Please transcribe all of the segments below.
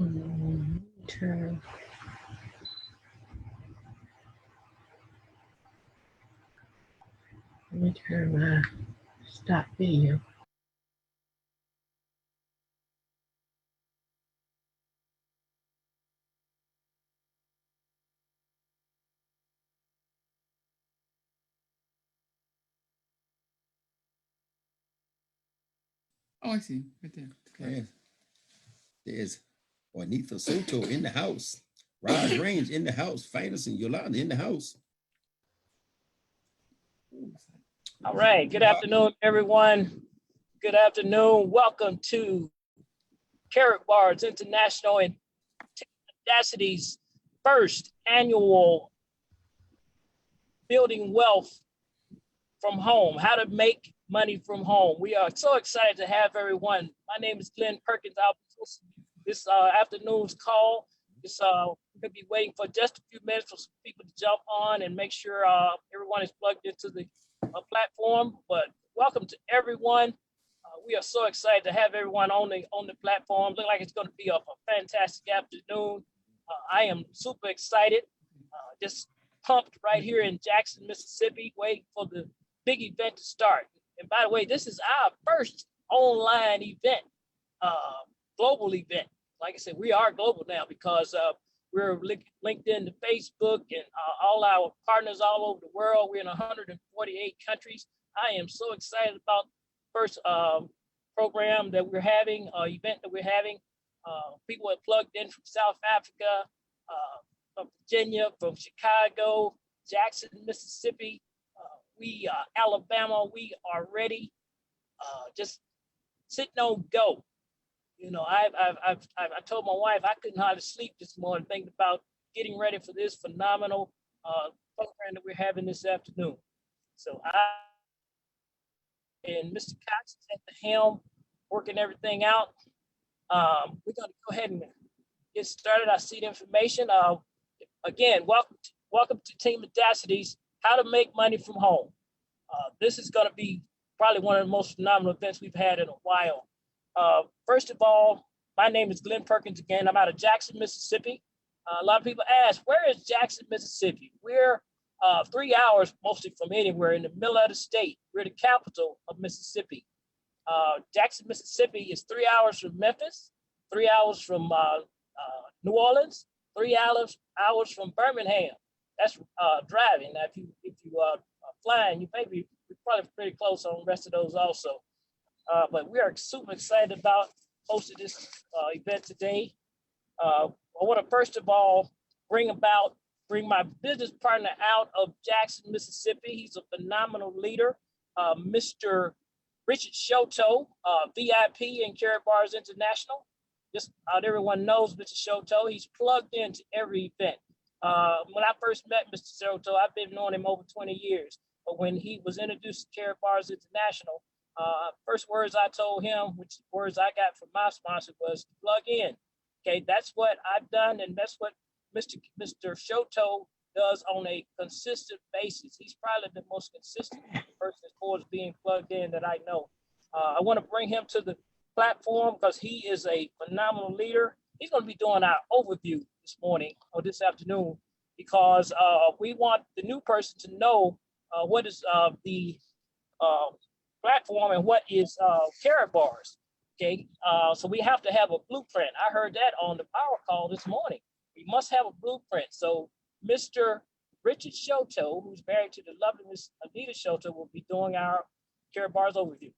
Turn. Let me turn my stop video. Oh, I see, right there. Okay. There's Juanita Soto in the house. Rod Range in the house. Finest and Yolanda in the house. All right. Good afternoon, everyone. Good afternoon. Welcome to Carrot Bars International and Audacity's first annual Building Wealth from Home, how to make money from home. We are so excited to have everyone. My name is Glenn Perkins. I'll be this afternoon's call. We're gonna be waiting for just a few minutes for some people to jump on and make sure everyone is plugged into the platform. But welcome to everyone. We are so excited to have everyone on the platform. Look like it's going to be a fantastic afternoon. I am super excited. Just pumped right here in Jackson, Mississippi, waiting for the big event to start. And by the way, this is our first online event, global event. Like I said, we are global now because we're linked into Facebook and all our partners all over the world. We're in 148 countries. I am so excited about the first program that we're having, event that we're having. People are plugged in from South Africa, from Virginia, from Chicago, Jackson, Mississippi, Alabama. We are ready. Just sitting on go. You know, I told my wife I couldn't hardly sleep this morning thinking about getting ready for this phenomenal program that we're having this afternoon. So and Mr. Cox is at the helm, working everything out. We're going to go ahead and get started. I see the information. Again, welcome to Team Audacity's How to Make Money from Home. This is going to be probably one of the most phenomenal events we've had in a while. First of all, my name is Glenn Perkins again. I'm out of Jackson, Mississippi. A lot of people ask, where is Jackson, Mississippi? We're 3 hours mostly from anywhere in the middle of the state. We're the capital of Mississippi. Jackson, Mississippi is 3 hours from Memphis, 3 hours from New Orleans, 3 hours from Birmingham. That's driving. Now, if you are flying, you may be probably pretty close on the rest of those also. But we are super excited about hosting this event today. I want to first of all bring my business partner out of Jackson, Mississippi. He's a phenomenal leader, Mr. Richard Shoto, VIP in Carrot Bars International. Just about everyone knows Mr. Shoto. He's plugged into every event. When I first met Mr. Shoto, I've been knowing him over 20 years. But when he was introduced to Carrot Bars International, first words I told him, which words I got from my sponsor, was plug in. Okay, that's what I've done, and that's what Mr. Shoto does on a consistent basis. He's probably the most consistent person as far as being plugged in that I know. I want to bring him to the platform because he is a phenomenal leader. He's going to be doing our overview this morning or this afternoon because we want the new person to know what is the platform and what is Carrot Bars. Okay, so we have to have a blueprint. I heard that on the power call this morning. We must have a blueprint. So Mr. Richard Shoto, who's married to the lovely Miss Anita Shoto, will be doing our Carrot Bars overview.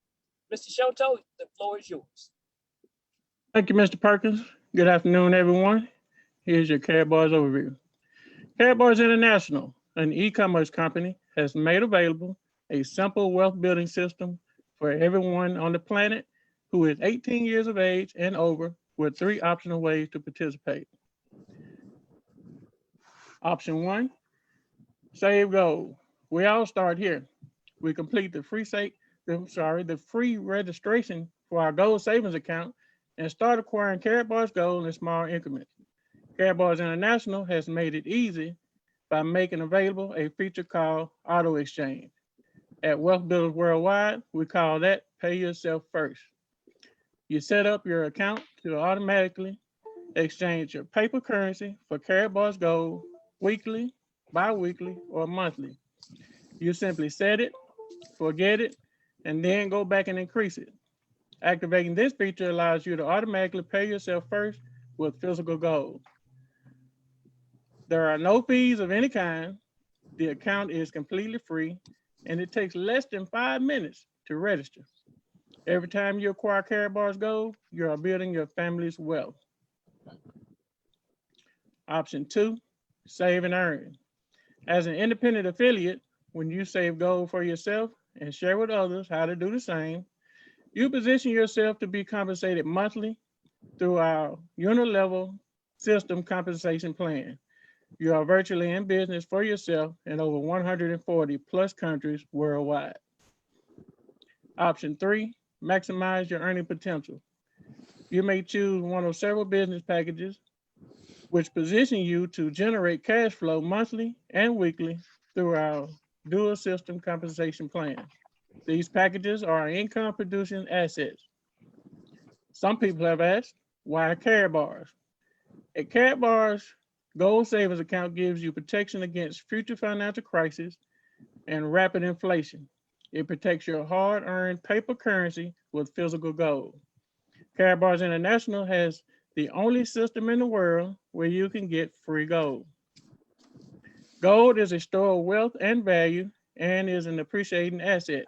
Mr. Shoto, the floor is yours. Thank you, Mr. Perkins. Good afternoon, everyone. Here's your Carrot Bars overview. Carrot Bars International, an e-commerce company, has made available a simple wealth building system for everyone on the planet who is 18 years of age and over, with 3 optional ways to participate. Option 1, save gold. We all start here. We complete the free registration for our gold savings account and start acquiring Carrot Bars gold in small increments. Carrot Bars International has made it easy by making available a feature called Auto Exchange. At Wealth Builders Worldwide, we call that Pay Yourself First. You set up your account to automatically Exchange your paper currency for Karatbars Gold weekly, bi-weekly, or monthly. You simply set it, forget it, and then go back and increase it. Activating this feature allows you to automatically pay yourself first with physical gold. There are no fees of any kind. The account is completely free, and it takes less than 5 minutes to register. Every time you acquire Karatbars Gold, you are building your family's wealth. Option 2, save and earn. As an independent affiliate, when you save gold for yourself and share with others how to do the same, you position yourself to be compensated monthly through our unilevel system compensation plan. You are virtually in business for yourself in over 140 plus countries worldwide. Option 3, maximize your earning potential. You may choose one of several business packages which position you to generate cash flow monthly and weekly through our dual system compensation plan. These packages are income producing assets. Some people have asked, why Karatbars? A Karatbars gold savings account gives you protection against future financial crisis and rapid inflation. It protects your hard-earned paper currency with physical gold. Karatbars International has the only system in the world where you can get free gold. Gold is a store of wealth and value and is an appreciating asset.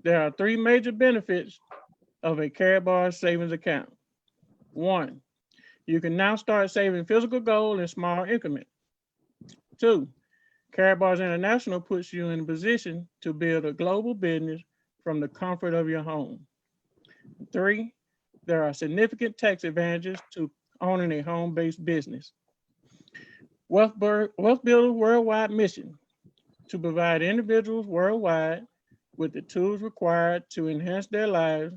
There are 3 major benefits of a Karatbars savings account. 1, you can now start saving physical gold in small increments. 2, Karatbars International puts you in a position to build a global business from the comfort of your home. 3, there are significant tax advantages to owning a home-based business. Wealth Builder Worldwide mission to provide individuals worldwide with the tools required to enhance their lives,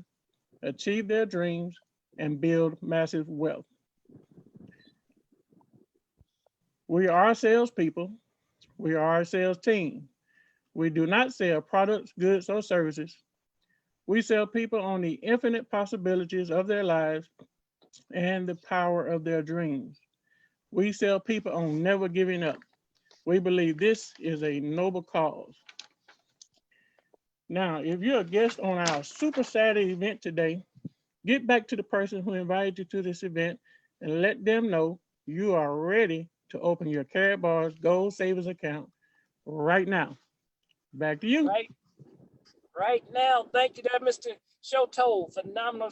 achieve their dreams, and build massive wealth. We are salespeople. We are a sales team. We do not sell products, goods, or services. We sell people on the infinite possibilities of their lives and the power of their dreams. We sell people on never giving up. We believe this is a noble cause. Now, if you're a guest on our Super Saturday event today, get back to the person who invited you to this event and let them know you are ready to open your Karatbars Gold Savings account right now. Back to you. Right now. Thank you there, Mr. Shoto. Phenomenal,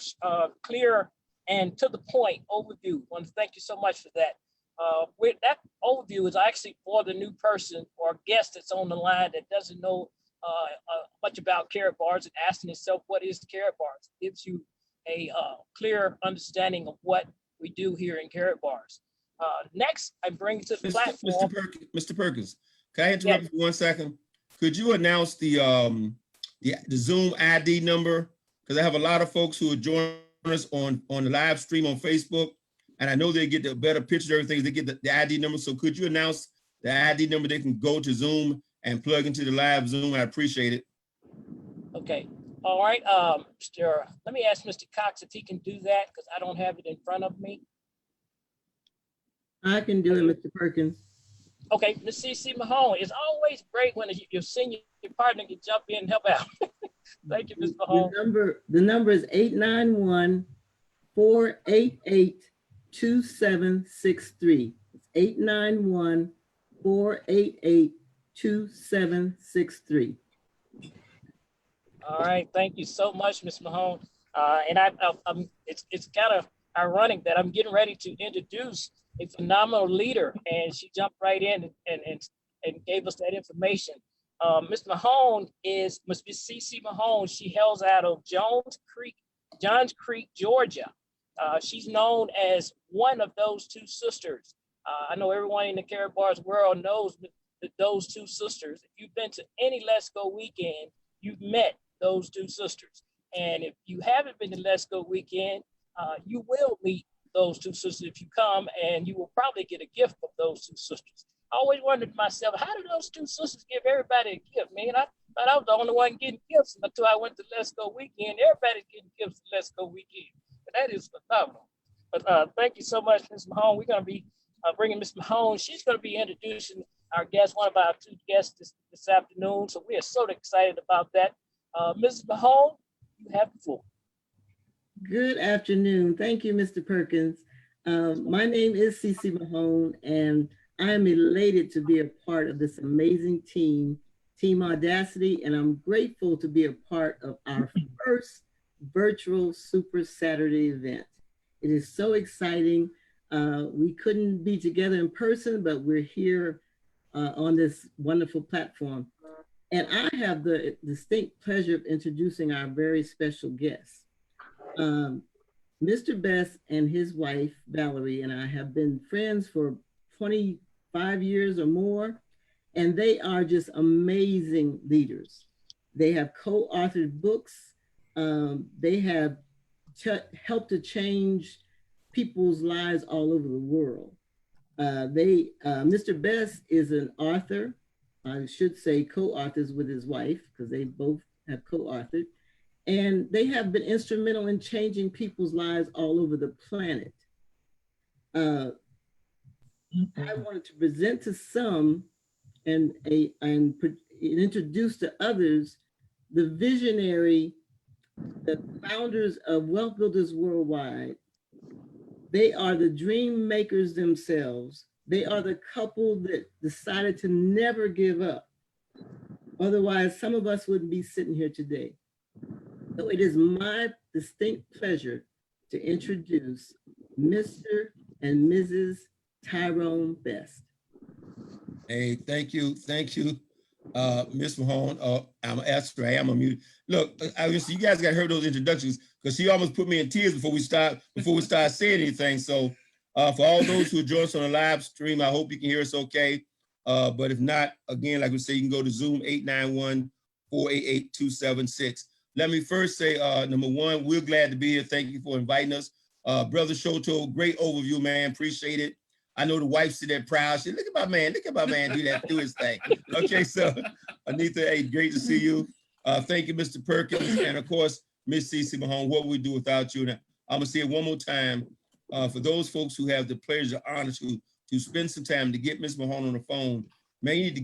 clear, and to the point overview. I want to thank you so much for that. With that overview is actually for the new person or guest that's on the line that doesn't know much about Karatbars and asking itself, what is Karatbars? It gives you a clear understanding of what we do here in Karatbars. Next, I bring to the platform. Mr. Perkins, can I interrupt you for 1 second? Could you announce the Zoom ID number? Because I have a lot of folks who are joining us on the live stream on Facebook, and I know they get the better pictures of everything. They get the ID number. So could you announce the ID number? They can go to Zoom and plug into the live Zoom. I appreciate it. Okay. All right. Let me ask Mr. Cox if he can do that because I don't have it in front of me. I can do it, Mr. Perkins. Okay, Ms. C.C. Mahone, it's always great when your senior partner can jump in and help out. Thank you, Ms. Mahone. The number is 891-488-2763. It's 891-488-2763. All right, thank you so much, Ms. Mahone. And it's kind of ironic that I'm getting ready to introduce a phenomenal leader, and she jumped right in and gave us that information. Ms. Mahone is Ms. C.C. Mahone. She hails out of Johns Creek, Georgia. She's known as one of those 2 sisters. I know everyone in the Karatbars world knows those 2 sisters. If you've been to any Let's Go weekend, you've met those 2 sisters. And if you haven't been to Let's Go weekend, you will meet those 2 sisters if you come, and you will probably get a gift from those 2 sisters. I always wondered to myself, how do those 2 sisters give everybody a gift, man? I thought I was the only one getting gifts until I went to Let's Go weekend. Everybody's getting gifts to Let's Go weekend. But that is phenomenal. But thank you so much, Ms. Mahone. We're going to be bringing Ms. Mahone. She's going to be introducing our guest, one of our two guests this afternoon. So we are so excited about that. Ms. Mahone, you have the floor. Good afternoon. Thank you, Mr. Perkins. My name is Cece Mahone, and I am elated to be a part of this amazing team, Team Audacity, and I'm grateful to be a part of our first virtual Super Saturday event. It is so exciting. We couldn't be together in person, but we're here on this wonderful platform. And I have the distinct pleasure of introducing our very special guest. Mr. Best and his wife, Valerie, and I have been friends for 25 years or more, and they are just amazing leaders. They have co-authored books. They have helped to change people's lives all over the world. Mr. Best is an author, I should say co-authors with his wife, because they both have co-authored. And they have been instrumental in changing people's lives all over the planet. I wanted to present to some and introduce to others the visionary, the founders of Wealth Builders Worldwide. They are the dream makers themselves. They are the couple that decided to never give up. Otherwise, some of us wouldn't be sitting here today. So it is my distinct pleasure to introduce Mr. and Mrs. Tyrone Best. Hey, thank you, Ms. Mahone. I'm Esther. I am a mute. Look, you guys got to hear those introductions because she almost put me in tears before we start saying anything. So, for all those who join us on the live stream, I hope you can hear us okay. But if not, again, like we say, you can go to Zoom 891-488-276. Let me first say, number one, we're glad to be here. Thank you for inviting us. Brother Shoto, great overview, man. Appreciate it. I know the wife said that proud. She said, look at my man do that, do his thing. Okay, so Anita, hey, great to see you. Thank you, Mr. Perkins. And of course, Miss Cece Mahone, what would we do without you? And I'm gonna say it one more time. For those folks who have the pleasure, honor to spend some time to get Miss Mahone on the phone, man, you need to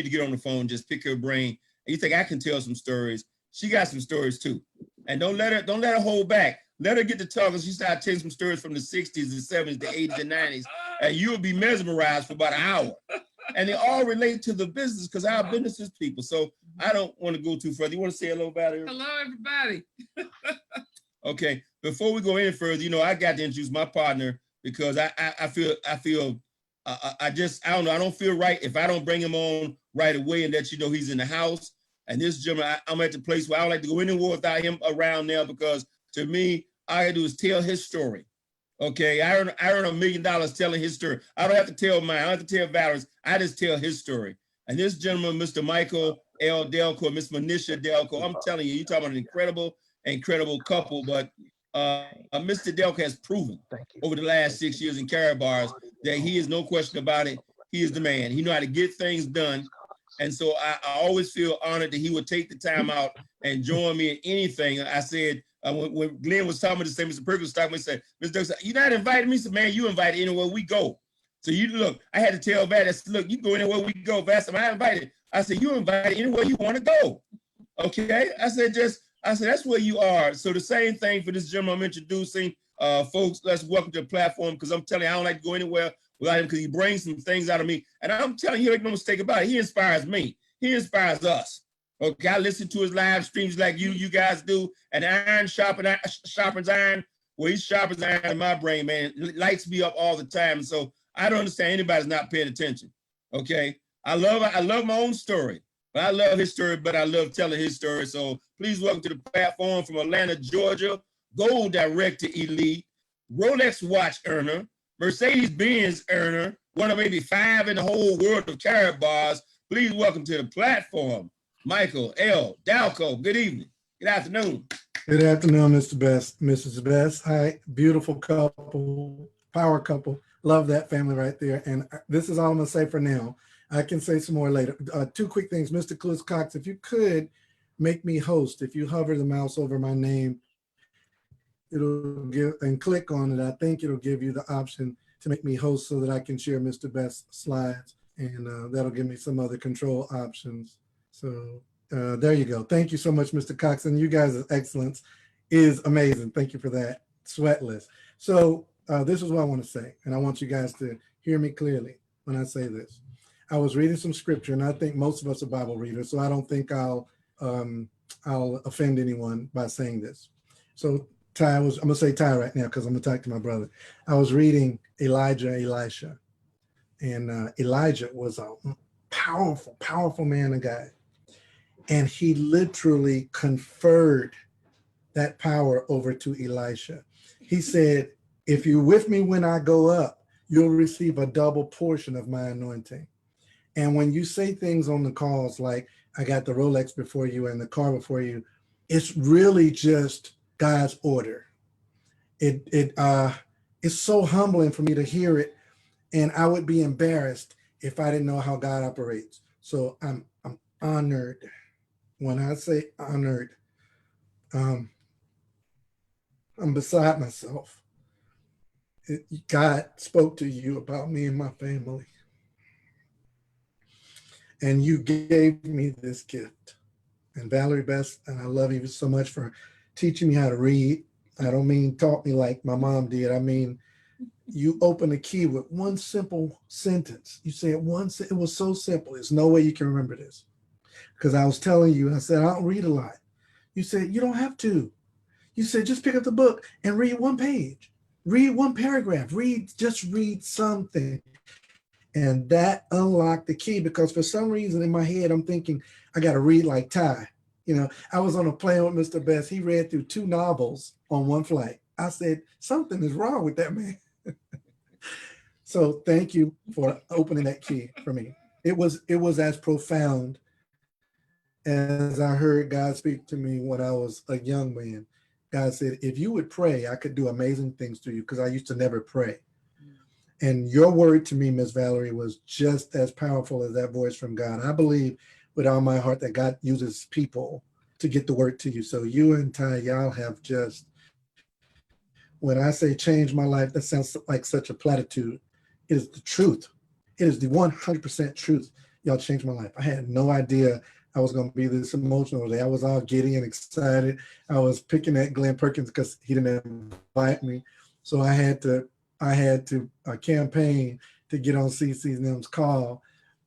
get on the phone, just pick her brain. And you think I can tell some stories. She got some stories too. And don't let her hold back. Let her get to talking. She started telling some stories from the 60s, the 70s, the 80s, and 90s. And you'll be mesmerized for about an hour. And they all relate to the business because our business is people. So I don't want to go too further. You want to say hello about it? Hello, everybody. Okay. Before we go any further, I got to introduce my partner because I don't know. I don't feel right if I don't bring him on right away and let he's in the house. And this gentleman, I'm at the place where I don't like to go anywhere without him around now because to me, all I gotta do is tell his story. Okay, I earn $1 million telling his story. I don't have to tell mine. I don't have to tell Valerie's. I just tell his story. And this gentleman, Mr. Michael L. Delco, Miss Manisha Delco, I'm telling you, you're talking about an incredible couple. But Mr. Delco has proven over the last 6 years in Karatbars that he is, no question about it, he is the man. He knows how to get things done. And so I always feel honored that he would take the time out and join me in anything. I said, when Glenn was talking to say, Mr. Perkins talking, he said, Mr. Doug said, you're not inviting me? He said, man, you invited anywhere we go. So you look, I had to tell Vat, I said, look, you go anywhere we go. Vat said, I invited. I said, you invited anywhere you want to go. Okay. I said, that's where you are. So the same thing for this gentleman I'm introducing. Folks, let's welcome to the platform because I'm telling you, I don't like to go anywhere without him because he brings some things out of me. And I'm telling you, make no mistake about it. He inspires me. He inspires us. Okay, I listen to his live streams like you guys do. And iron sharpens iron. Well, he sharpens iron in my brain, man. It lights me up all the time. So I don't understand anybody's not paying attention. Okay, I love my own story, but I love his story, but I love telling his story. So please welcome to the platform from Atlanta, Georgia, Gold Director Elite, Rolex watch earner, Mercedes-Benz earner, one of maybe 5 in the whole world of Karatbars. Please welcome to the platform, Michael L. Dalco. Good evening. Good afternoon. Good afternoon, Mr. Best, Mrs. Best. Hi, beautiful couple, power couple. Love that family right there. And this is all I'm gonna say for now. I can say some more later. 2 quick things. Mr. Cluz Cox, if you could make me host, if you hover the mouse over my name, it'll give, and click on it. I think it'll give you the option to make me host so that I can share Mr. Best's slides, and that'll give me some other control options. So there you go. Thank you so much, Mr. Cox. And you guys' excellence is amazing. Thank you for that. Sweatless. So this is what I want to say, and I want you guys to hear me clearly when I say this. I was reading some scripture, and I think most of us are Bible readers, so I don't think I'll offend anyone by saying this. So I'm gonna say Ty right now because I'm gonna talk to my brother. I was reading Elijah, Elisha, and Elijah was a powerful, powerful man of God, and he literally conferred that power over to Elisha. He said, "If you're with me when I go up, you'll receive a double portion of my anointing." And when you say things on the calls like, "I got the Rolex before you and the car before you," it's really just God's order. It's so humbling for me to hear it, and I would be embarrassed if I didn't know how God operates. So I'm honored. When I say honored, I'm beside myself. God spoke to you about me and my family, and you gave me this gift. And Valerie Best, and I love you so much for teaching me how to read. I don't mean taught me like my mom did. I mean, you open the key with one simple sentence. You say it once, it was so simple. There's no way you can remember this. Because I was telling you, I said, I don't read a lot. You said, you don't have to. You said, just pick up the book and read one page. Read one paragraph. Just read something. And that unlocked the key, because for some reason in my head, I'm thinking, I got to read like Ty. You know, I was on a plane with Mr. Best. He read through 2 novels on one flight. I said, something is wrong with that man. So thank you for opening that key for me. It was as profound as I heard God speak to me when I was a young man. God said, if you would pray, I could do amazing things to you, because I used to never pray. And your word to me, Miss Valerie, was just as powerful as that voice from God. I believe with all my heart that God uses people to get the word to you. So you and Ty, y'all have just, when I say change my life, that sounds like such a platitude. It is the truth. It is the 100% truth. Y'all changed my life. I had no idea I was going to be this emotional today. I was all giddy and excited. I was picking at Glenn Perkins because he didn't invite me. So I had to campaign to get on CC's Nim's call,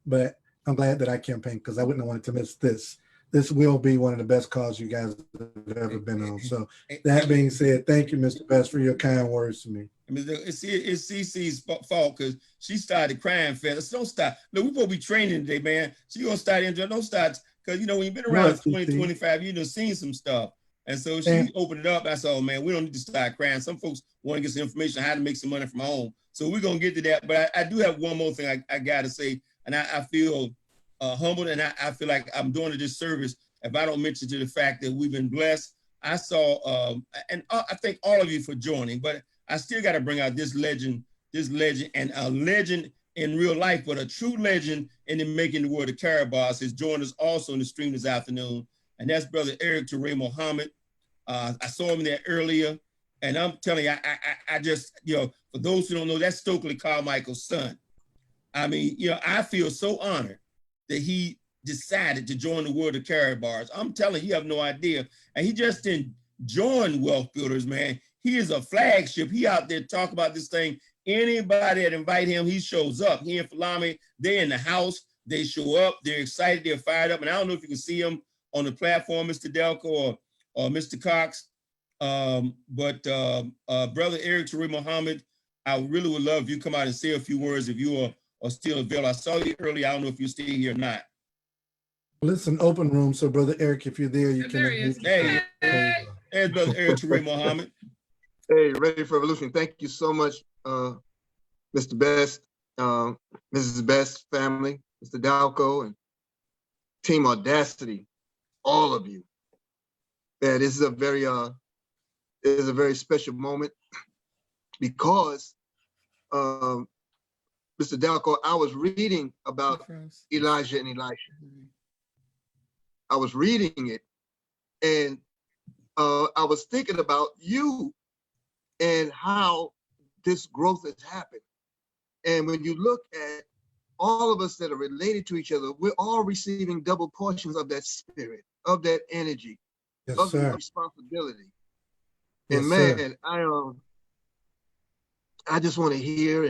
but I'm glad that I campaigned, because I wouldn't have wanted to miss this. This will be one of the best calls you guys have ever been on. So that being said, thank you, Mr. Best, for your kind words to me. I mean, it's CC's fault, because she started crying fast. Don't stop. Look, we're supposed to be training today, man. She gonna start enjoying. Don't start, because you know when you've been around 20, 25, you know, seen some stuff. And so she opened it up. I said, oh man, we don't need to start crying. Some folks want to get some information on how to make some money from home. So we're gonna get to that. But I do have one more thing I gotta say, and I feel humbled, and I feel like I'm doing a disservice if I don't mention to the fact that we've been blessed. I saw, and I thank all of you for joining, but I still got to bring out this legend, and a legend in real life, but a true legend in the making the world of Carabas has joined us also in the stream this afternoon. And that's Brother Eric Teray Muhammad. I saw him there earlier, and I'm telling you, I just, you know, for those who don't know, that's Stokely Carmichael's son. I mean, you know, I feel so honored that he decided to join the world of Carabas. I'm telling you, you have no idea. And he just didn't join Wealth Builders, man. He is a flagship. He out there talk about this thing. Anybody that invite him, he shows up. He and Falami, they're in the house. They show up. They're excited. They're fired up. And I don't know if you can see him on the platform, Mr. Delco or Mr. Cox. But Brother Eric Teray Muhammad, I really would love if you come out and say a few words if you are still available. I saw you earlier. I don't know if you're still here or not. Well, it's an open room, so Brother Eric, if you're there, you can. Hey, there's Brother Eric Teray Muhammad. Hey, Ready for Revolution. Thank you so much, Mr. Best, Mrs. Best family, Mr. Dalco, and Team Audacity, all of you. Yeah, this is a very special moment, because Mr. Dalco, I was reading about Elijah and Elisha. I was reading it, and I was thinking about you and how this growth has happened. And when you look at all of us that are related to each other, we're all receiving double portions of that spirit, of that energy, Yes, of the sir. responsibility. Yes, And sir. man, I just want to hear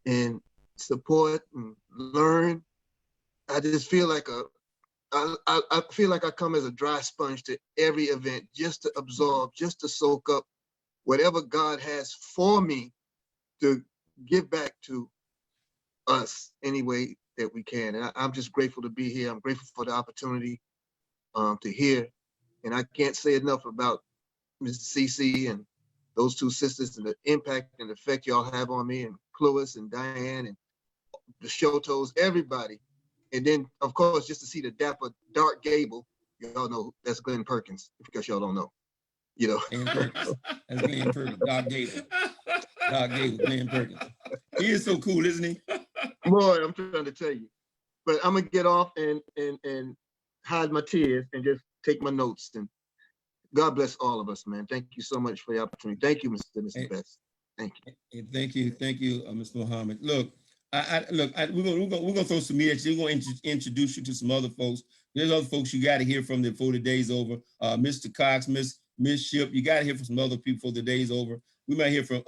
and support and learn. I just feel like I feel like I come as a dry sponge to every event, just to absorb, just to soak up whatever God has for me to give back to us any way that we can. And I'm just grateful to be here. I'm grateful for the opportunity to hear. And I can't say enough about Ms. Cece and those two sisters and the impact and effect y'all have on me, and Clois and Diane and the Shotos, everybody. And then, of course, just to see the dapper Dark Gable, y'all know that's Glenn Perkins, because y'all don't know, you know. Glenn Perkins. That's Glenn Perkins. Doc Gable. Doc Gable, Glenn Perkins. He is so cool, isn't he? Boy, I'm trying to tell you. But I'm gonna get off and hide my tears and just take my notes. And God bless all of us, man. Thank you so much for the opportunity. Thank you, Mr. Best. Thank you. Thank you, Mr. Muhammad. Look, we're gonna throw some meat at you. We're gonna introduce you to some other folks. There's other folks you got to hear from before the day's over. Mr. Cox, Miss Ship, you got to hear from some other people before the day's over. We might hear from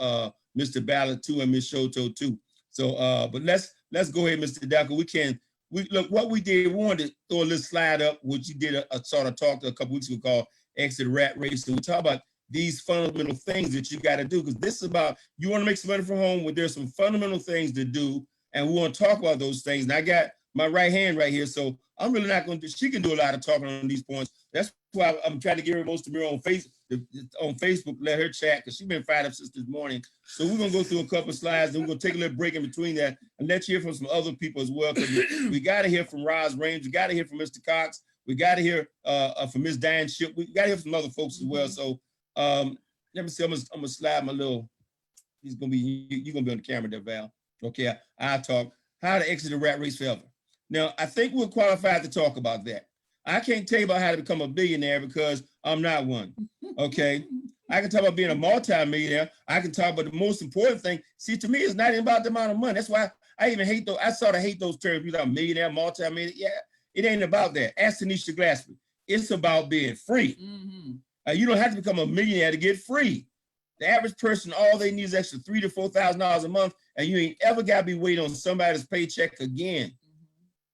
Mr. Ballard too and Miss Shoto too. So, but let's go ahead, Mr. Daco. We look what we did. We wanted to throw a little slide up, which you did a sort of talk a couple weeks ago called Exit Rat Race. And we talk about these fundamental things that you got to do, because this is about, you want to make some money from home, but there's some fundamental things to do, and we want to talk about those things. And I got my right hand right here, so I'm really not going to. She can do a lot of talking on these points. That's why I'm trying to get her most of her on Facebook, let her chat, because she's been fired up since this morning. So we're gonna go through a couple of slides, and we're gonna take a little break in between that, and let you hear from some other people as well. Because we got to hear from Roz Rames, we got to hear from Mr. Cox, we got to hear from Ms. Diane Ship, we got to hear from some other folks as well. So let me see. I'm gonna slide my little. You're gonna be on the camera there, Val. Okay, I'll talk. How to exit the rat race forever. Now, I think we're qualified to talk about that. I can't tell you about how to become a billionaire because I'm not one. Okay, I can talk about being a multi-millionaire. I can talk about the most important thing. See, to me, it's not even about the amount of money. That's why I even hate those. I sort of hate those terms. People like millionaire, multi-millionaire. Yeah, it ain't about that. Ask Tanisha Glassman. It's about being free. You don't have to become a millionaire to get free. The average person, all they need is extra $3,000 to $4,000 a month, and you ain't ever got to be waiting on somebody's paycheck again.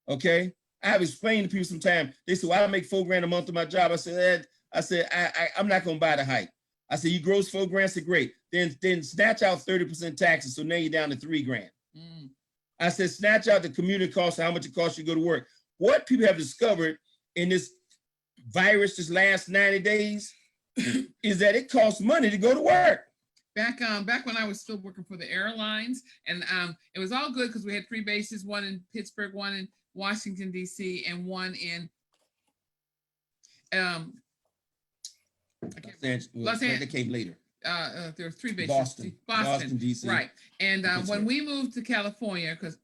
Okay, I've explained to people sometimes. They say, "Well, I make $4,000 a month on my job." I said, I'm not gonna buy the hype. I said, "You gross $4,000, I said, great. Then snatch out 30% taxes, so now you're down to $3,000." I said, snatch out the community cost, how much it costs you to go to work. What people have discovered in this virus, this last 90 days, is that it costs money to go to work. Back when I was still working for the airlines, and it was all good because we had 3 bases, one in Pittsburgh, one in Washington, D.C., and one in Los Angeles. They came later. There were 3 bases. Boston, D.C. Right. And when we moved to California, because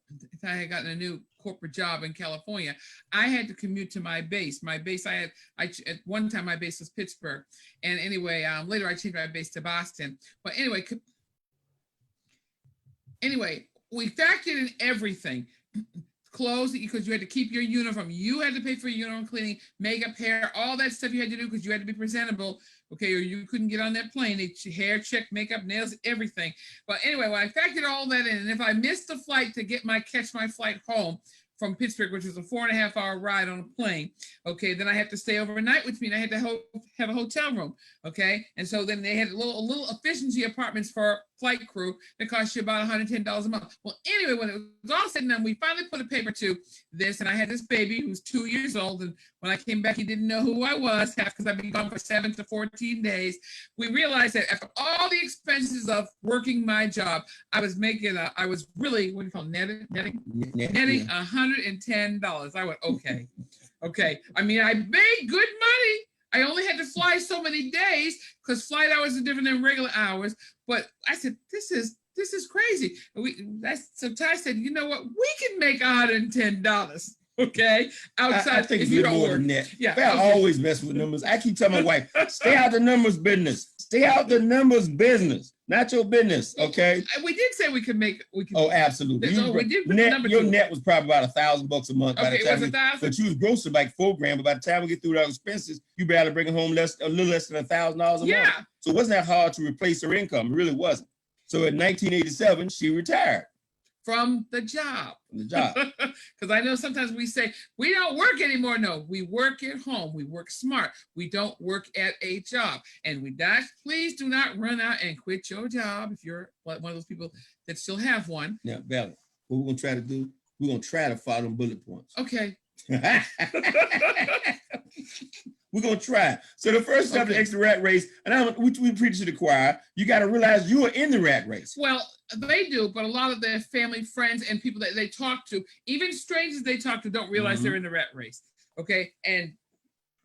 I had gotten a new corporate job in California, I had to commute to my base. My base, at one time my base was Pittsburgh, and anyway, later I changed my base to Boston. But anyway, we factored in everything. Clothes, because you had to keep your uniform. You had to pay for your uniform cleaning, makeup, hair, all that stuff you had to do because you had to be presentable. Okay, or you couldn't get on that plane. Hair check, makeup, nails, everything. But anyway, when I factored all that in, and if I missed the flight to catch my flight home from Pittsburgh, which was a 4.5-hour ride on a plane, okay, then I had to stay overnight, which means I had to have a hotel room, okay? And so then they had little efficiency apartments for flight crew that cost you about $110 a month. Well, anyway, when it was all said and done, we finally put a paper to this, and I had this baby who was 2 years old, and when I came back, he didn't know who I was, half because I'd been gone for 7 to 14 days. We realized that after all the expenses of working my job, I was really, what do you call it, netting $110. I went, okay. I mean, I made good money. I only had to fly so many days because flight hours are different than regular hours. But I said, this is crazy. So Ty said, you know what? We can make $110. Okay, outside. I think if it's a you little don't more work. than that. Yeah, Val okay. always mess with numbers. I keep telling my wife, stay out the numbers business. Stay out the numbers business, not your business. Okay. We did say we could make. We could. Oh, absolutely. So we did put the number Your to it. net was probably about $1,000 a month by Okay, the it time. was 1,000. But you was grossing like $4,000. But by the time we get through our expenses, you better bring home a little less than $1,000 a month. Yeah. So it wasn't that hard to replace her income. It really wasn't. So in 1987, she retired From the job. from the job. Because I know sometimes we say we don't work anymore. No, we work at home. We work smart. We don't work at a job. And please do not run out and quit your job if you're one of those people that still have one. Now, Valerie, what we're gonna try to do, we're gonna try to follow them bullet points. Okay. We're gonna try. So the first step to exit the rat race, and we preach to the choir, you got to realize you are in the rat race. Well, they do, but a lot of their family, friends, and people that they talk to, even strangers they talk to, don't realize they're in the rat race. Okay, and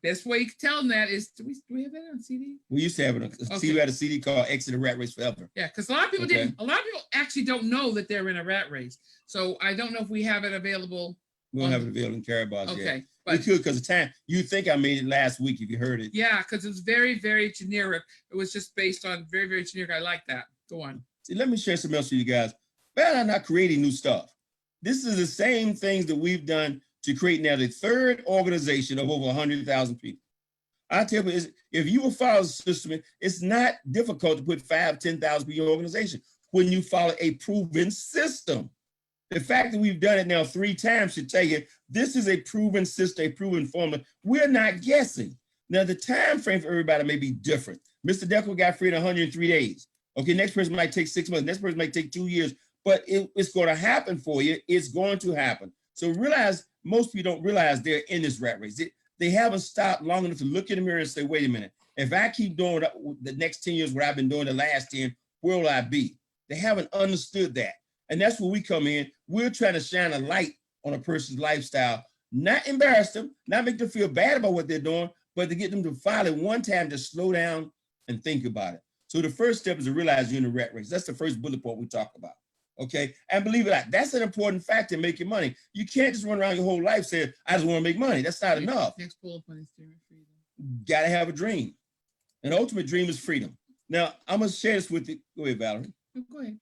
best way you can tell them that is, do we have that on CD? We used to have a CD. We had a CD called "Exit the Rat Race Forever." Yeah, because a lot of people didn't. A lot of people actually don't know that they're in a rat race. So I don't know if we have it available. We don't have it available in Caraboss yet. Okay, we could because of time. You think I made it last week if you heard it? Yeah, because it was very, very generic. It was just based on very, very generic. I like that. Go on. See, let me share something else with you guys. But I'm not creating new stuff. This is the same things that we've done to create now the third organization of over 100,000 people. I tell you, if you will follow the system, it's not difficult to put 5,000, 10,000 people in your organization when you follow a proven system. The fact that we've done it now 3 times should tell you this is a proven system, a proven formula. We're not guessing. Now, the time frame for everybody may be different. Mr. Deco got free in 103 days. Okay, next person might take 6 months. Next person might take 2 years. But it's going to happen for you. It's going to happen. So realize, most people don't realize they're in this rat race. They haven't stopped long enough to look in the mirror and say, wait a minute, if I keep doing the next 10 years what I've been doing the last 10, where will I be? They haven't understood that. And that's where we come in. We're trying to shine a light on a person's lifestyle, not embarrass them, not make them feel bad about what they're doing, but to get them to finally one time to slow down and think about it. So the first step is to realize you're in the rat race. That's the first bullet point we talk about. Okay. And believe it or not, that's an important factor in making money. You can't just run around your whole life saying, I just want to make money. That's not enough. Next bullet point is freedom. Got to have a dream. An ultimate dream is freedom. Now, I'm going to share this with you. Go ahead, Valerie. Go ahead.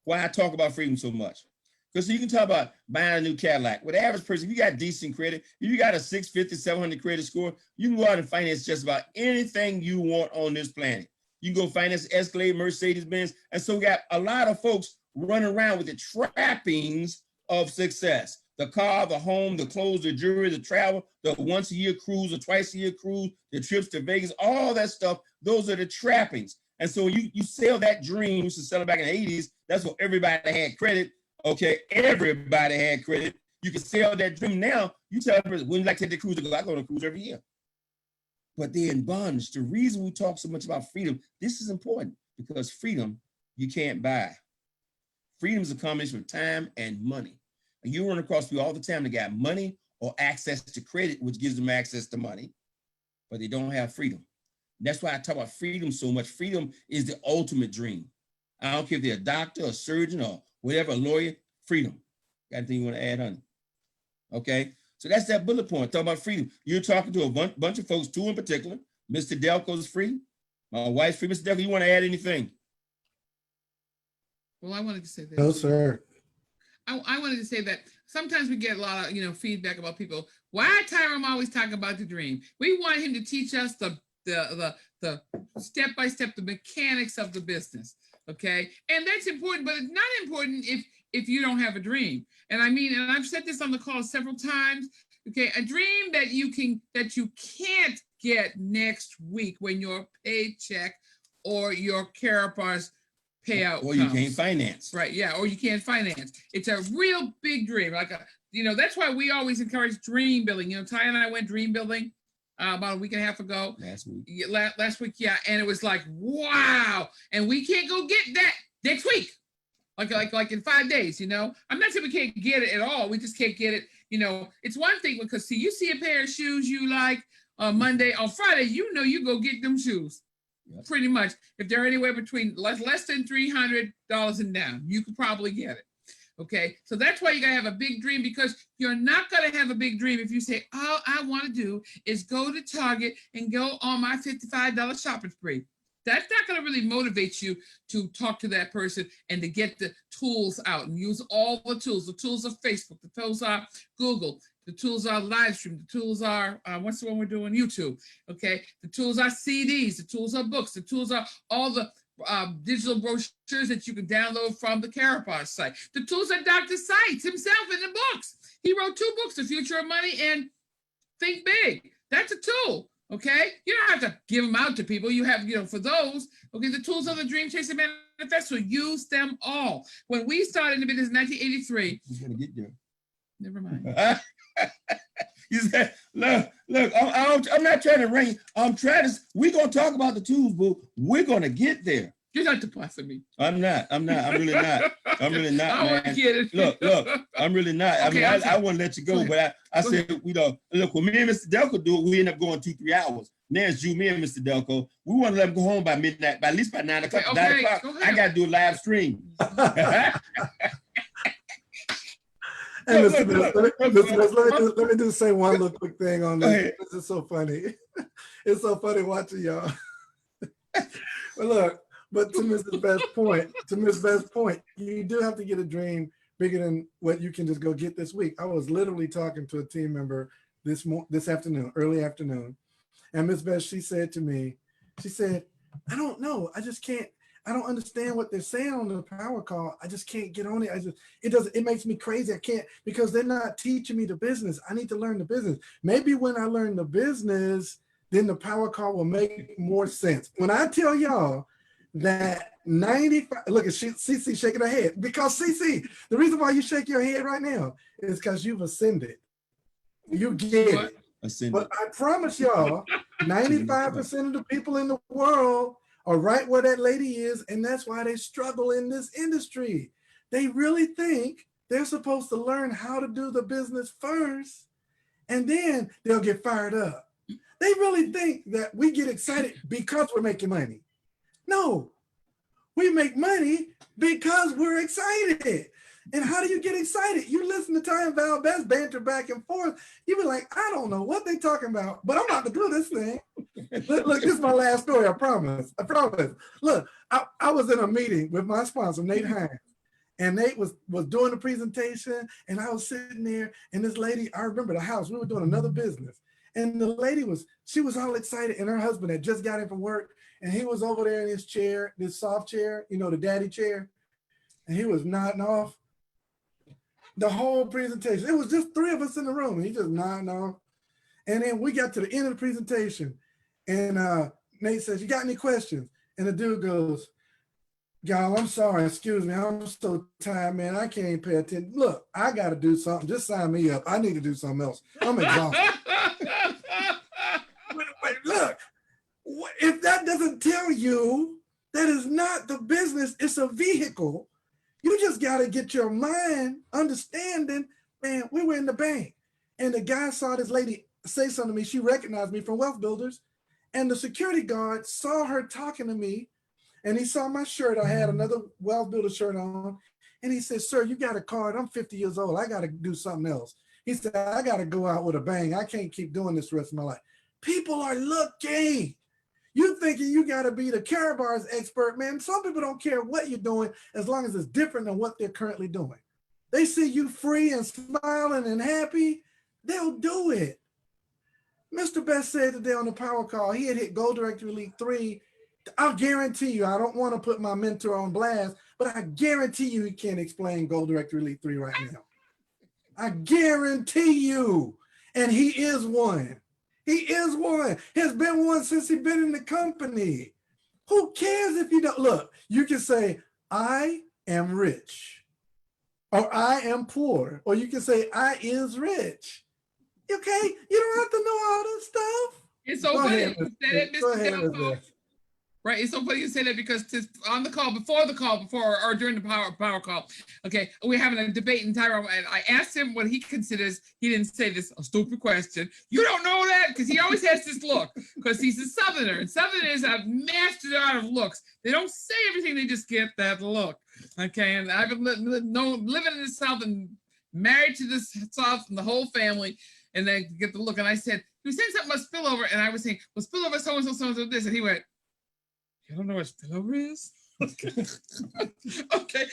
Why I talk about freedom so much. Because you can talk about buying a new Cadillac. With the average person, if you got decent credit, if you got a 650, 700 credit score, you can go out and finance just about anything you want on this planet. You can go finance Escalade, Mercedes-Benz. And so we got a lot of folks running around with the trappings of success. The car, the home, the clothes, the jewelry, the travel, the once-a-year cruise, the twice-a-year cruise, the trips to Vegas, all that stuff, those are the trappings. And so you sell that dream, we used to sell it back in the 80s, that's what everybody had credit. Okay, everybody had credit. You can sell that dream now. You tell a person, when you like to take the cruise, I go on a cruise every year. But they're in bondage. The reason we talk so much about freedom, this is important because freedom you can't buy. Freedom is a combination of time and money. And you run across people all the time that got money or access to credit, which gives them access to money, but they don't have freedom. That's why I talk about freedom so much. Freedom is the ultimate dream. I don't care if they're a doctor, a surgeon, or whatever, a lawyer, freedom. Got anything you want to add, honey? Okay, so that's that bullet point, talking about freedom. You're talking to a bunch of folks, 2 in particular. Mr. Delco is free. My wife's free. Mr. Delco, you want to add anything? Well, I wanted to say that. No, sir. I wanted to say that sometimes we get a lot of, feedback about people. Why Tyrone always talk about the dream? We want him to teach us the step-by-step, the mechanics of the business. Okay. And that's important, but it's not important if you don't have a dream. And I mean, and I've said this on the call several times. Okay. A dream that you can't get next week when your paycheck or your Carapace payout or you can't finance. Right. Yeah. Or you can't finance. It's a real big dream. That's why we always encourage dream building. Ty and I went dream building about a week and a half ago. Last week. Last week, yeah. And it was like, wow. And we can't go get that next week. Like in 5 days, I'm not saying we can't get it at all. We just can't get it. It's one thing because you see a pair of shoes you like Monday, on Friday, you go get them shoes. Yep. Pretty much. If they're anywhere between less than $300 and down, you could probably get it. Okay, so that's why you gotta have a big dream, because you're not gonna have a big dream if you say, all I want to do is go to Target and go on my $55 shopping spree. That's not going to really motivate you to talk to that person and to get the tools out and use all the tools. The tools are Facebook, the tools are Google, the tools are live stream, the tools are, what's the one we're doing? YouTube, okay? The tools are CDs, the tools are books, the tools are all the digital brochures that you can download from the Carapace site. The tools are Dr. Seitz himself in the books. He wrote 2 books, The Future of Money and Think Big. That's a tool. Okay, you don't have to give them out to people. You have, for those, okay, the tools of the Dream Chaser Manifesto, use them all. When we started in the business in 1983, He's gonna get there. Never mind. You said, look, I'm not trying to ring. I'm trying to, we're gonna talk about the tools, boo. We're gonna get there. You're not depressing me. I'm not. I'm really not. I'm really not, I want to man. get it. Look, I'm really not. Okay, I mean, I want to let you go, but I said, look, when me and Mr. Delco do it, we end up going 2-3 hours. Now it's you, me, and Mr. Delco. We want to let him go home by midnight, by at least by 9 o'clock. Okay, 9 o'clock, I got to do a live stream. Hey, Mr. Best, let me just say one little quick thing on this. This is so funny. It's so funny watching y'all. But look, but to Mrs. Best's point, you do have to get a dream bigger than what you can just go get this week. I was literally talking to a team member this afternoon, early afternoon, and Ms. Best, she said to me, she said, I don't know, I don't understand what they're saying on the power call. I just can't get on it. It makes me crazy. I can't, because they're not teaching me the business. I need to learn the business. Maybe when I learn the business, then the power call will make more sense. When I tell y'all that 95, look at CC shaking her head, because CC, the reason why you shake your head right now is because you've ascended. You get it. Ascended. But I promise y'all, 95% of the people in the world are right where that lady is, and that's why they struggle in this industry. They really think they're supposed to learn how to do the business first, and then they'll get fired up. They really think that we get excited because we're making money. No, we make money because we're excited. And how do you get excited? You listen to Ty and Val Best banter back and forth. You be like, I don't know what they talking about, but I'm about to do this thing. Look, this is my last story, I promise. Look, I was in a meeting with my sponsor, Nate Hines, and Nate was doing the presentation, and I was sitting there, and this lady, I remember the house, we were doing another business, and the lady she was all excited, and her husband had just got in from work, and he was over there in his chair, this soft chair, the daddy chair, and he was nodding off the whole presentation. It was just 3 of us in the room, and he just nodding off. And then we got to the end of the presentation, and Nate says, you got any questions? And the dude goes, y'all, I'm sorry, excuse me, I'm so tired, man, I can't pay attention. Look, I got to do something. Just sign me up. I need to do something else. I'm exhausted. but look, if that doesn't tell you that is not the business, it's a vehicle. You just got to get your mind understanding, man, we were in the bank, and the guy saw this lady say something to me. She recognized me from Wealth Builders, and the security guard saw her talking to me, and he saw my shirt. I had another Wealth Builder shirt on, and he said, sir, you got a card. I'm 50 years old. I got to do something else. He said, I got to go out with a bang. I can't keep doing this the rest of my life. People are looking. You thinking you got to be the Carapace expert, man. Some people don't care what you're doing as long as it's different than what they're currently doing. They see you free and smiling and happy, they'll do it. Mr. Best said today on the power call, he had hit Gold Directory Elite 3. I'll guarantee you, I don't want to put my mentor on blast, but I guarantee you he can't explain Gold Directory Elite 3 right now. I guarantee you. And he is one. He is one. Has been one since he's been in the company. Who cares if you don't? Look, you can say, I am rich, or I am poor, or you can say, I is rich. Okay? You don't have to know all this stuff. It's so funny you said it, Mr. Delco. Right, it's so funny you say that, because on the call, before or during the power call, okay, we're having a debate in Tyrone, and I asked him what he considers, he didn't say this, a stupid question. You don't know that? Because he always has this look, because he's a Southerner, and Southerners have mastered the art of looks. They don't say everything, they just get that look. Okay, and I've been living in the South and married to this South and the whole family, and then get the look. And I said, he was saying something about spillover, and I was saying, well, spillover so and so this, and he went, you don't know what spillover is? Okay,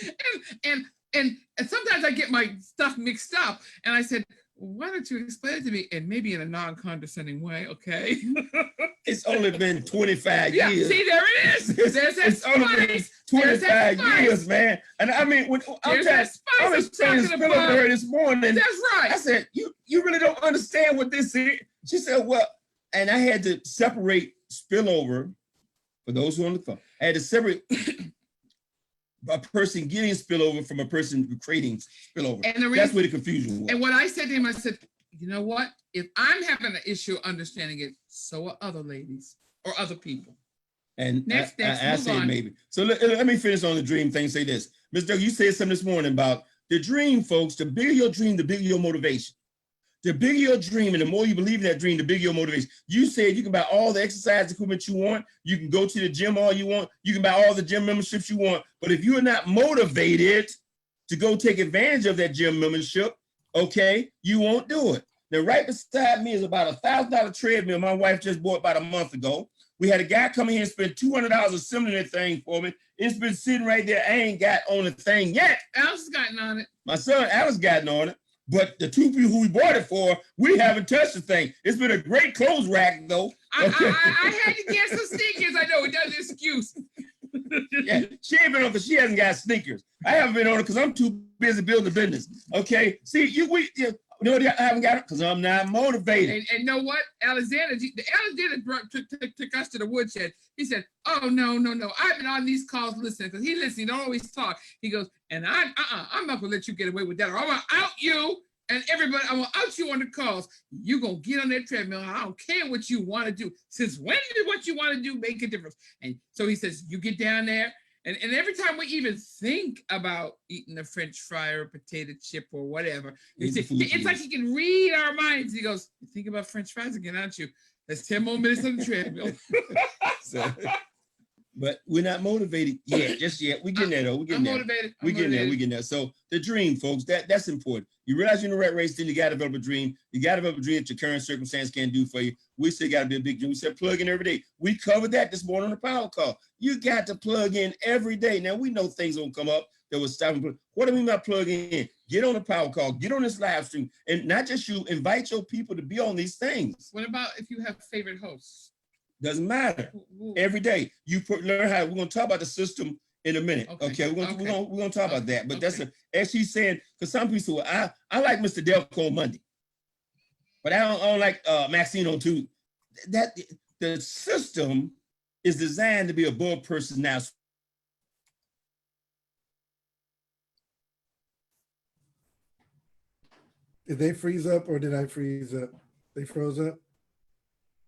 and sometimes I get my stuff mixed up, and I said, why don't you explain it to me, and maybe in a non-condescending way, okay? It's only been 25 Yeah, years. see, there it is. There's that It's only been spice. 25 years, man. And I mean, I was saying spillover this morning. That's right. I said, you really don't understand what this is. She said, well, and I had to separate spillover, for those who are on the phone, I had to separate a person getting spillover from a person creating spillover. And that's where the confusion was. And what I said to him, I said, you know what? If I'm having an issue understanding it, so are other ladies or other people. And next, I say maybe. So let me finish on the dream thing. Say this. Mr. Doug, you said something this morning about the dream, folks. The bigger your dream, the bigger your motivation. The bigger your dream and the more you believe in that dream, the bigger your motivation. You said you can buy all the exercise equipment you want. You can go to the gym all you want. You can buy all the gym memberships you want. But if you are not motivated to go take advantage of that gym membership, okay, you won't do it. Now, right beside me is about $1,000 treadmill my wife just bought about a month ago. We had a guy come in here and spend $200 assembling that thing for me. It's been sitting right there. I ain't got on the thing yet. Alice has gotten on it. My son Alice gotten on it. But the two people who we bought it for, we haven't touched the thing. It's been a great clothes rack, though. Okay. I had to get some sneakers. I know it does excuse. Yeah, she ain't been on because she hasn't got sneakers. I haven't been on it because I'm too busy building a business. Okay, see, you know what I haven't got it because I'm not motivated. And know what, Alexander took us to the woodshed. He said, "Oh no, I've been on these calls listening because he listens. He don't always talk. He goes, and I'm not gonna let you get away with that. Or I'm gonna out you and everybody. I'm gonna out you on the calls. You gonna get on that treadmill. I don't care what you want to do. Since when did what you want to do make a difference?" And so he says, "You get down there." And every time we even think about eating a French fry or a potato chip or whatever, it's like he can read our minds. He goes, "You think about French fries again, aren't you? That's 10 more minutes on the treadmill." But we're not motivated yet, just yet. We're getting there, though. We're getting there. We're getting there. So the dream, folks, that's important. You realize you're in the rat race, then you got to develop a dream. You got to develop a dream that your current circumstance can't do for you. We still got to be a big dream. We said plug in every day. We covered that this morning on the power call. You got to plug in every day. Now, we know things won't come up that will stop. What do we mean by plugging in? Get on the power call. Get on this live stream. And not just you, invite your people to be on these things. What about if you have favorite hosts? Doesn't matter. Every day you learn how. We're gonna talk about the system in a minute. Okay, we're gonna talk about that. But that's as she's saying, because some people I like Mr. Delco on Monday, but I don't like Maxine on Tuesday. That the system is designed to be above person now. Did they freeze up or did I freeze up? They froze up.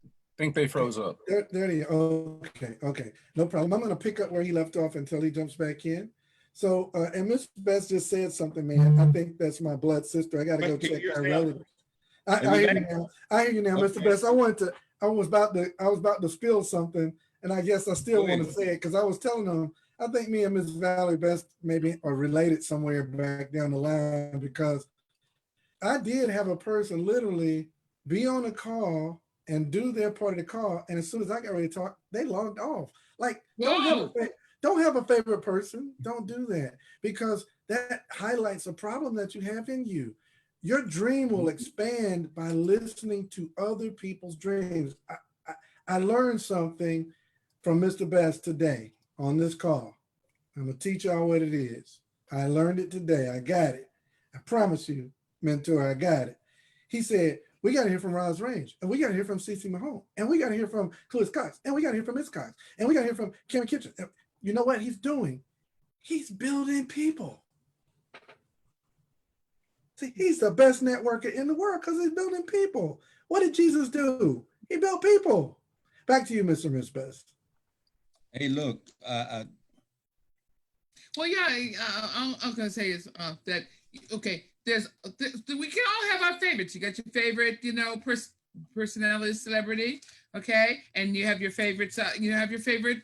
I think they froze up. There they are. Okay, no problem. I'm going to pick up where he left off until he jumps back in. So, and Miss Bess just said something, man. I think that's my blood sister. I got to go check our relatives. I hear you now. I hear you now, Mr. Bess. I was about to spill something, and I guess I still want to say it because I was telling them I think me and Miss Valerie Best maybe are related somewhere back down the line because I did have a person literally be on a call and do their part of the call. And as soon as I got ready to talk, they logged off. Like, don't have a favorite person. Don't do that because that highlights a problem that you have in you. Your dream will expand by listening to other people's dreams. I learned something from Mr. Best today on this call. I'm going to teach y'all what it is. I learned it today. I got it. I promise you, mentor, I got it. He said, we got to hear from Roz Range, and we got to hear from CeCe Mahone, and we got to hear from Clewis Cox, and we got to hear from Miss Cox, and we got to hear from Karen Kitchen. You know what he's doing? He's building people. See, he's the best networker in the world because he's building people. What did Jesus do? He built people. Back to you, Mr. Miss Best. Hey, look. Well, yeah, I'm going to say is that, okay, we can all have our favorites. You got your favorite, personality, celebrity, okay, and you have your favorites. You have your favorite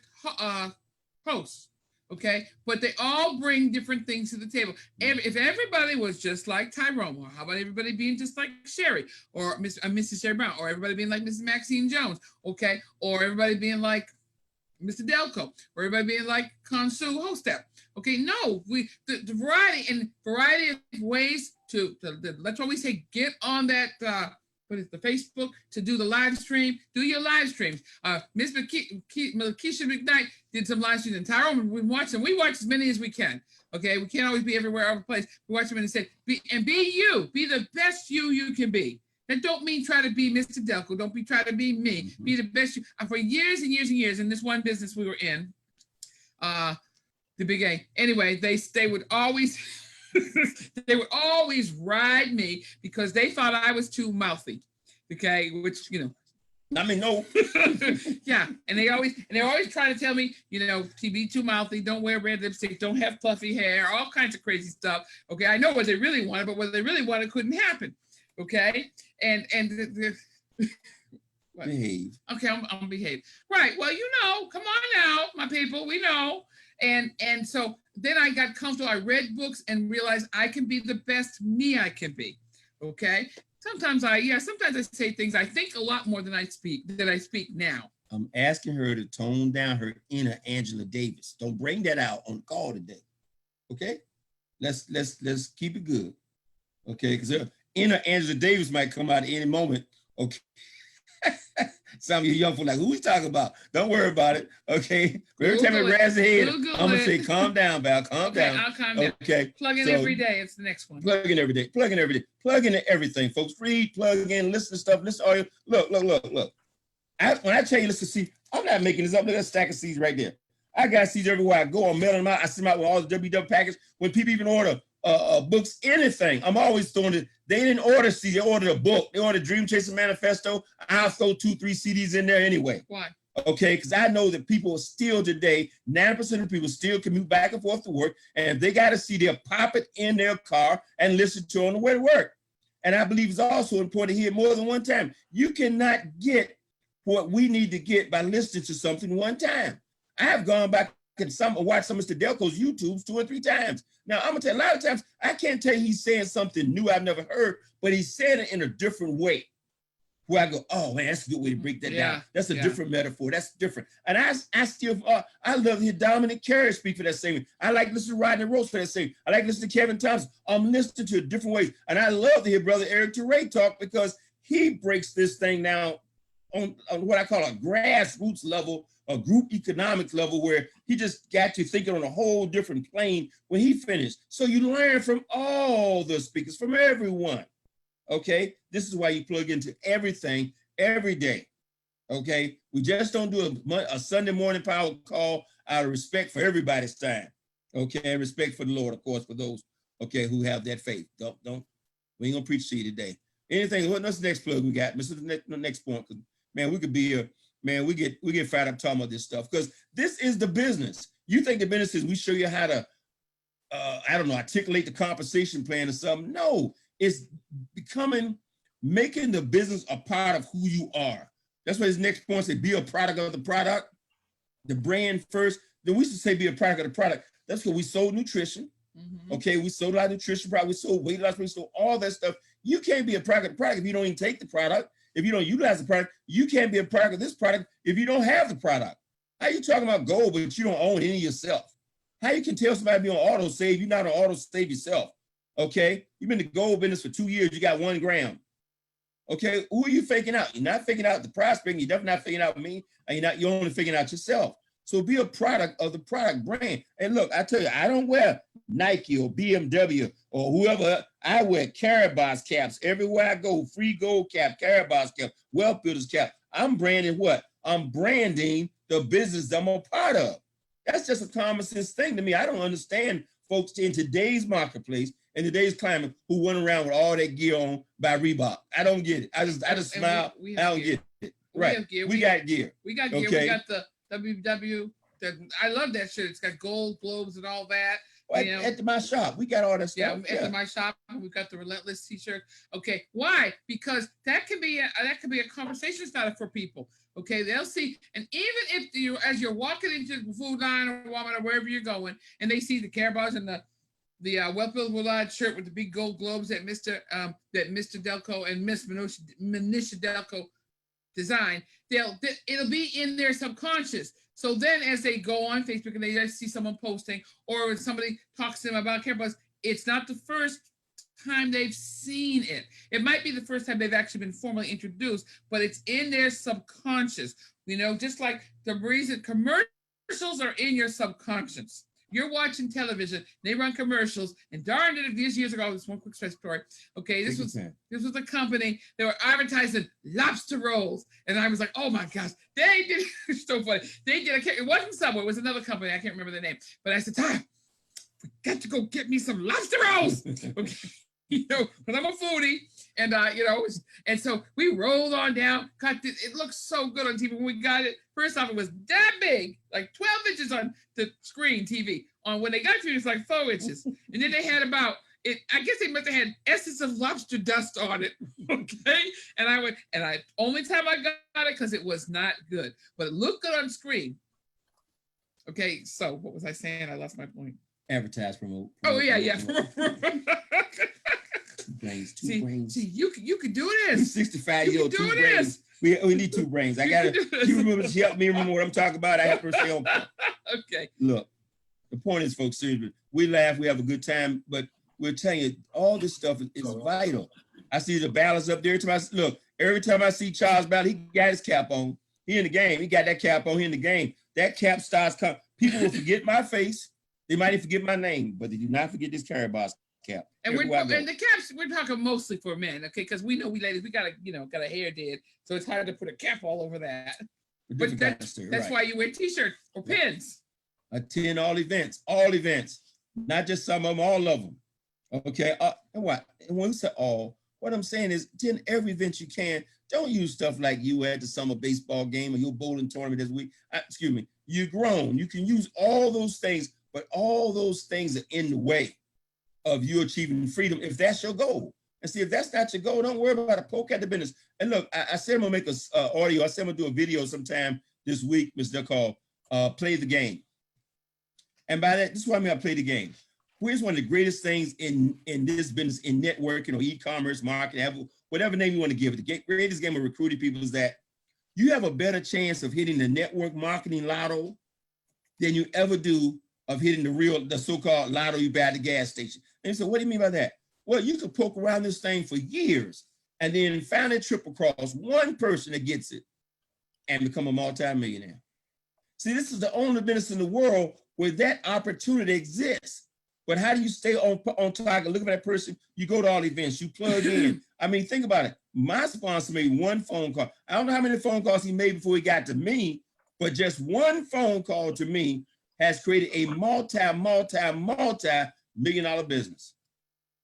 host, Okay, but they all bring different things to the table. If everybody was just like Tyrone, or how about everybody being just like Sherry, or Mrs. Sherry Brown, or everybody being like Mrs. Maxine Jones, okay, or everybody being like Mr. Delco, or everybody being like Consu Hostep. Okay, no, the variety of ways to that's why we say get on that what is the Facebook to do the live stream. Do your live streams. Miss Keisha McKnight did some live streams, and Tyrone we watch them. We watch as many as we can. Okay, we can't always be everywhere, every place. We watch them and say, be you, be the best you can be. That don't mean try to be Mr. Delco. Don't be try to be me. Be the best you. For years and years and years in this one business we were in, the Big A. Anyway, they would always they would always ride me because they thought I was too mouthy. Okay, which I mean, no. Yeah, and they're always trying to tell me, to be too mouthy, don't wear red lipstick, don't have fluffy hair, all kinds of crazy stuff. Okay, I know what they really wanted, but what they really wanted couldn't happen. Okay, and Behave. Okay, I'm behave. Right. Well, come on now, my people, we know. And so then I got comfortable. I read books and realized I can be the best me I can be. Okay. Sometimes I say things I think a lot more than I speak now. I'm asking her to tone down her inner Angela Davis. Don't bring that out on the call today. Okay? Let's keep it good. Okay, because her inner Angela Davis might come out at any moment. Okay. Some of you young folks like, who we talking about? Don't worry about it. Okay. Every time it raise the head, I'm gonna say, calm down, Val. Calm down. I'll calm down. Okay. Plug in every day. It's the next one. Plug in every day. Plug in every day. Plug in everything, folks. Read, plug in, listen to stuff. Listen to all you. Look. When I tell you, listen, see, I'm not making this up. Look at that stack of seeds right there. I got seeds everywhere I go. I'm mailing them out. I send them out with all the WW package. When people even order books, anything, I'm always throwing it. They didn't order CD, they ordered a book. They ordered Dream Chaser Manifesto. I'll throw 2-3 CDs in there anyway. Why? Okay, because I know that people still today, 9% of people still commute back and forth to work, and they got a CD, they'll pop it in their car and listen to it on the way to work. And I believe it's also important to hear more than one time. You cannot get what we need to get by listening to something one time. I have gone back and watched some of Mr. Delco's YouTubes 2 or 3 times. Now, I'm gonna tell you, a lot of times, I can't tell you he's saying something new I've never heard, but he's saying it in a different way. Where I go, oh man, that's a good way to break that down. That's a different metaphor. That's different. And I still, I love to hear Dominic Carey speak for that same. I like listening to Rodney Rose for that same. I like listening to Kevin Thompson. I'm listening to it different ways. And I love to hear Brother Eric Teray talk because he breaks this thing down on what I call a grassroots level, a group economics level, where he just got you thinking on a whole different plane when he finished. So you learn from all the speakers, from everyone. Okay, this is why you plug into everything every day. Okay, we just don't do a Sunday morning power call out of respect for everybody's time. Okay, respect for the Lord, of course, for those who have that faith. We ain't gonna preach to you today. Anything? What's the next plug we got? This is the next point. Man, we could be here. Man, we get fired up talking about this stuff because this is the business. You think the business is we show you how to, articulate the compensation plan or something? No. It's making the business a part of who you are. That's why his next point said, be a product of the product, the brand first. Then we should say be a product of the product. That's what we sold nutrition. Mm-hmm. Okay, we sold our nutrition product, we sold weight loss, we sold all that stuff. You can't be a product of the product if you don't even take the product. If you don't utilize the product, you can't be a product of this product if you don't have the product. How you talking about gold, but you don't own any yourself? How you can tell somebody to be on auto save, you're not on auto save yourself? Okay, you've been in the gold business for 2 years, you got 1 gram. Okay, who are you faking out? You're not faking out the prospect, you're definitely not faking out me, and you're only faking out yourself. So be a product of the product brand. And look, I tell you, I don't wear Nike or BMW or whoever. I wear Carabas caps everywhere I go. Free gold cap, Carabas cap, Wealth Builders cap. I'm branding what? I'm branding the business I'm a part of. That's just a common sense thing to me. I don't understand folks in today's marketplace, in today's climate, who went around with all that gear on by Reebok. I don't get it. I just smile. I don't get it. Right. We got gear. We got gear. Okay. We got the WW. I love that shit. It's got gold globes and all that. At my shop, we got all that Yeah, stuff. at my shop, we've got the Relentless T-shirt. Okay, why? Because that can be a conversation starter for people. Okay, they'll see, and even if you, as you're walking into the Food Line or Walmart or wherever you're going, and they see the Carabas and the Well-Filled Willard shirt with the big gold globes that Mr. Delco and Miss Manisha Delco design, it'll be in their subconscious. So then as they go on Facebook and they just see someone posting, or when somebody talks to them about Carabas, it's not the first time they've seen it. It might be the first time they've actually been formally introduced, but it's in their subconscious. Just like the reason commercials are in your subconscious. You're watching television, they run commercials, and darn it, these years ago, this one quick story. Okay, this was a company, they were advertising lobster rolls. And I was like, oh my gosh, they did, it's so funny. It wasn't Subway, it was another company, I can't remember the name. But I said, Ty, we got to go get me some lobster rolls. Okay, because I'm a foodie. And, and so we rolled on down, cut it. It looked so good on TV when we got it. First off, it was that big, like 12 inches on the screen TV. When they got to it, it's like 4 inches. And then they had I guess they must have had essence of lobster dust on it. Okay. And only time I got it, because it was not good, but it looked good on screen. Okay. So what was I saying? I lost my point. Advertise, promote. Oh, yeah. Brains, two brains. See, you could do this. 65-year-old, two brains. We need 2 brains. I gotta. She helped me remember what I'm talking about. I have to stay on. Okay. Look, the point is, folks, seriously, we laugh, we have a good time, but we're telling you, all this stuff is vital. I see the balance up there. Every time I see Charles Ballard, he got his cap on. He in the game. He got that cap on. He in the game. That cap starts coming. People will forget my face. They might even forget my name, but they do not forget this Carabas cap. And the caps, we're talking mostly for men, okay? Because we know we ladies, we got a hair did, so it's hard to put a cap all over that. But that's why you wear t-shirts or pins. Attend all events, not just some of them, all of them. Okay. And when we say all, what I'm saying is attend every event you can. Don't use stuff like you at the summer baseball game or your bowling tournament this week. Excuse me. You're grown. You can use all those things, but all those things are in the way of you achieving freedom if that's your goal. And see, if that's not your goal, don't worry about it. Poke at the business. And look, I said I'm gonna make a audio. I said I'm gonna do a video sometime this week, Mr. Call, play the game. And by that, this is what I mean, I play the game. Here's one of the greatest things in this business, in networking or e-commerce, marketing, whatever name you want to give it. The greatest game of recruiting people is that you have a better chance of hitting the network marketing lotto than you ever do of hitting the so-called lotto you buy at the gas station. And so what do you mean by that? Well, you could poke around this thing for years and then finally trip across one person that gets it and become a multi-millionaire. See, this is the only business in the world where that opportunity exists. But how do you stay on target? Look at that person. You go to all events, you plug in. I mean, think about it. My sponsor made one phone call. I don't know how many phone calls he made before he got to me, but just one phone call to me has created a multi-million-dollar business.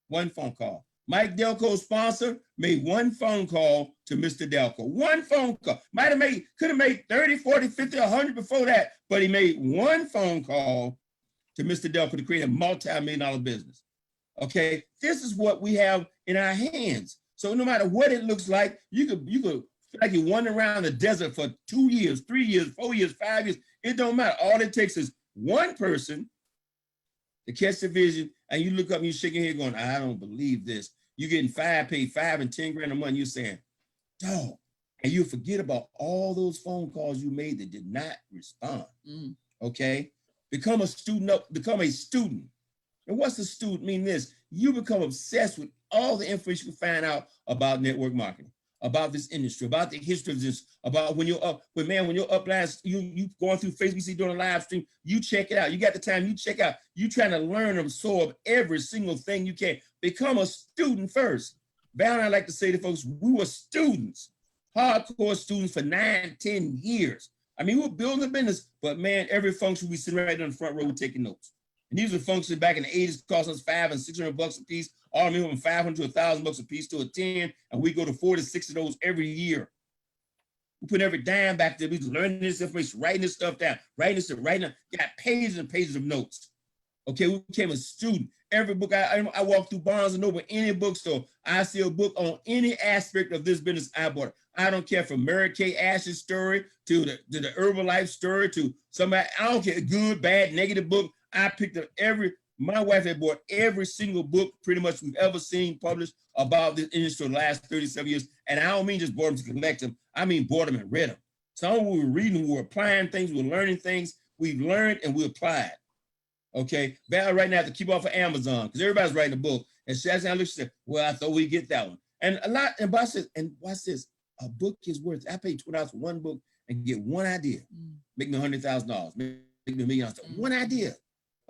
One phone call. Mike Delco's sponsor made one phone call to Mr. Delco. One phone call. Could have made 30, 40, 50, 100 before that, but he made one phone call to Mr. Delco to create a multi-million-dollar business. Okay, this is what we have in our hands. So no matter what it looks like, you could feel like you're wandering around the desert for 2 years, 3 years, 4 years, 5 years. It don't matter. All it takes is one person to catch the vision, and you look up and you're shaking your head going, I don't believe this. You're getting paid 5 and 10 grand a month. You're saying, dog, and you forget about all those phone calls you made that did not respond. Okay, become a student. And what's a student mean? This, you become obsessed with all the information you find out about network marketing, about this industry, about the history of this, about when you're up, when you're up last, you going through Facebook, you see doing a live stream, you check it out. You got the time, you check out. You trying to learn, absorb every single thing you can. Become a student first. Val and I like to say to folks, we were students, hardcore students for 9, 10 years. I mean, we were building a business, but man, every function we sit right on the front row, we're taking notes. And these were functions back in the 80s, cost us $500 and $600 a piece. All of them from $500 to $1,000 a piece to a 10, and we go to 4 to 6 of those every year. We put every dime back there. We learning this information, writing this stuff down, writing, got pages and pages of notes. Okay, we became a student. Every book I walk through Barnes and Noble, any bookstore, I see a book on any aspect of this business, I bought it. I don't care from Mary Kay Ash's story to the Herbalife story to somebody, I don't care, good, bad, negative book. I picked up my wife had bought every single book pretty much we've ever seen published about this industry for the last 37 years. And I don't mean just bought them to collect them. I mean bought them and read them. Some we were reading, we were applying things, we were learning things. We've learned and we applied. Okay, Val right now have to keep off of Amazon because everybody's writing a book. And she said, well, I thought we'd get that one. And a lot, and watch this, a book is worth, I paid $20 for one book and get one idea. Make me $100,000, make me $1 million. One idea,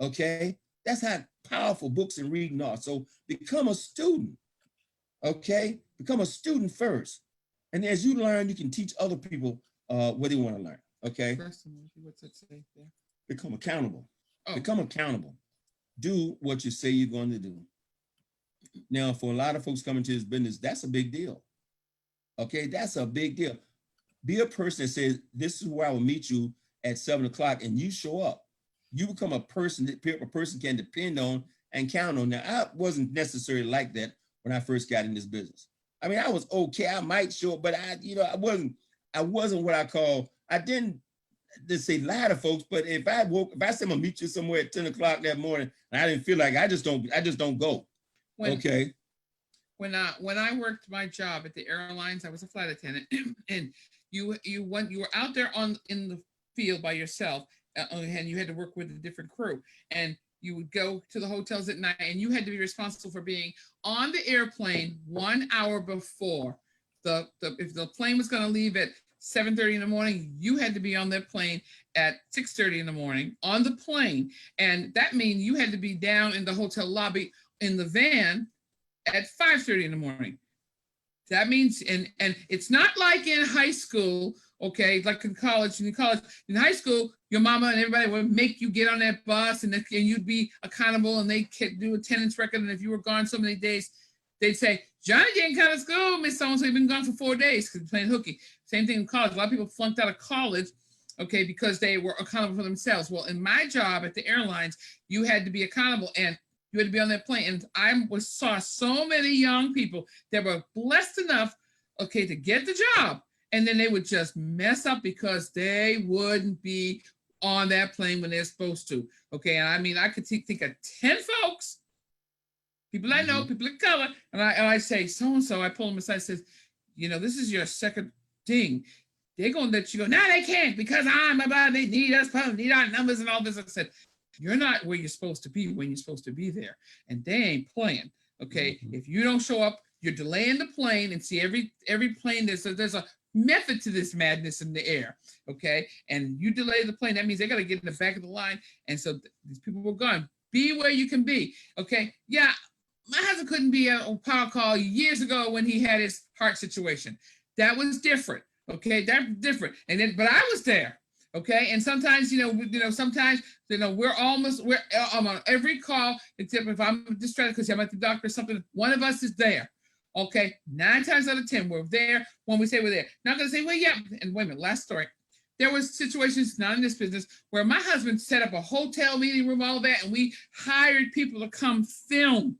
okay? That's how powerful books and reading are. So become a student, okay? Become a student first. And as you learn, you can teach other people what they want to learn, okay? What's it say there? Become accountable. Oh. Become accountable. Do what you say you're going to do. Now, for a lot of folks coming to this business, that's a big deal. Okay, that's a big deal. Be a person that says, this is where I will meet you at 7 o'clock, and you show up. You become a person that a person can depend on and count on. Now, I wasn't necessarily like that when I first got in this business. I mean, I was okay. I might show up, but I wasn't what I call, I didn't to say lie to folks, but if I said I'm gonna meet you somewhere at 10 o'clock that morning, and I didn't feel like I just don't go. Okay. When I worked my job at the airlines, I was a flight attendant, and you were out there in the field by yourself, and you had to work with a different crew, and you would go to the hotels at night, and you had to be responsible for being on the airplane 1 hour before if the plane was going to leave at 7:30 in the morning, you had to be on that plane at 6:30 in the morning on the plane. And that means you had to be down in the hotel lobby in the van at 5:30 in the morning. That means, and it's not like in high school, okay, like in college. In high school, your mama and everybody would make you get on that bus and you'd be accountable, and they could do attendance record. And if you were gone so many days, they'd say, Johnny didn't come to school, Miss So-and-so, you've been gone for 4 days because playing hooky. Same thing in college. A lot of people flunked out of college, okay, because they were accountable for themselves. Well, in my job at the airlines, you had to be accountable and you had to be on that plane. And I saw so many young people that were blessed enough, okay, to get the job. And then they would just mess up because they wouldn't be on that plane when they're supposed to. Okay, and I mean, I could think of 10 folks, people I know, people of color, and I say, so-and-so, I pull them aside and says, this is your second thing. They're going to let you go. No, they can't because they need us, need our numbers and all this. I said, you're not where you're supposed to be when you're supposed to be there. And they ain't playing, okay? If you don't show up, you're delaying the plane, and see every plane, there's a method to this madness in the air, okay? And you delay the plane, that means they got to get in the back of the line. And so these people were gone. Be where you can be, okay? Yeah, my husband couldn't be on power call years ago when he had his heart situation. That was different, okay? That's different. But I was there, okay? And sometimes, sometimes we're on every call, except if I'm distracted because I'm at the doctor or something, one of us is there, okay? 9 times out of 10, we're there when we say we're there. Not gonna say, well, yeah, and wait a minute, last story. There was situations, not in this business, where my husband set up a hotel meeting room, all that, and we hired people to come film,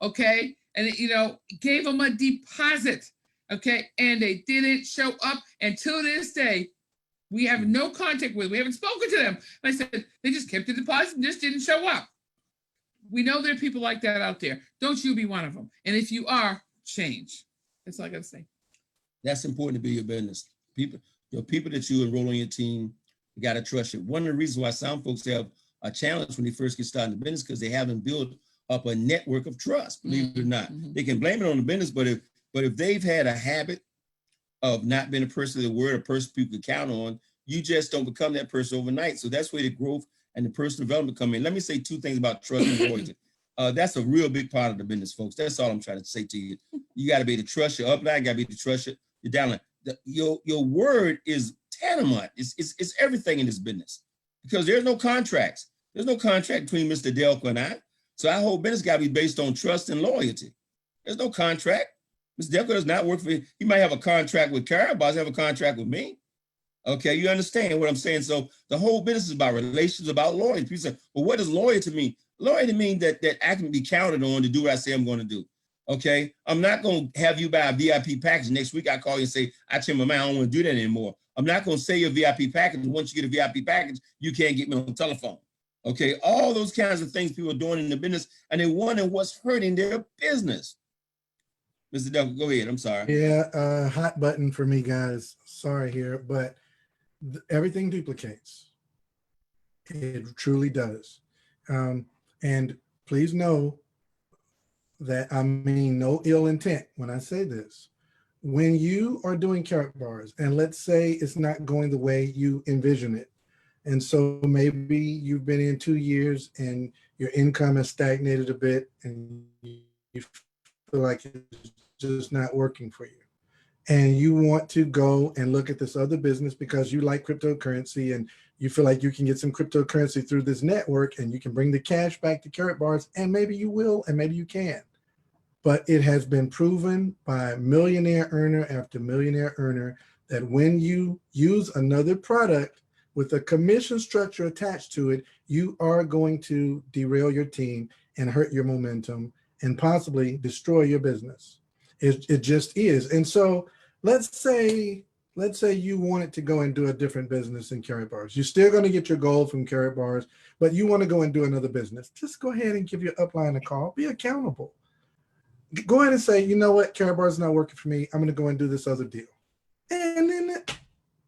okay? And, gave them a deposit, okay? And they didn't show up. And to this day, we have no contact with, we haven't spoken to them. And I said, they just kept the deposit and just didn't show up. We know there are people like that out there. Don't you be one of them. And if you are, change. That's all I gotta say. That's important to be your business. People that you enroll on your team, you gotta trust it. One of the reasons why some folks have a challenge when they first get started in the business because they haven't built up a network of trust, believe it or not. They can blame it on the business, but if they've had a habit of not being a person of the word, a person people can count on, you just don't become that person overnight. So that's where the growth and the personal development come in. Let me say 2 things about trust and loyalty. That's a real big part of the business, folks. That's all I'm trying to say to you. You got to be able to trust your upline, you got to be able to trust your downline. Your word is tantamount. It's everything in this business because there's no contracts. There's no contract between Mr. Delco and I. So our whole business got to be based on trust and loyalty. There's no contract. Mr. Delco does not work for you. He might have a contract with Kara, but he doesn't have a contract with me. Okay, you understand what I'm saying? So the whole business is about relations, about loyalty. People say, well, what does loyalty mean? Loyalty means that I can be counted on to do what I say I'm going to do. Okay, I'm not going to have you buy a VIP package. Next week I call you and say, I changed my mind, I don't want to do that anymore. I'm not going to say your VIP package. Once you get a VIP package, you can't get me on the telephone. Okay, all those kinds of things people are doing in the business, and they wonder what's hurting their business. Mr. Delco, go ahead. I'm sorry. Yeah, hot button for me, guys. Sorry here, but everything duplicates. It truly does. And please know that I mean no ill intent when I say this. When you are doing carrot bars, and let's say it's not going the way you envision it, and so maybe you've been in 2 years and your income has stagnated a bit and you feel like it's just not working for you. And you want to go and look at this other business because you like cryptocurrency and you feel like you can get some cryptocurrency through this network and you can bring the cash back to carrot bars, and maybe you will and maybe you can. But it has been proven by millionaire earner after millionaire earner that when you use another product with a commission structure attached to it, you are going to derail your team and hurt your momentum and possibly destroy your business. It just is. And so let's say you wanted to go and do a different business in carrot bars. You're still going to get your gold from carrot bars, but you want to go and do another business. Just go ahead and give your upline a call. Be accountable. Go ahead and say, you know what, carrot bars is not working for me. I'm going to go and do this other deal. And then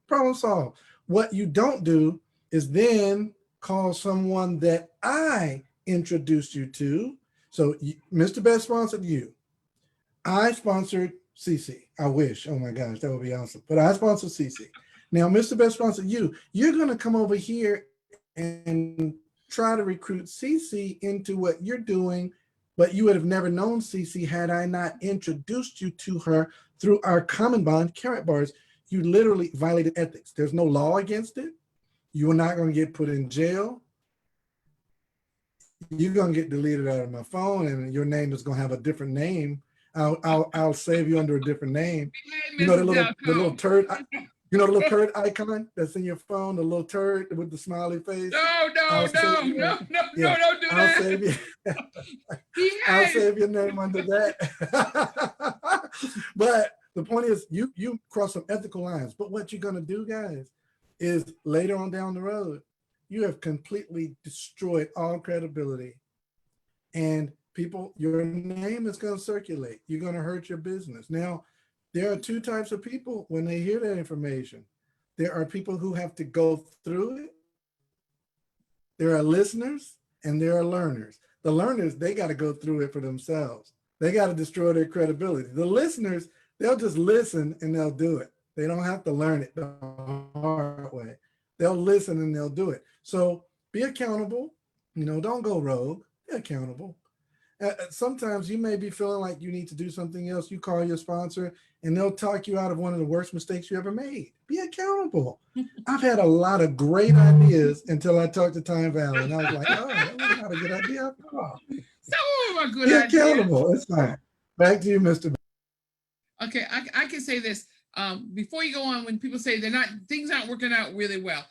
problem solved. What you don't do is then call someone that I introduced you to. So Mr. Best sponsored you. I sponsored CC. I wish. Oh my gosh, that would be awesome. But I sponsored CC. Now, Mr. Best sponsored you. You're going to come over here and try to recruit CC into what you're doing, but you would have never known CC had I not introduced you to her through our common bond, carrot bars. You literally violated ethics. There's no law against it. You are not going to get put in jail. You're going to get deleted out of my phone, and your name is going to have a different name. I'll save you under a different name. You know the little turd. You know the little turd icon that's in your phone, the little turd with the smiley face. No, don't do that. I'll save you. I'll save your name under that. But the point is, you cross some ethical lines. But what you're gonna do, guys, is later on down the road, you have completely destroyed all credibility, and people, your name is going to circulate. You're going to hurt your business. Now, there are two types of people when they hear that information. There are people who have to go through it. There are listeners and there are learners. The learners, they got to go through it for themselves. They got to destroy their credibility. The listeners, they'll just listen and they'll do it. They don't have to learn it the hard way. They'll listen and they'll do it. So be accountable. You know, don't go rogue. Be accountable. Sometimes you may be feeling like you need to do something else. You call your sponsor and they'll talk you out of one of the worst mistakes you ever made. Be accountable. I've had a lot of great ideas until I talked to Time Valley, and I was like, oh, that was not a good idea after all. Some of them are good Be ideas. accountable. It's fine. Back to you, Mr. Okay, I can say this. Before you go on, when people say things aren't working out really well,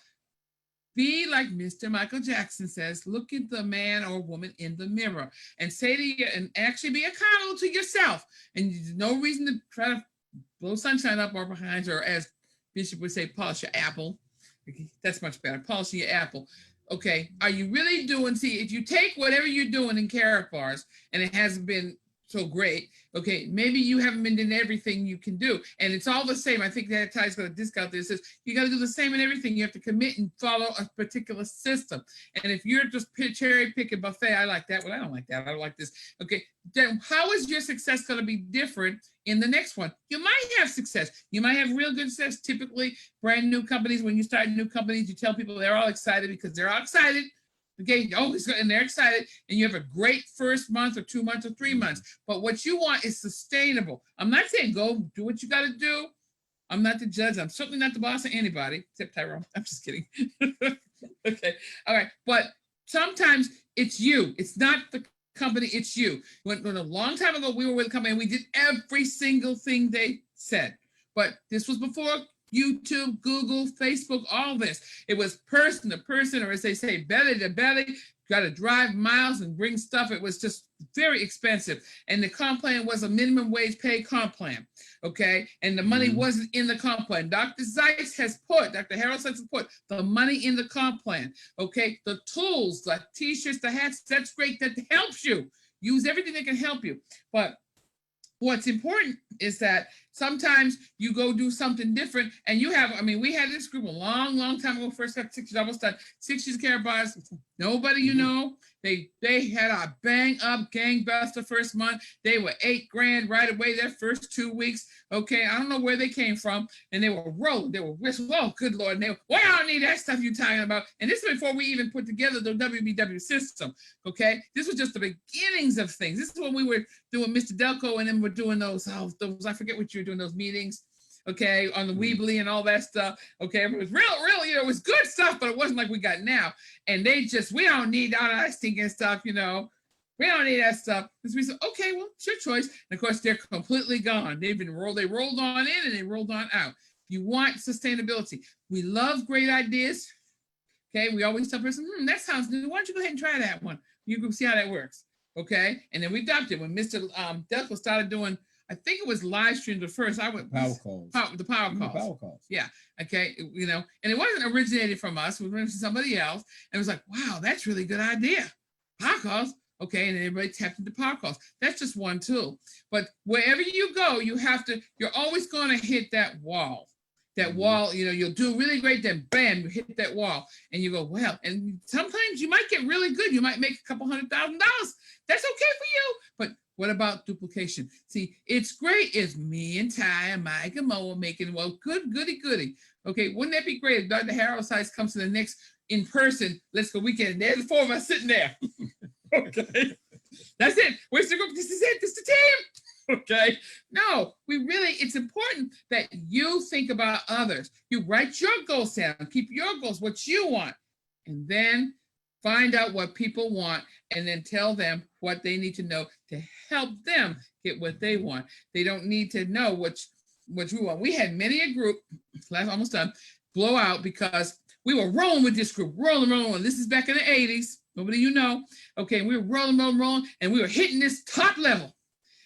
be like Mr. Michael Jackson says, look at the man or woman in the mirror and say to you, and actually be accountable to yourself. And there's no reason to try to blow sunshine up or behind you, or as Bishop would say, polish your apple. That's much better, polishing your apple. Okay, are you really doing, see, if you take whatever you're doing in carrot bars and it hasn't been so great, okay, maybe you haven't been doing everything you can do, and it's all the same. I think that Ty's got a discount there. It says you got to do the same in everything. You have to commit and follow a particular system. And if you're just cherry picking buffet, I like that one. I don't like that. I don't like this. Okay, then how is your success going to be different in the next one? You might have success. You might have real good success. Typically, brand new companies, when you start new companies, you tell people they're all excited because they're all excited. Okay, and they're excited, and you have a great first month or 2 months or 3 months. But what you want is sustainable. I'm not saying go do what you got to do. I'm not the judge. I'm certainly not the boss of anybody, except Tyrone. I'm just kidding. Okay, all right. But sometimes it's you. It's not the company. It's you. When a long time ago, we were with a company and we did every single thing they said. But this was before YouTube, Google, Facebook, all this. It was person to person, or as they say, belly to belly, got to drive miles and bring stuff. It was just very expensive. And the comp plan was a minimum wage pay comp plan, okay? And the money wasn't in the comp plan. Dr. Harold Seitz has put the money in the comp plan, okay? The tools, the t-shirts, the hats, that's great. That helps you. Use everything that can help you. But what's important is that sometimes you go do something different and you have, I mean, we had this group a long, long time ago, first got 6 years, almost done, 6 years care bars. Nobody, you know, they had a bang up gangbuster first month. They were $8 grand right away their first 2 weeks. Okay, I don't know where they came from. And they were rolling, they were whistling, oh, good Lord. And they were, well, I don't need that stuff you're talking about. And this is before we even put together the WBW system, okay? This was just the beginnings of things. This is when we were doing Mr. Delco and then we're doing those, I forget what you were doing, those meetings, okay, on the Weebly and all that stuff. Okay, it was real, you know, it was good stuff, but it wasn't like we got now. And they just, we don't need all that stinking stuff, you know. We don't need that stuff. And so we said, okay, well, it's your choice. And of course, they're completely gone. They rolled on in and they rolled on out. If you want sustainability, we love great ideas. Okay, we always tell person, that sounds new. Why don't you go ahead and try that one? You can see how that works. Okay, and then we adopted when Mr. Delco started doing, I think it was live streamed at first. I went Power calls. The power calls. Yeah. Okay. You know, and it wasn't originated from us. It was from somebody else. And it was like, wow, that's really good idea. Power calls. Okay. And everybody tapped into power calls. That's just one tool. But wherever you go, you're always going to hit that wall. That wall, you know, you'll do really great, then bam, you hit that wall and you go, well, and sometimes you might get really good. You might make a couple $100,000. That's okay for you. But what about duplication? See, it's great if me and Ty and Mike and Mo are making, well, goody. Okay, wouldn't that be great if Dr. Harold Seitz comes to the next in person, let's go weekend, and there's the 4 of us sitting there. Okay, that's it. Where's the group? This is it. This is the team. Okay, no, it's important that you think about others. You write your goals down, keep your goals, what you want, and then find out what people want and then tell them what they need to know to help them get what they want. They don't need to know what we want. We had many a group, almost done, blow out because we were rolling with this group, rolling. This is back in the 80s. Nobody you know. Okay, we were rolling, and we were hitting this top level.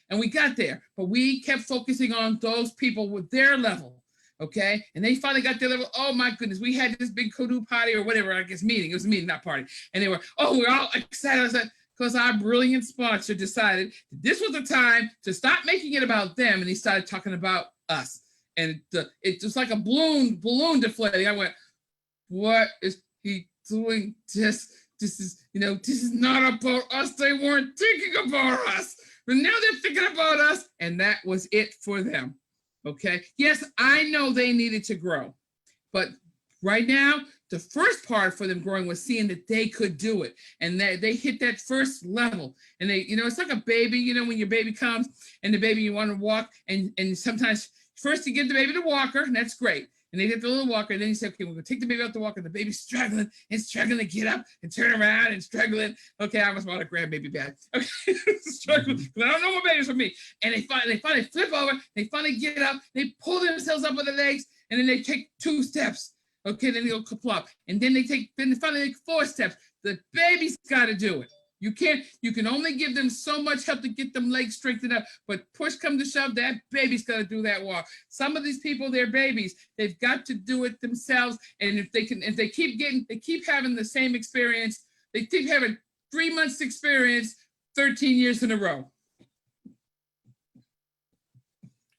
And we got there, but we kept focusing on those people with their level. Okay, and they finally got their level. Oh my goodness, we had this big kudu party or whatever, I guess meeting. It was a meeting, not party. And they were, we're all excited because our brilliant sponsor decided this was the time to stop making it about them, and he started talking about us. And it was like a balloon deflating. I went, what is he doing? This is not about us. They weren't thinking about us, but now they're thinking about us, and that was it for them. Okay. Yes, I know they needed to grow, but right now, the first part for them growing was seeing that they could do it, and they hit that first level. And they, it's like a baby. When your baby comes and the baby you want to walk, and sometimes first you give the baby the walker, and that's great. And they get the little walker, and then you say, okay, we're gonna take the baby out the walker. The baby's struggling to get up and turn around and struggling. Okay, I almost want to grab baby bag. Okay, struggling because I don't know what baby's for me. And they finally flip over. They finally get up. They pull themselves up with their legs, and then they take 2 steps. Okay, then they go plop, and then they finally take 4 steps. The baby's got to do it. You can only give them so much help to get them legs strengthened up, but push come to shove, that baby's got to do that walk. Some of these people, they're babies. They've got to do it themselves. And if they keep having the same experience, they keep having 3 months experience, 13 years in a row.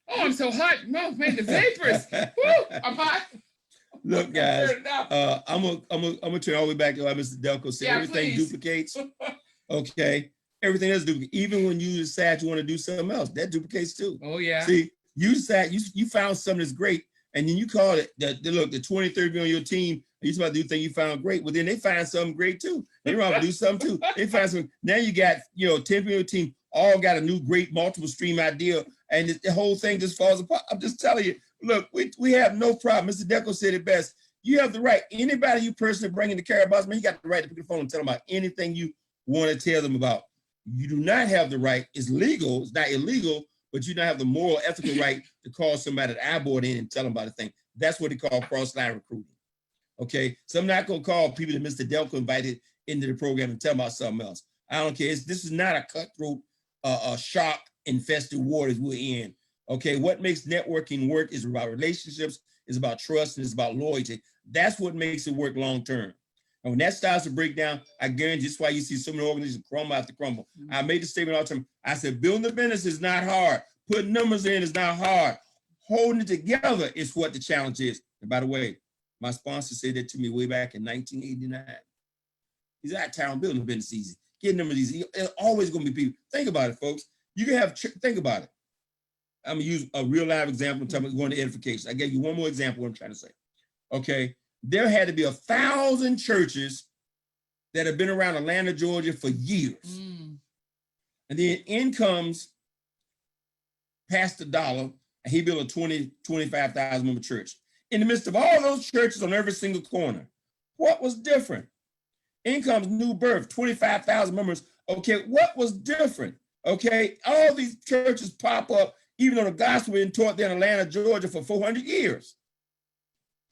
Oh, I'm so hot. No, man, the vapors. Woo, I'm hot. Look, guys, I'm gonna turn all the way back to what Mr. Delco said. Everything duplicates. Okay, everything else duplicates. Even when you decide you want to do something else, that duplicates too. Oh yeah. See, you decide you found something that's great, and then you call it the 20, 30 people on your team. You about to do things you found great. Well, then they find something great too. They want to do something too. They find something. Now you got 10 people on your team all got a new great multiple stream idea, and the whole thing just falls apart. I'm just telling you. Look, we have no problem. Mr. Delco said it best. You have the right. Anybody you personally bring in the Caraboss, man, you got the right to pick the phone and tell them about anything you want to tell them about. You do not have the right. It's legal. It's not illegal, but you don't have the moral, ethical right to call somebody at our board in and tell them about a thing. That's what they call cross-line recruiting. Okay, so I'm not going to call people that Mr. Delco invited into the program and tell them about something else. I don't care. This is not a cutthroat, shark infested waters we're in. Okay, what makes networking work is about relationships, is about trust, and it's about loyalty. That's what makes it work long term. And when that starts to break down, I guarantee that's why you see so many organizations crumble after crumble. I made the statement all the time. I said, building a business is not hard. Putting numbers in is not hard. Holding it together is what the challenge is. And by the way, my sponsor said that to me way back in 1989. He's out of town building a business easy. Getting numbers easy. There's always going to be people. Think about it, folks. You can have, think about it. I'm going to use a real live example in terms of going to edification. I gave you one more example of what I'm trying to say. Okay. There had to be 1,000 churches that have been around Atlanta, Georgia for years. And then in comes Pastor Dollar, and he built a 25,000 member church. In the midst of all those churches on every single corner, what was different? In comes New Birth, 25,000 members. Okay, what was different? Okay, all these churches pop up, even though the gospel been taught there in Atlanta, Georgia for 400 years.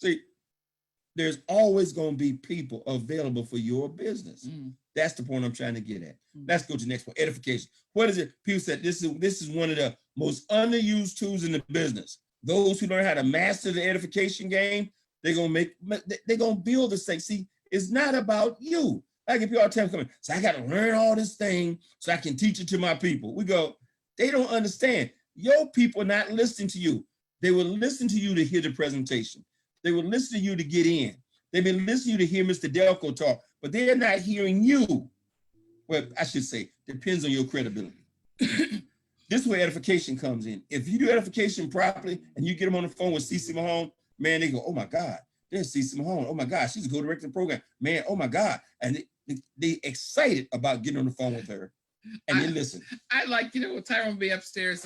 See, there's always going to be people available for your business. That's the point I'm trying to get at. Let's go to the next one, edification. What is it? People said this is one of the most underused tools in the business. Those who learn how to master the edification game, they're gonna build this thing. See, it's not about you. Like if you all time coming, so I got to learn all this thing so I can teach it to my people. We go, they don't understand. Your people are not listening to you. They will listen to you to hear the presentation. They will listen to you to get in. They've been listening to you to hear Mr. Delco talk, but they're not hearing you. Well, I should say, depends on your credibility. This is where edification comes in. If you do edification properly and you get them on the phone with CeCe Mahone, man, they go, oh my God, there's CeCe Mahone. Oh my God, she's a co-director of the program. Man, oh my God. And they excited about getting on the phone with her and they listen. I like, Tyrone will be upstairs,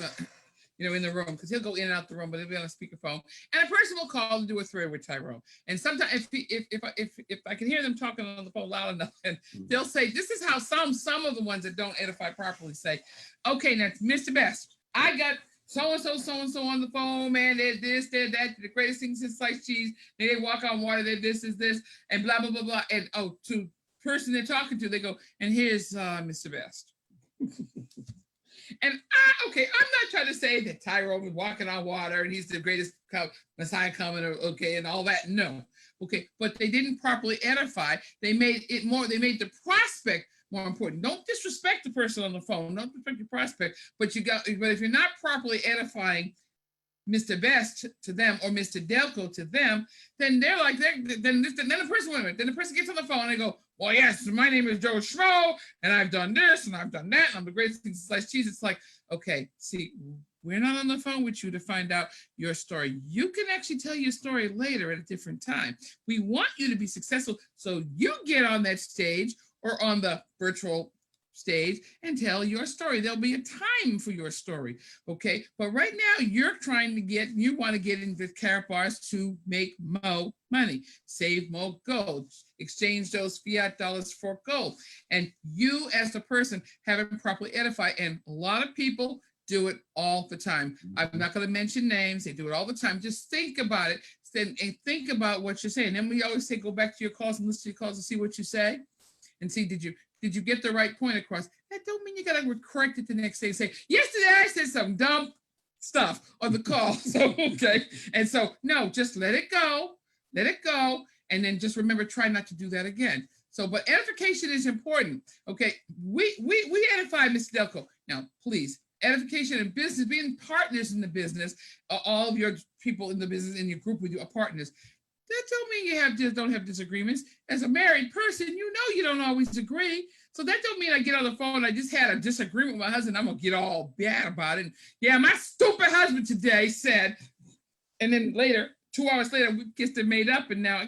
in the room, because he'll go in and out the room, but he'll be on a speakerphone. And a person will call and do a thread with Tyrone. And sometimes if I can hear them talking on the phone loud enough, and they'll say, this is how some of the ones that don't edify properly say, okay, now Mr. Best, I got so-and-so on the phone, man, they're this, they're that, the greatest thing since sliced cheese, they walk on water, they're this is this, and blah, blah, blah, blah. And to person they're talking to, they go, and here's Mr. Best. And I'm not trying to say that Tyrone was walking on water and he's the greatest Messiah coming, and all that. No, okay, but they didn't properly edify. They made it more. They made the prospect more important. Don't disrespect the person on the phone. Don't disrespect your prospect. But if you're not properly edifying Mr. Best to them or Mr. Delco to them, then they're like, then the person gets on the phone and they go, well, yes, my name is Joe Schmo, and I've done this, and I've done that, and I'm the greatest thing since sliced cheese. It's like, okay, see, we're not on the phone with you to find out your story. You can actually tell your story later at a different time. We want you to be successful, so you get on that stage or on the virtual stage and tell your story. There'll be a time for your story, okay? But right now, you want to get into Karatbars to make more money, save more gold, exchange those fiat dollars for gold. And you as the person haven't properly edified, and a lot of people do it all the time. I'm not going to mention names. They do it all the time. Just think about it and think about what you're saying. Then we always say, go back to your calls and listen to your calls and see what you say and see, did you get the right point across? That don't mean you got to correct it the next day and say, yesterday I said some dumb stuff on the call. So, okay. And so, no, just let it go. And then just remember, try not to do that again. So, but edification is important. Okay. We edify Mr. Delco. Now, please, edification in business, being partners in the business, all of your people in the business in your group with you are partners. That don't mean you don't have disagreements. As a married person, you don't always agree. So that don't mean I get on the phone, I just had a disagreement with my husband, I'm gonna get all bad about it. And, yeah, my stupid husband today said, and then later, 2 hours later, we kissed and made up, and now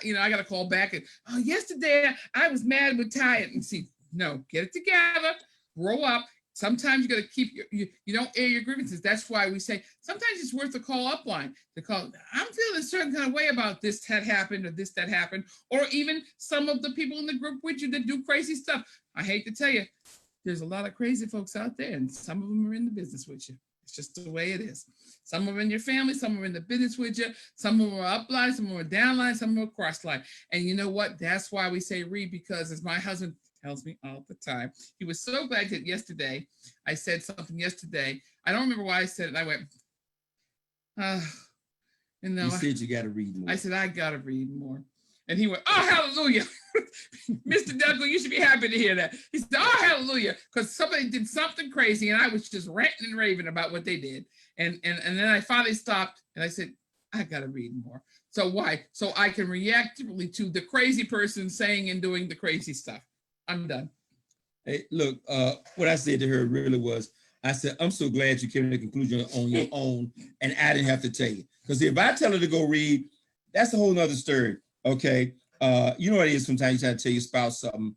I gotta call back and, yesterday I was mad with Ty. And see, no, get it together, grow up. Sometimes you got to keep you don't air your grievances. That's why we say sometimes it's worth a call upline to call. I'm feeling a certain kind of way about this that happened or this that happened, or even some of the people in the group with you that do crazy stuff. I hate to tell you, there's a lot of crazy folks out there, and some of them are in the business with you. It's just the way it is. Some are in your family, some are in the business with you, some of them are upline, some of them are downline, some of them are crossline. And you know what? That's why we say read, because as my husband tells me all the time, he was so glad that yesterday, I said something yesterday. I don't remember why I said it. I went, you know, You said you got to read more. I said, I got to read more. And he went, oh, hallelujah. Mr. Douglas, you should be happy to hear that. He said, oh, hallelujah, because somebody did something crazy and I was just ranting and raving about what they did. And then I finally stopped and I said, I got to read more. So why? So I can react to the crazy person saying and doing the crazy stuff. I'm done. Hey, look, what I said to her really was, I said, I'm so glad you came to the conclusion on your own and I didn't have to tell you. Because if I tell her to go read, that's a whole nother story. Okay. You know what it is sometimes you try to tell your spouse something.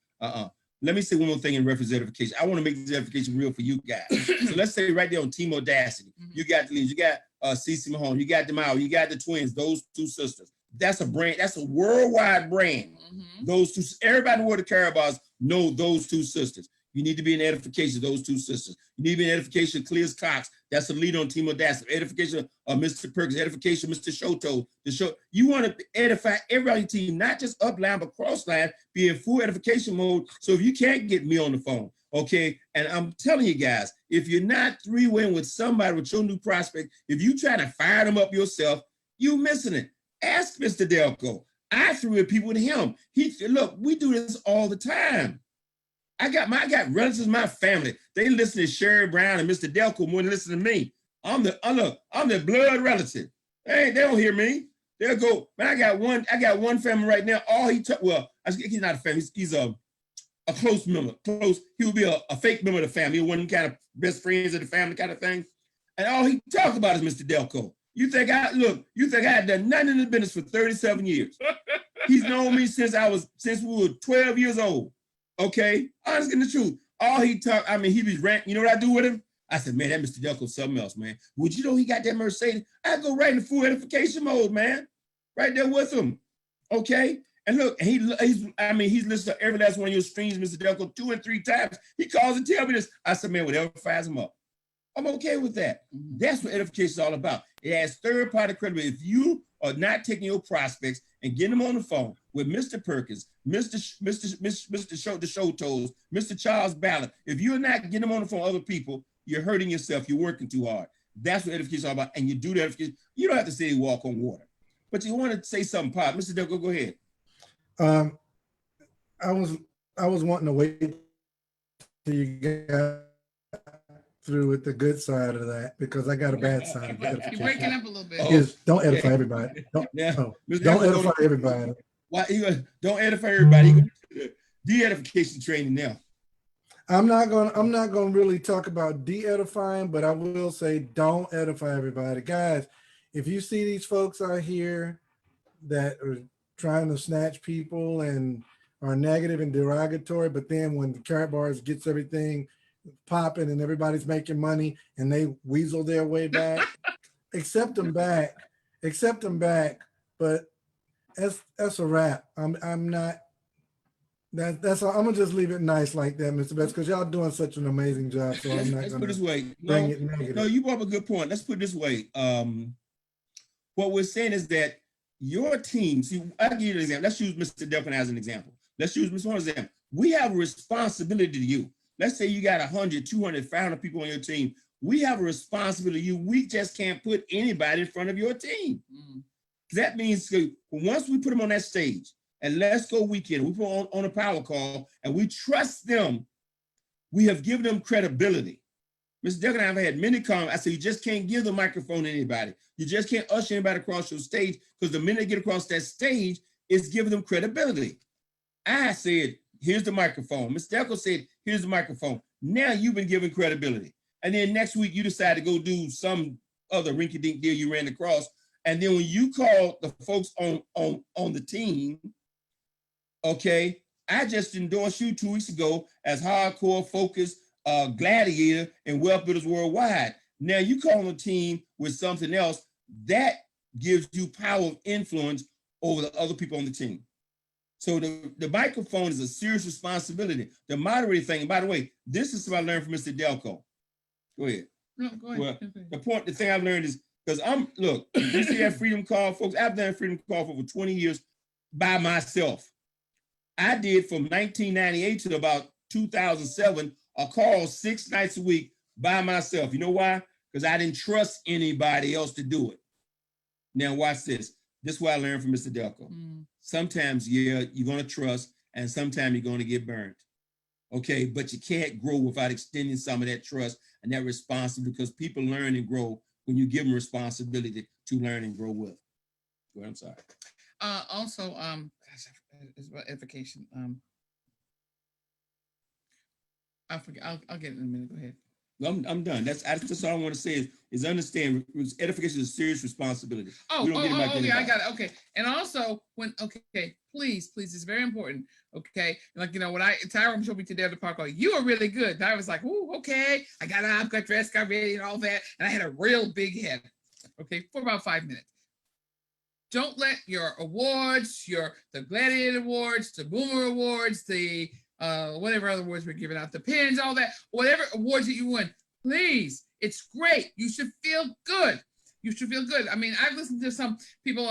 Let me say one more thing in reference to edification. I want to make this edification real for you guys. So let's say right there on Team Audacity, you got the leads, you got CeCe Mahone, you got Demao, you got the twins, those two sisters. That's a brand, that's a worldwide brand. Those two, everybody in the world of Carabaos know those two sisters. You need to be in edification of those two sisters. You need to be in edification of Clears Cox. That's the leader on Team Audacity. Edification of Mr. Perkins. Edification of Mr. Shoto. You want to edify everybody on your team, not just upline, but crossline, be in full edification mode. So if you can't get me on the phone, okay, and I'm telling you guys, if you're not three-way with somebody with your new prospect, if you try to fire them up yourself, you missing it. Ask Mr. Delco. I threw at people with him. He said, look, we do this all the time. I got relatives in my family. They listen to Sherry Brown and Mr. Delco more than listen to me. I'm the blood relative. They don't hear me. They'll go, man, I got one family right now. All he took, well, he's not a family. He's a close member. He would be a fake member of the family. One of them kind of best friends of the family kind of thing. And all he talks about is Mr. Delco. You think I had done nothing in the business for 37 years. He's known me since we were 12 years old. Okay, honestly, the truth. All he talk, he be ranting. You know what I do with him? I said, man, that Mr. Delco's something else, man. Would you know he got that Mercedes? I go right in full edification mode, man. Right there with him. Okay, and look, he's listened to every last one of your streams, Mr. Delco, 2 and 3 times. He calls and tells me this. I said, man, whatever fires him up. I'm okay with that. That's what edification is all about. It has third-party credibility. If you are not taking your prospects and getting them on the phone with Mr. Perkins, Mr. Shotos, Mr. Charles Ballard, if you're not getting them on the phone with other people, you're hurting yourself. You're working too hard. That's what edification is all about. And you do the edification. You don't have to say you walk on water, but you want to say something, Pop. Mr. Delco, go ahead. I was wanting to wait till you got through with the good side of that, because I got a bad side of edification. You're breaking up a little bit. Don't edify everybody. Don't edify everybody. Why don't edify everybody? De-edification training now. I'm not gonna really talk about de-edifying, but I will say don't edify everybody. Guys, if you see these folks out here that are trying to snatch people and are negative and derogatory, but then when the Karatbars gets everything popping and everybody's making money and they weasel their way back, accept them back, but that's a wrap. I'm not. That's all. I'm gonna just leave it nice like that, Mr. Best, because y'all doing such an amazing job. So I'm not Let's gonna put it this way. bring it negative. No, you brought up a good point. Let's put it this way. What we're saying is that your team. See, I'll give you an example. Let's use Mr. Delphin as an example. Let's use Mr. Horn as an example. We have a responsibility to you. Let's say you got 100, 200, 500 people on your team. We have a responsibility to you. We just can't put anybody in front of your team. That means once we put them on that stage, and Let's Go Weekend, we put on a power call, and we trust them, we have given them credibility. Mr. Decker and I have had many comments. I said, you just can't give the microphone to anybody. You just can't usher anybody across your stage, because the minute they get across that stage, it's giving them credibility. I said, here's the microphone. Mr. Decker said, here's the microphone. Now you've been given credibility. And then next week, you decide to go do some other rinky-dink deal you ran across. And then when you call the folks on the team, okay, I just endorsed you 2 weeks ago as hardcore focused gladiator and wealth builders worldwide. Now you call the team with something else that gives you power of influence over the other people on the team. So the microphone is a serious responsibility. The moderator thing, and by the way, this is what I learned from Mr. Delco. Go ahead. No, go ahead. Well, the thing I've learned is, because look, you see that Freedom Call, folks, I've done Freedom Call for over 20 years by myself. I did from 1998 to about 2007, a call 6 nights a week by myself. You know why? Because I didn't trust anybody else to do it. Now watch this. This is what I learned from Mr. Delco. Sometimes, yeah, you're going to trust, and sometimes you're going to get burned. Okay, but you can't grow without extending some of that trust and that responsibility, because people learn and grow when you give them responsibility to learn and grow with. Well, I'm sorry. Also, gosh, it's about edification. I forget. I'll get it in a minute. Go ahead. I'm done. That's all I want to say is understand edification is a serious responsibility. Oh, yeah, I got it. Okay. And also please, it's very important. Okay. Like, when Tyron showed me today at the park, you are really good. And I was like, ooh, okay. I got up, got dressed, got ready and all that. And I had a real big head. Okay. For about 5 minutes. Don't let your awards, the Gladiator Awards, the Boomer Awards, the whatever other awards we're giving out, the pins, all that, whatever awards that you win, please, it's great. You should feel good. You should feel good. I mean, I've listened to some people,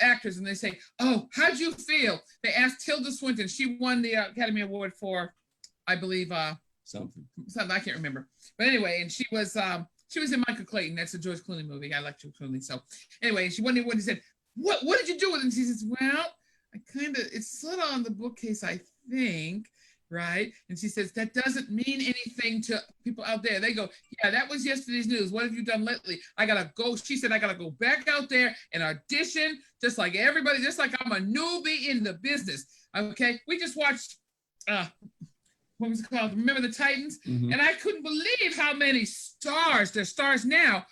actors, and they say, oh, how'd you feel? They asked Tilda Swinton. She won the Academy Award for, I believe, something I can't remember. But anyway, and she was in Michael Clayton. That's a George Clooney movie. I like George Clooney. So anyway, she won the award and said, what did you do with it? And she says, well, it's sort of on the bookcase, I think, right? And she says, that doesn't mean anything to people out there. They go, yeah, that was yesterday's news. What have you done lately? She said, I gotta go back out there and audition just like everybody, just like I'm a newbie in the business. Okay, we just watched, what was it called? Remember the Titans? Mm-hmm. And I couldn't believe how many stars, their stars now,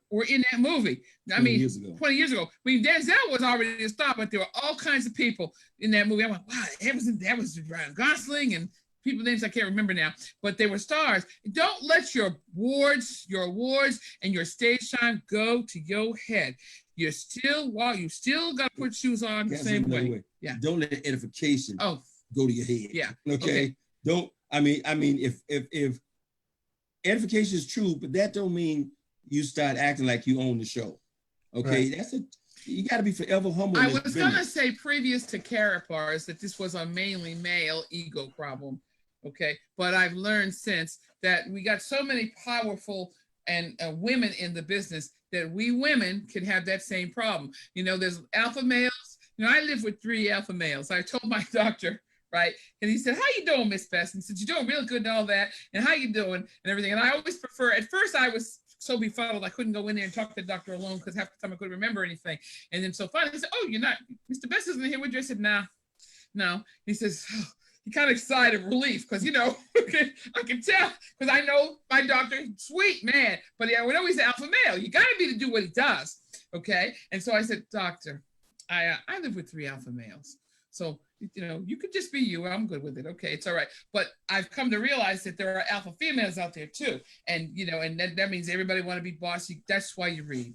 were in that movie. I mean, 20 years ago. I mean, Denzel was already a star, but there were all kinds of people in that movie. I went, wow, that was Ryan Gosling and people names I can't remember now, but they were stars. Don't let your awards and your stage time go to your head. You still got to put shoes on the same way. Yeah. Don't let edification go to your head. Yeah. Okay. If edification is true, but that don't mean you start acting like you own the show. Okay, right. You got to be forever humble. I was gonna say previous to Karatbars that this was a mainly male ego problem. Okay, but I've learned since that we got so many powerful and women in the business that we women can have that same problem. There's alpha males. I live with 3 alpha males. I told my doctor. Right. And he said, how you doing, Miss Best? And he said, you're doing real good and all that. And how you doing and everything. And I always prefer, at first I was so befuddled, I couldn't go in there and talk to the doctor alone because half the time I couldn't remember anything. And then so finally he said, oh, you're not, Mr. Best isn't here with you. I said, nah, no. He says, oh, he kind of sighed of relief because, I can tell because I know my doctor, sweet man. But I know he's an alpha male. You got to be to do what he does. Okay. And so I said, doctor, I live with 3 alpha males. So, you could just be you. I'm good with it. Okay, it's all right. But I've come to realize that there are alpha females out there too. And, and that means everybody want to be bossy. That's why you read.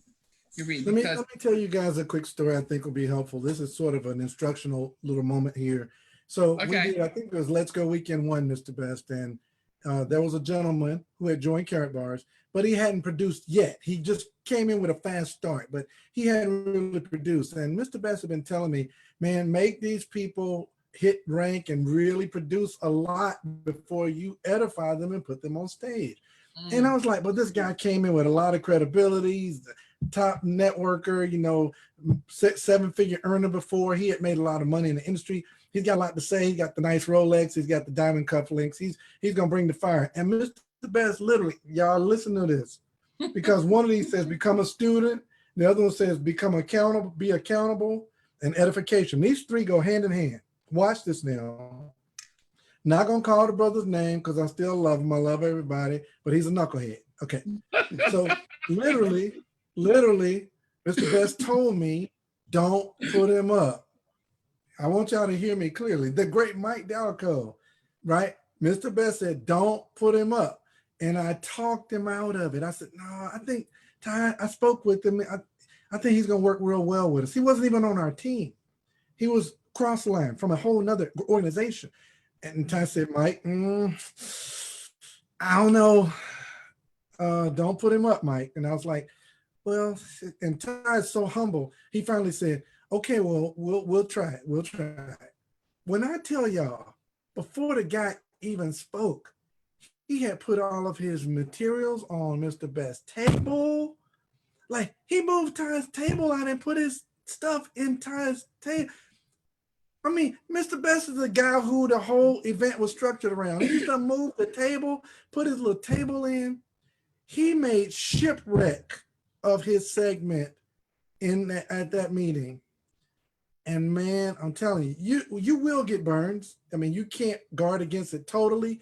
Let me tell you guys a quick story I think will be helpful. This is sort of an instructional little moment here. So we did, I think it was Let's Go Weekend 1, Mr. Best. And there was a gentleman who had joined Karatbars, but he hadn't produced yet. He just came in with a fast start, but he hadn't really produced. And Mr. Best had been telling me, man, make these people hit rank and really produce a lot before you edify them and put them on stage. And I was like, but this guy came in with a lot of credibility. He's the top networker, 7-figure earner before. He had made a lot of money in the industry. He's got a lot to say. He's got the nice Rolex. He's got the diamond cufflinks. He's going to bring the fire. And Mr. Best, literally, y'all listen to this, because one of these says become a student. The other one says become accountable, be accountable, and edification. These 3 go hand in hand. Watch this now. Not going to call the brother's name because I still love him. I love everybody, but he's a knucklehead. Okay. So literally, Mr. Best told me, don't put him up. I want y'all to hear me clearly. The great Mike Dalco, right? Mr. Best said, don't put him up. And I talked him out of it. I said, no, I think Ty, I spoke with him. I think he's going to work real well with us. He wasn't even on our team. He was cross the line from a whole nother organization. And Ty said, Mike, I don't know. don't put him up, Mike. And I was like, well, and Ty is so humble. He finally said, okay, well, we'll try it. We'll try it. When I tell y'all, before the guy even spoke, he had put all of his materials on Mr. Best's table. Like, he moved Ty's table out and put his stuff in Ty's table. I mean, Mr. Best is the guy who the whole event was structured around. He used to move the table, put his little table in. He made shipwreck of his segment at that meeting. And man, I'm telling you, you will get burns. I mean, you can't guard against it totally.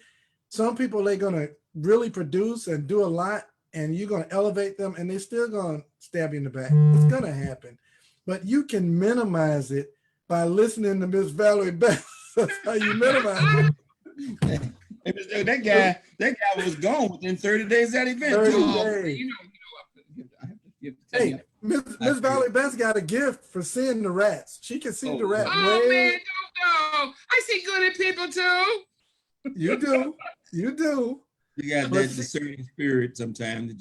Some people, they're gonna really produce and do a lot, and you're gonna elevate them, and they're still gonna stab you in the back. It's gonna happen, but you can minimize it by listening to Miss Valerie Best. That's how you minimize it. Hey, that guy was gone within 30 days of that event. 30 too. days. I have to give tell Hey, you. Miss Valerie Best got a gift for seeing the rats. She can see the rat. Oh man, don't know. I see good in people too. You do. You do. You got that discerning spirit sometimes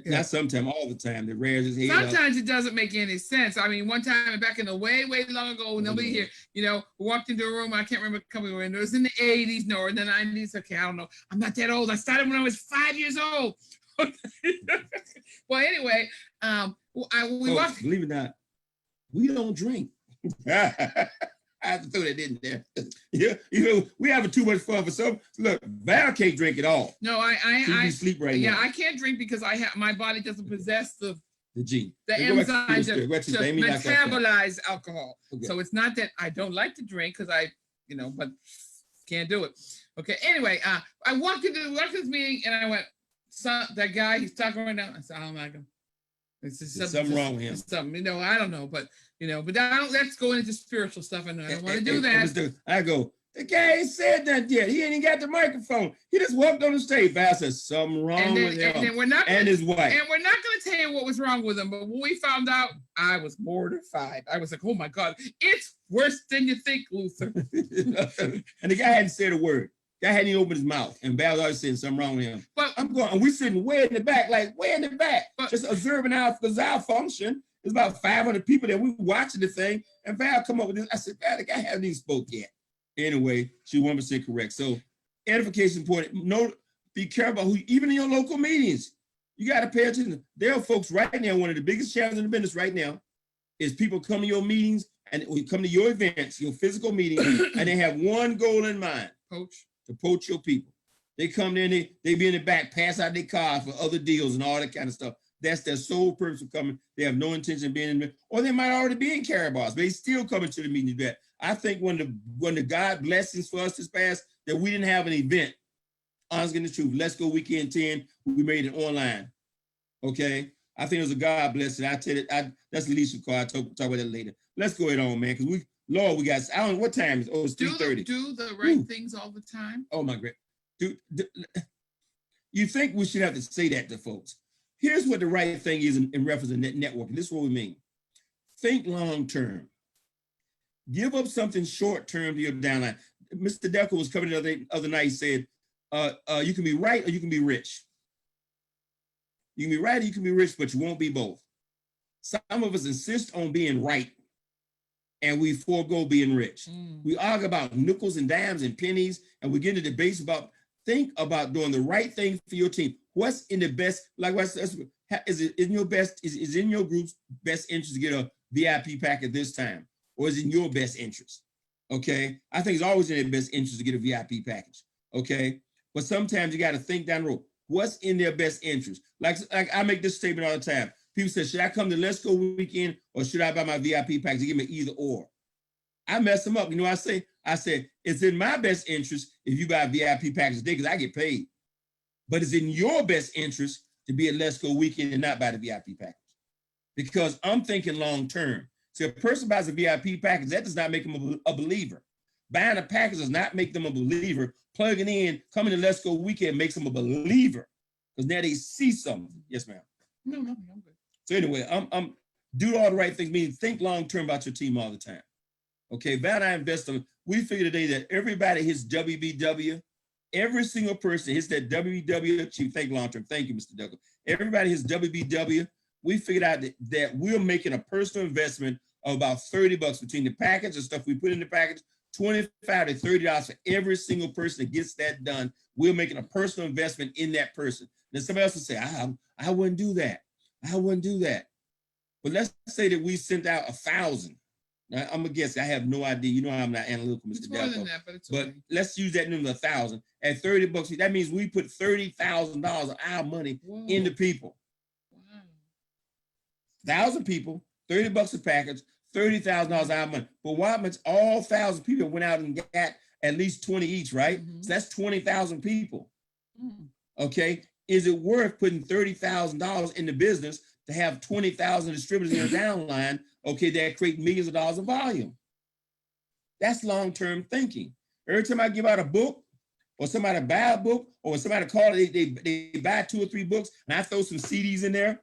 not sometimes, all the time, that rears his head up. Sometimes it doesn't make any sense. I mean, one time back in the way long ago, nobody here, walked into a room, I can't remember a couple of windows, in the 80s, no, or the 90s. Okay, I don't know. I'm not that old. I started when I was 5 years old. Well, anyway, we walked. Believe it or not, we don't drink. I have to throw that in there. Yeah, we having too much fun for some. Look, Val can't drink at all. No, I sleep right now. Yeah, I can't drink because my body doesn't possess the gene, the enzyme to metabolize alcohol. Okay. So it's not that I don't like to drink because but can't do it. Okay. Anyway, I walked into this meeting and I went, that guy, he's talking right now. I said, I don't like him. There's something wrong with him. Something, I don't know, but let's go into spiritual stuff. I don't want to do that. I go, the guy ain't said that yet. He ain't even got the microphone. He just walked on the stage. Val said something wrong with him. And then we're not his wife. And we're not going to tell you what was wrong with him. But when we found out, I was mortified. I was like, oh my God, it's worse than you think, Luther. And the guy hadn't said a word. Guy hadn't even opened his mouth, and Val's always saying something wrong with him. But I'm going, and we sitting way in the back, just observing our function. There's about 500 people there. We watching the thing, and Val come up with this. I said, Val, the guy hasn't even spoke yet. Anyway, she's 1% correct. So, edification point. Be careful who, even in your local meetings, you got to pay attention. There are folks right now. One of the biggest challenges in the business right now is people come to your meetings and come to your events, your physical meetings, and they have one goal in mind. To poach your people. They come there and they be in the back, pass out their cars for other deals and all that kind of stuff. That's their sole purpose of coming. They have no intention of being in there, or they might already be in Caraboss, but they still coming to the meeting event. I think when the God blessings for us this past, that we didn't have an event, honestly, the truth, Let's Go Weekend 10, we made it online. Okay? I think it was a God blessing. I tell it, that's the least call. I'll talk about that later. Let's go ahead on, man, because we got, I don't know what time it is. Oh, it's 3:30. Do the right things all the time. Oh my God. You think we should have to say that to folks. Here's what the right thing is in reference to networking. This is what we mean. Think long-term. Give up something short-term to your downline. Mr. Delco was coming the other night, he said, you can be right or you can be rich. You can be right or you can be rich, but you won't be both. Some of us insist on being right, and we forego being rich. We argue about nickels and dimes and pennies, and we get into debates think about doing the right thing for your team. What's in the best, is it in your best, is in your group's best interest to get a VIP pack at this time? Or is it in your best interest? Okay, I think it's always in their best interest to get a VIP package. Okay, but sometimes you got to think down the road. What's in their best interest? Like I make this statement all the time. People say, should I come to Let's Go Weekend or should I buy my VIP package? They give me either or. I mess them up. You know what I say? I said, it's in my best interest if you buy a VIP package today because I get paid. But it's in your best interest to be at Let's Go Weekend and not buy the VIP package. Because I'm thinking long term. So if a person buys a VIP package, that does not make them a believer. Buying a package does not make them a believer. Plugging in, coming to Let's Go Weekend makes them a believer. Because now they see something. Yes, ma'am. No, I'm good. So anyway, I'm do all the right things, meaning think long term about your team all the time. Okay, Val and I invest on, we figured today that everybody hits WBW every single person hits that WBW. Chief, thank you, long term. Thank you, Mr. Douglas. Everybody hits WBW. We figured out that we're making a personal investment of about $30 between the package and stuff we put in the package, $25 to $30 for every single person that gets that done. We're making a personal investment in that person. Then somebody else will say, I wouldn't do that. I wouldn't do that. But let's say that we sent out 1,000. Now, I'm gonna guess. I have no idea. You know, I'm not analytical, Mr. It's more than that, but it's But okay. let's use that number 1,000 at $30. That means we put $30,000 of our money Whoa. into people. Wow. 1,000 people, $30 a package, $30,000 our money. But why much all 1,000 people went out and got at least 20 each, right? Mhm. So that's 20,000 people. Mm. Okay. Is it worth putting $30,000 in the business to have 20,000 distributors in your downline? Okay, that create millions of dollars of volume. That's long-term thinking. Every time I give out a book, or somebody buy a book, or somebody call it, they buy 2 or 3 books, and I throw some CDs in there.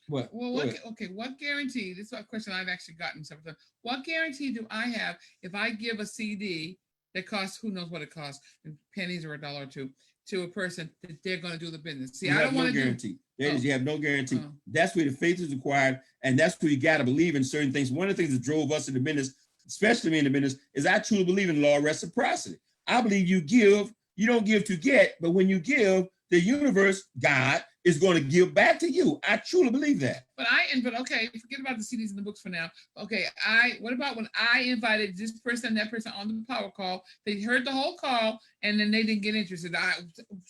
What? Well, what guarantee, this is a question I've actually gotten sometimes. What guarantee do I have if I give a CD that costs, who knows what it costs, pennies or $1 or $2, to a person that they're going to do the business? See, I don't want to guarantee. You have no guarantee. Oh. That's where the faith is required, and that's where you got to believe in certain things. One of the things that drove us in the business, especially me in the business, is I truly believe in the law of reciprocity. I believe you give, you don't give to get, but when you give, the universe, God, is going to give back to you. I truly believe that. But okay, forget about the CDs and the books for now. Okay, what about when I invited this person and that person on the power call? They heard the whole call and then they didn't get interested.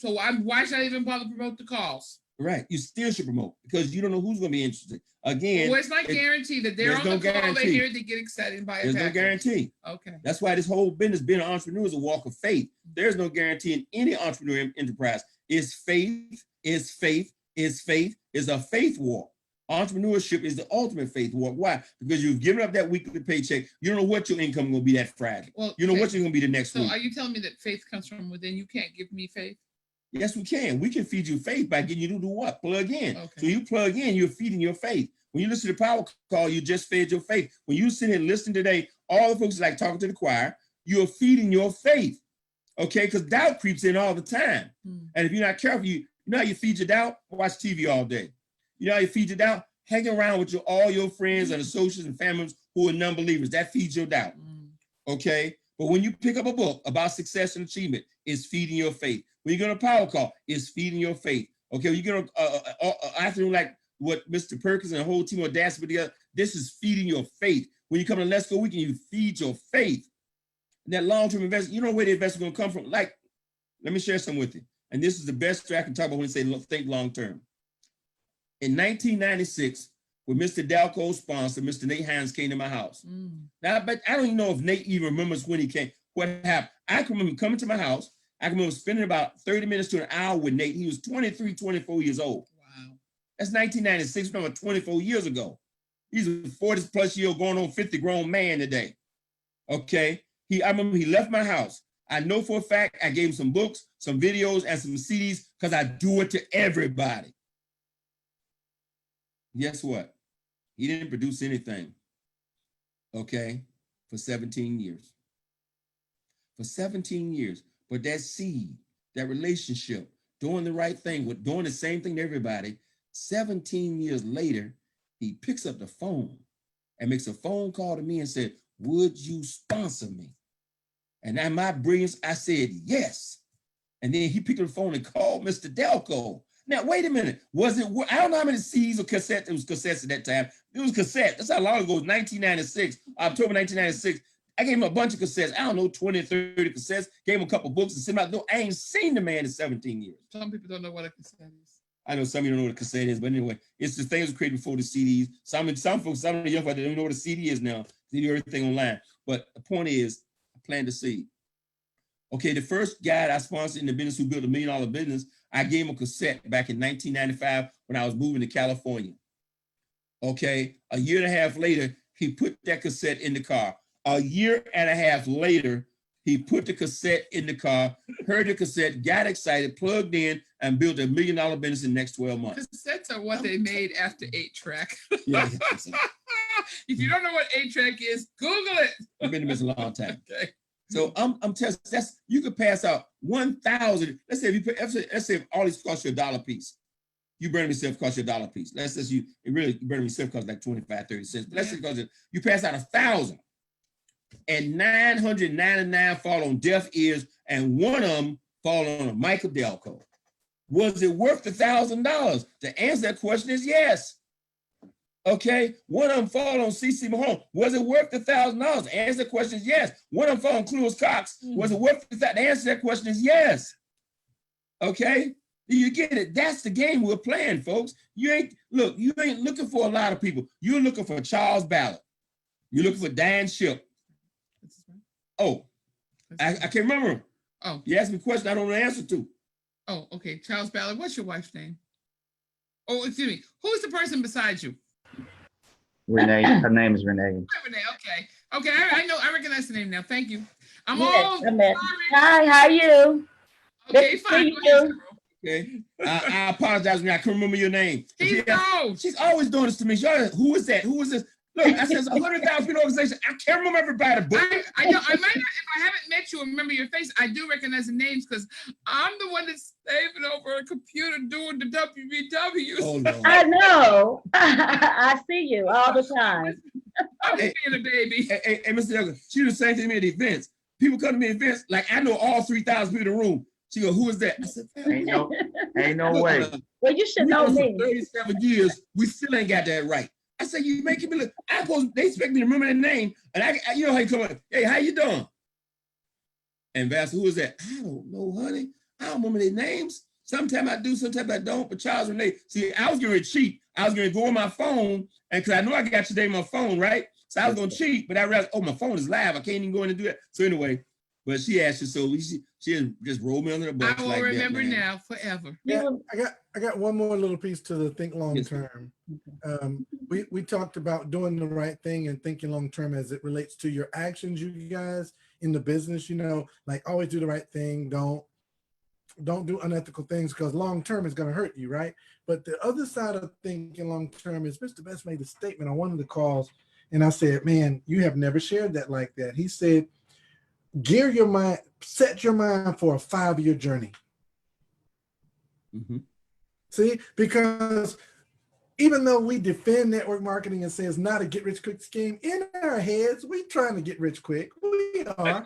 Why should I even bother to promote the calls? Right, you still should promote because you don't know who's going to be interested. Again, well, it's not guaranteed that they're on the call, they hear it, they get excited and buy it. There's no guarantee. Okay. That's why this whole business, being an entrepreneur, is a walk of faith. There's no guarantee in any entrepreneur enterprise. It's faith, it's faith, it's faith, it's a faith walk. Entrepreneurship is the ultimate faith walk. Why? Because you've given up that weekly paycheck. You don't know what your income is going to be that Friday. Well, you know what you're going to be the next week. So are you telling me that faith comes from within? You can't give me faith? Yes, we can. We can feed you faith by getting you to do what? Plug in. Okay. So you plug in, you're feeding your faith. When you listen to the power call, you just fed your faith. When you sit here and listen today, all the folks like talking to the choir, you're feeding your faith. Okay, because doubt creeps in all the time. And if you're not careful, you know how you feed your doubt? Watch TV all day. You know how you feed your doubt? Hang around with all your friends and associates and families who are non-believers. That feeds your doubt. Okay? But when you pick up a book about success and achievement, it's feeding your faith. When you go to a power call, it's feeding your faith. Okay, when you go to afternoon like what Mr. Perkins and the whole team of Audacity put together, this is feeding your faith. When you come to Let's Go Weekend, you feed your faith. And that long-term investment, you know where the investment gonna come from. Like, let me share some with you. And this is the best I can talk about when you say think long-term. In 1996, when Mr. Dalco's sponsor, Mr. Nate Hines, came to my house. Now, but I don't even know if Nate even remembers when he came, what happened. I can remember coming to my house. I can remember spending about 30 minutes to an hour with Nate. He was 23, 24 years old. Wow. That's 1996, remember 24 years ago. He's a 40 plus year going on 50 grown man today. Okay. I remember he left my house. I know for a fact I gave him some books, some videos, and some CDs because I do it to everybody. Guess what? He didn't produce anything. Okay. For 17 years. For 17 years. But that seed, that relationship, doing the right thing, with doing the same thing to everybody, 17 years later, he picks up the phone and makes a phone call to me and said, would you sponsor me? And in my brilliance, I said, yes. And then he picked up the phone and called Mr. Delco. Now, wait a minute. Was it, I don't know how many CDs or cassettes, it was cassettes at that time. It was cassette. That's how long ago, 1996, October 1996. I gave him a bunch of cassettes. I don't know, 20 or 30 cassettes. Gave him a couple books and sent him out. No, I ain't seen the man in 17 years. Some people don't know what a cassette is. I know some of you don't know what a cassette is, but anyway, it's the things created before the CDs. Some folks, some of the young folks don't know what a CD is now. They do everything online. But the point is, I plan to see. Okay, the first guy I sponsored in the business who built $1 million business, I gave him a cassette back in 1995 when I was moving to California. Okay, a year and a half later, he put that cassette in the car. A year and a half later, he put the cassette in the car, heard the cassette, got excited, plugged in, and built $1 million business in the next 12 months. Cassettes are what they made after 8-track. Yeah. If you don't know what 8-track is, Google it. I've been in this a long time. Okay. So I'm telling you, you could pass out 1,000. Let's say if all these cost you $1 a piece. You burn yourself cost you $1 a piece. Let's say it really burn yourself cost like 25, 30 cents. But let's say because you pass out 1,000 and 999 fall on deaf ears and one of them fall on a Michael Delco. Was it worth the $1,000? The answer to that question is yes. Okay, one of them fall on CC Mahone. Was it worth the $1,000? The answer to the question is yes. One of them fall on Clueless Cox. Was it worth the answer to that question is yes. Okay, you get it. That's the game we're playing, folks. You ain't looking for a lot of people. You're looking for Charles Ballard. You're looking for Dan Ship. Oh, I can't remember him. Oh, you asked me a question I don't know the answer to. Oh, okay. Charles Ballard. What's your wife's name? Oh, excuse me. Who's the person beside you? Renee. Her name is Renee. Renee. Okay. Okay. I know. I recognize the name now. Thank you. Hi, how are you? Okay, fine. Okay. I apologize, man. I couldn't remember your name. She's always doing this to me. Who is that? Who is this? Look, I said it's 100,000 people organization. I can't remember everybody. But I know. I might not, if I haven't met you or remember your face, I do recognize the names because I'm the one that's saving over a computer doing the WBWs. Oh, no. I know. I see you all the time. I'm being a baby. Hey, Mr. Douglas, she was the same thing to me at events. People come to me at events, like I know all 3,000 people in the room. She go, who is that? I said, ain't no way. Well, you should know me. For 37 years, we still ain't got that right. I said, you making me look. They expect me to remember their name, and I you know how you come on. Hey, how you doing? And Vass, who is that? I don't know, honey. I don't remember their names. Sometimes I do, sometimes I don't. But Charles Renee, see, I was going to cheat. I was going to go on my phone, and because I know I got your name on my phone, right? So I was going to cheat, but I realized, oh, my phone is live. I can't even go in and do that. So anyway, but she asked you, so she just rolled me under the bus. I will remember now forever. Yeah, I got one more little piece to the think long term. We talked about doing the right thing and thinking long term as it relates to your actions, you guys, in the business. You know, like always do the right thing. Don't do unethical things because long term is going to hurt you, right? But the other side of thinking long term is Mr. Best made a statement on one of the calls, and I said, "Man, you have never shared that like that." He said, "Gear your mind, set your mind for a 5-year journey." Mm-hmm. See, because even though we defend network marketing and say it's not a get rich quick scheme, in our heads, we trying to get rich quick. We are.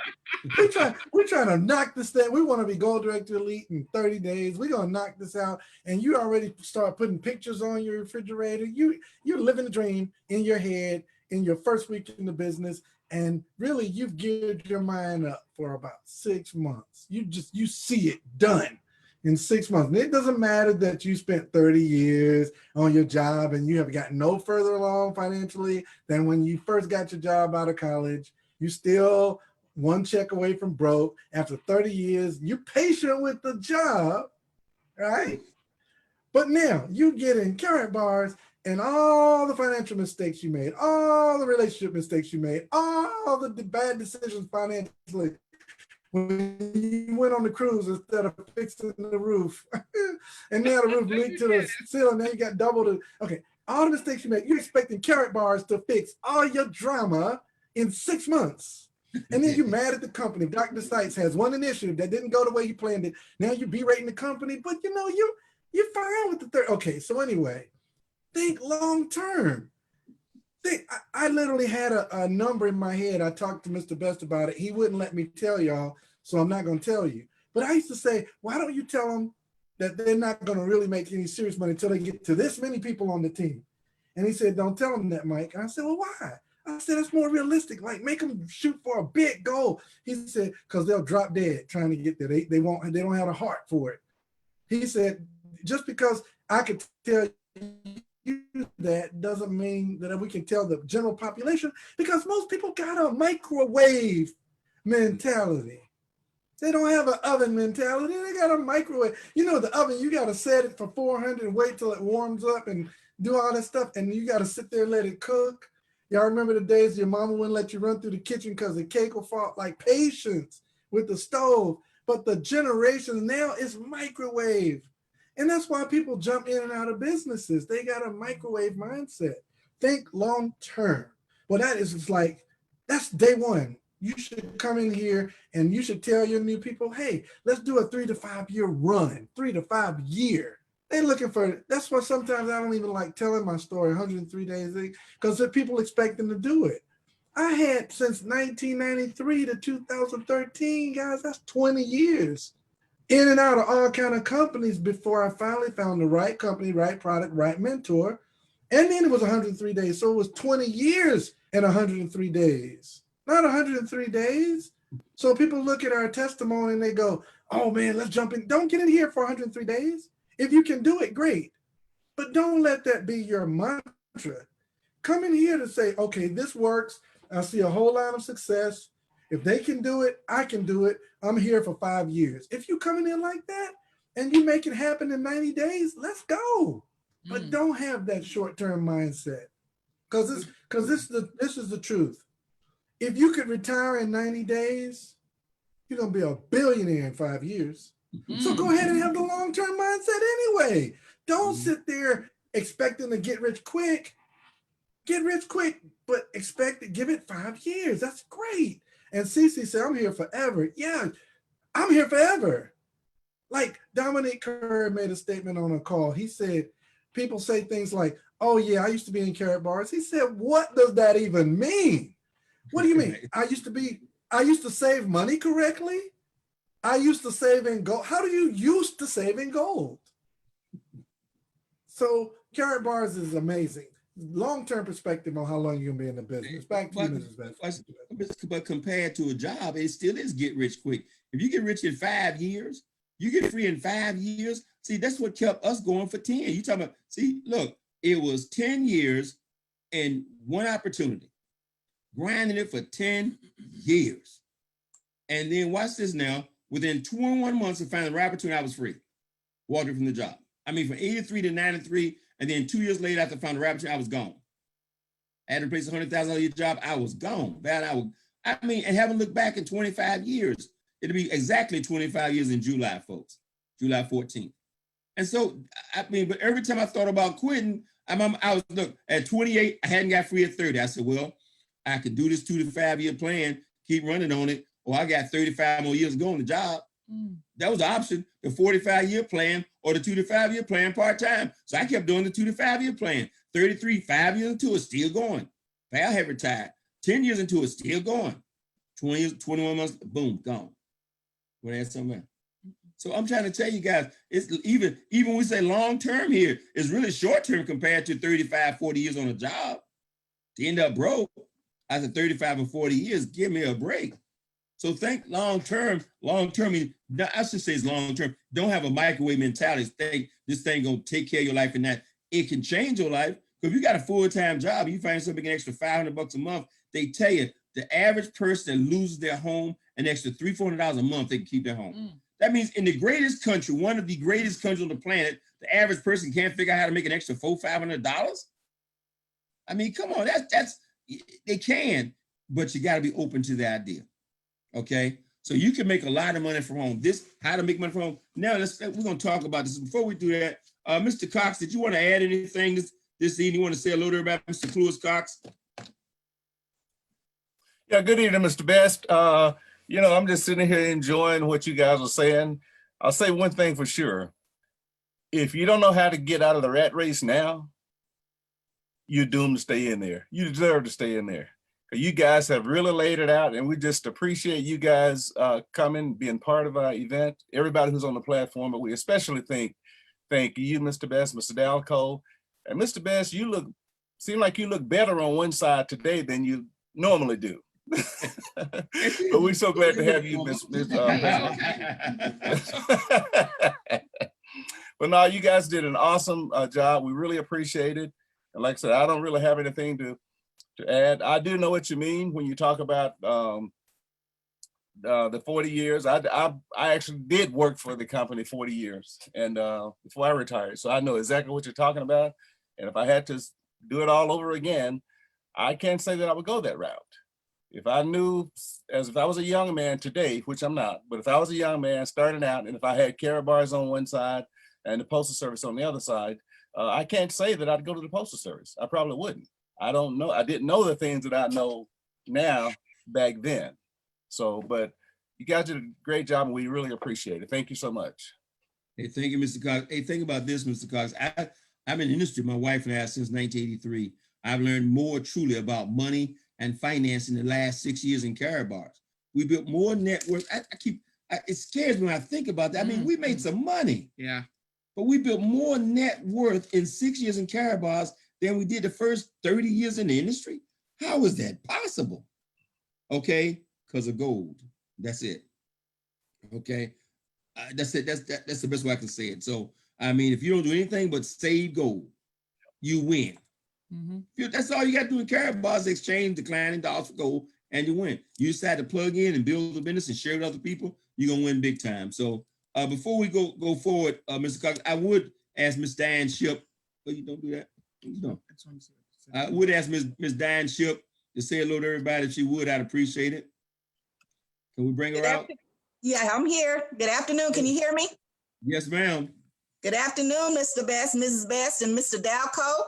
We're trying to knock this thing. We want to be Gold Director Elite in 30 days. We're going to knock this out. And you already start putting pictures on your refrigerator. You're living the dream in your head in your first week in the business. And really, you've geared your mind up for about 6 months. You see it done in 6 months. And it doesn't matter that you spent 30 years on your job and you have gotten no further along financially than when you first got your job out of college. You still one check away from broke. After 30 years, you're patient with the job, right? But now you get in carrot bars and all the financial mistakes you made, all the relationship mistakes you made, all the bad decisions financially, when you went on the cruise instead of fixing the roof, and now the roof leaked to the ceiling, now you got double the, okay, all the mistakes you made, you're expecting carrot bars to fix all your drama in 6 months. And then you're mad at the company. Dr. Seitz has one initiative that didn't go the way you planned it. Now you're berating the company, but you know, you're fine with the third. Okay, so anyway, think long term. I literally had a number in my head. I talked to Mr. Best about it. He wouldn't let me tell y'all, so I'm not going to tell you. But I used to say, why don't you tell them that they're not going to really make any serious money until they get to this many people on the team? And he said, don't tell them that, Mike. And I said, well, why? I said, it's more realistic. Like, make them shoot for a big goal. He said, because they'll drop dead trying to get there. They don't have a heart for it. He said, just because I could tell you that doesn't mean that we can tell the general population, because most people got a microwave mentality. They don't have an oven mentality. They got a microwave. You know, the oven, you got to set it for 400 and wait till it warms up and do all that stuff. And you got to sit there and let it cook. Y'all remember the days your mama wouldn't let you run through the kitchen because the cake will fall? Like, patience with the stove. But the generations now is microwave. And that's why people jump in and out of businesses. They got a microwave mindset. Think long term. Well, that is just like, that's day one. You should come in here and you should tell your new people, hey, let's do a 3 to 5 year run, 3 to 5 year. They're looking for, that's why sometimes I don't even like telling my story 103 days, because people expect them to do it. I had since 1993 to 2013, guys, that's 20 years. In and out of all kind of companies before I finally found the right company, right product, right mentor. And then it was 103 days. So it was 20 years and 103 days, not 103 days. So people look at our testimony and they go, oh man, let's jump in. Don't get in here for 103 days. If you can do it, great. But don't let that be your mantra. Come in here to say, okay, this works. I see a whole lot of success. If they can do it, I can do it. I'm here for 5 years. If you coming in like that and you make it happen in 90 days, let's go. But don't have that short-term mindset. Because this is the truth. If you could retire in 90 days, you're gonna be a billionaire in 5 years. So go ahead and have the long-term mindset anyway. Don't sit there expecting to get rich quick. Get rich quick, but expect to give it 5 years. That's great. And Cece said, I'm here forever. Yeah, I'm here forever. Like Dominic Kerr made a statement on a call. He said, people say things like, oh yeah, I used to be in Carrot Bars. He said, what does that even mean? What do you mean? I used to save money correctly. I used to save in gold. How do you used to save in gold? So Carrot Bars is amazing. Long-term perspective on how long you're gonna be in the business. Back to you, Mrs. Best. But compared to a job, it still is get rich quick. If you get rich in 5 years, you get free in 5 years. See, that's what kept us going for 10. You talking about, see, look, it was 10 years and one opportunity, grinding it for 10 years. And then watch this now, within 21 months of finding the right opportunity, I was free, walking from the job. I mean, from 83 to 93, and then 2 years later, after I found the right opportunity, I was gone. I had to replace a $100,000 a year job, I was gone. And haven't looked back in 25 years. It'll be exactly 25 years in July, folks, July 14th. And so, but every time I thought about quitting, look, at 28, I hadn't got free at 30. I said, well, I could do this 2 to 5 year plan, keep running on it, or I got 35 more years to go on the job. That was the option, the 45 year plan or the 2 to 5 year plan part-time. So I kept doing the 2 to 5 year plan. 33, 5 years into it, still going. Val had retired. 10 years into it, still going. 20 years, 21 months, boom, gone. What else something else? So I'm trying to tell you guys, it's even when we say long-term here, it's really short-term compared to 35, 40 years on a job. To end up broke after 35 or 40 years, give me a break. So think long-term, I should say it's long-term. Don't have a microwave mentality. Think this thing gonna take care of your life and that it can change your life. Because if you got a full-time job, you find something an extra $500 a month, they tell you the average person that loses their home an extra $300-400 a month, they can keep their home. That means in the greatest country, one of the greatest countries on the planet, the average person can't figure out how to make an extra $400-500. I mean, come on, that's they can, but you got to be open to the idea. Okay, so you can make a lot of money from home. This how to make money from home. Now we're gonna talk about this. Before we do that, Mr. Cox, did you want to add anything this evening? You want to say a little bit about Mr. Cluis Cox? Yeah, good evening, Mr. Best. I'm just sitting here enjoying what you guys are saying. I'll say one thing for sure. If you don't know how to get out of the rat race now, you're doomed to stay in there. You deserve to stay in there. You guys have really laid it out, and we just appreciate you guys coming, being part of our event. Everybody who's on the platform, but we especially thank you, Mr. Best, Mr. Dalco, and Mr. Best. Seem like you look better on one side today than you normally do. But we're so glad to have you, Miss. But no, you guys did an awesome job. We really appreciate it. And like I said, I don't really have anything to add. I do know what you mean when you talk about the 40 years. I actually did work for the company 40 years and before I retired. So I know exactly what you're talking about. And if I had to do it all over again, I can't say that I would go that route. If I knew, as if I was a young man today, which I'm not, but if I was a young man starting out and if I had Carrot Bars on one side and the Postal Service on the other side, I can't say that I'd go to the Postal Service. I probably wouldn't. I don't know. I didn't know the things that I know now back then. So, but you guys did a great job, and we really appreciate it. Thank you so much. Hey, thank you, Mr. Cox. Hey, think about this, Mr. Cox. I'm in the industry, my wife and I, since 1983. I've learned more truly about money and finance in the last 6 years in Carabar's. We built more networks. It scares me when I think about that. I mean, we made some money. Yeah. But we built more net worth in 6 years in Carabar's than we did the first 30 years in the industry. How is that possible? Okay, because of gold. That's it. Okay, that's it. That's the best way I can say it. So, I mean, if you don't do anything but save gold, you win. That's all you got to do in Carabar's, exchange declining dollars for gold, and you win. You decide to plug in and build a business and share with other people, you're going to win big time. So, before we go forward, Mr. Cox, I would ask Miss Diane Ship. Oh, you don't do that? You don't. I would ask Miss Diane Ship to say hello to everybody if she would. I'd appreciate it. Can we bring her out? Yeah, I'm here. Good afternoon. Can you hear me? Yes, ma'am. Good afternoon, Mr. Best, Mrs. Best, and Mr. Dalco.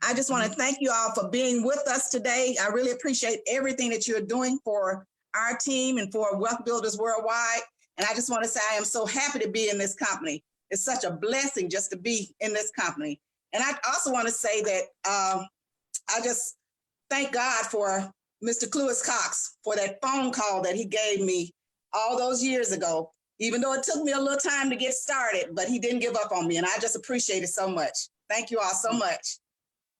I just want to thank you all for being with us today. I really appreciate everything that you're doing for our team and for Wealth Builders Worldwide. And I just want to say I am so happy to be in this company. It's such a blessing just to be in this company. And I also want to say that I just thank God for Mr. Cluis Cox for that phone call that he gave me all those years ago, even though it took me a little time to get started, but he didn't give up on me. And I just appreciate it so much. Thank you all so much.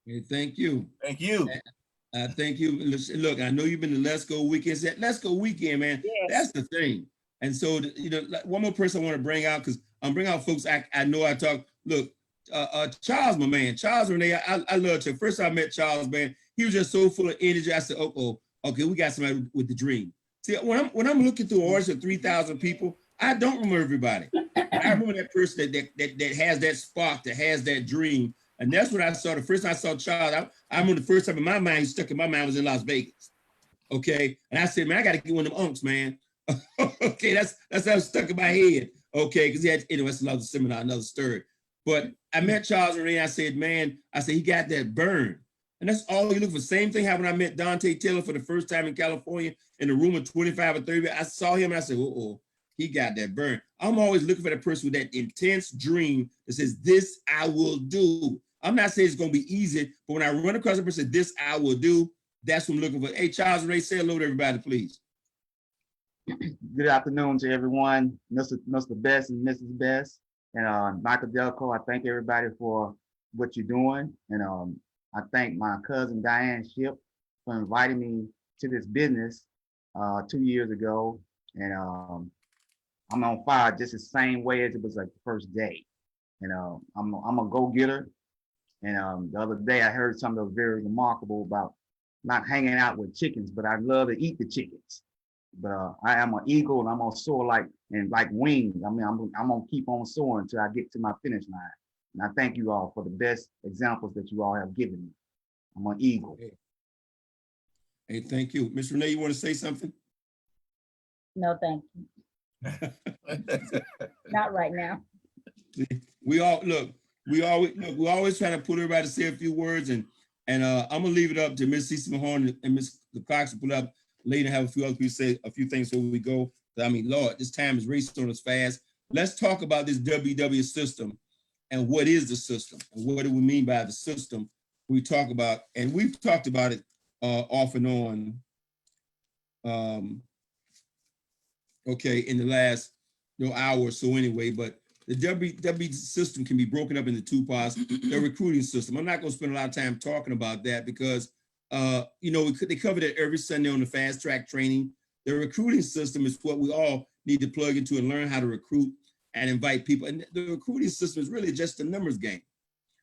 Hey, thank you. Thank you. Thank you. Look, I know you've been to Let's Go Weekend. Let's Go Weekend, man. Yes. That's the thing. And so, like, one more person I want to bring out, because I'm bringing out folks I know I talk. Look, Charles, my man, Charles Renee, I love you. First I met Charles, man, he was just so full of energy. I said, okay, we got somebody with the dream. See, when I'm looking through an audience of 3,000 people, I don't remember everybody. I remember that person that has that spark, that has that dream. And that's what I saw. The first time I saw Charles, I remember the first time in my mind, he stuck in my mind was in Las Vegas. Okay. And I said, man, I got to get one of them unks, man. Okay, that's how it stuck in my head. Okay, because he had, that's another seminar, another story. But I met Charles Renee. I said, man, he got that burn. And that's all you look for. Same thing happened when I met Dante Taylor for the first time in California in a room of 25 or 30. I saw him and I said, he got that burn. I'm always looking for that person with that intense dream that says, this I will do. I'm not saying it's going to be easy, but when I run across a person, this I will do, that's what I'm looking for. Hey, Charles Renee, say hello to everybody, please. Good afternoon to everyone, Mr. Best and Mrs. Best, and Michael Delco. I thank everybody for what you're doing, and I thank my cousin Diane Ship for inviting me to this business 2 years ago, and I'm on fire just the same way as it was like the first day. And I'm a go-getter, and the other day I heard something that was very remarkable about not hanging out with chickens, but I love to eat the chickens. But I am an eagle, and I'm gonna soar like wings. I mean, I'm gonna keep on soaring until I get to my finish line. And I thank you all for the best examples that you all have given me. I'm an eagle. Hey, thank you. Ms. Renee, you want to say something? No, thank you. Not right now. We always try to put everybody to say a few words, and I'm gonna leave it up to Ms. Cece Mahon and Ms. Cox to put up later, have a few other people say a few things before we go. I mean, Lord, this time is racing on us fast. Let's talk about this WW system and what is the system and what do we mean by the system we talk about. And we've talked about it off and on, okay, in the last hour or so anyway, but the WW system can be broken up into two parts. The recruiting system. I'm not going to spend a lot of time talking about that because they covered it every Sunday on the fast track training. The recruiting system is what we all need to plug into and learn how to recruit and invite people. And the recruiting system is really just a numbers game.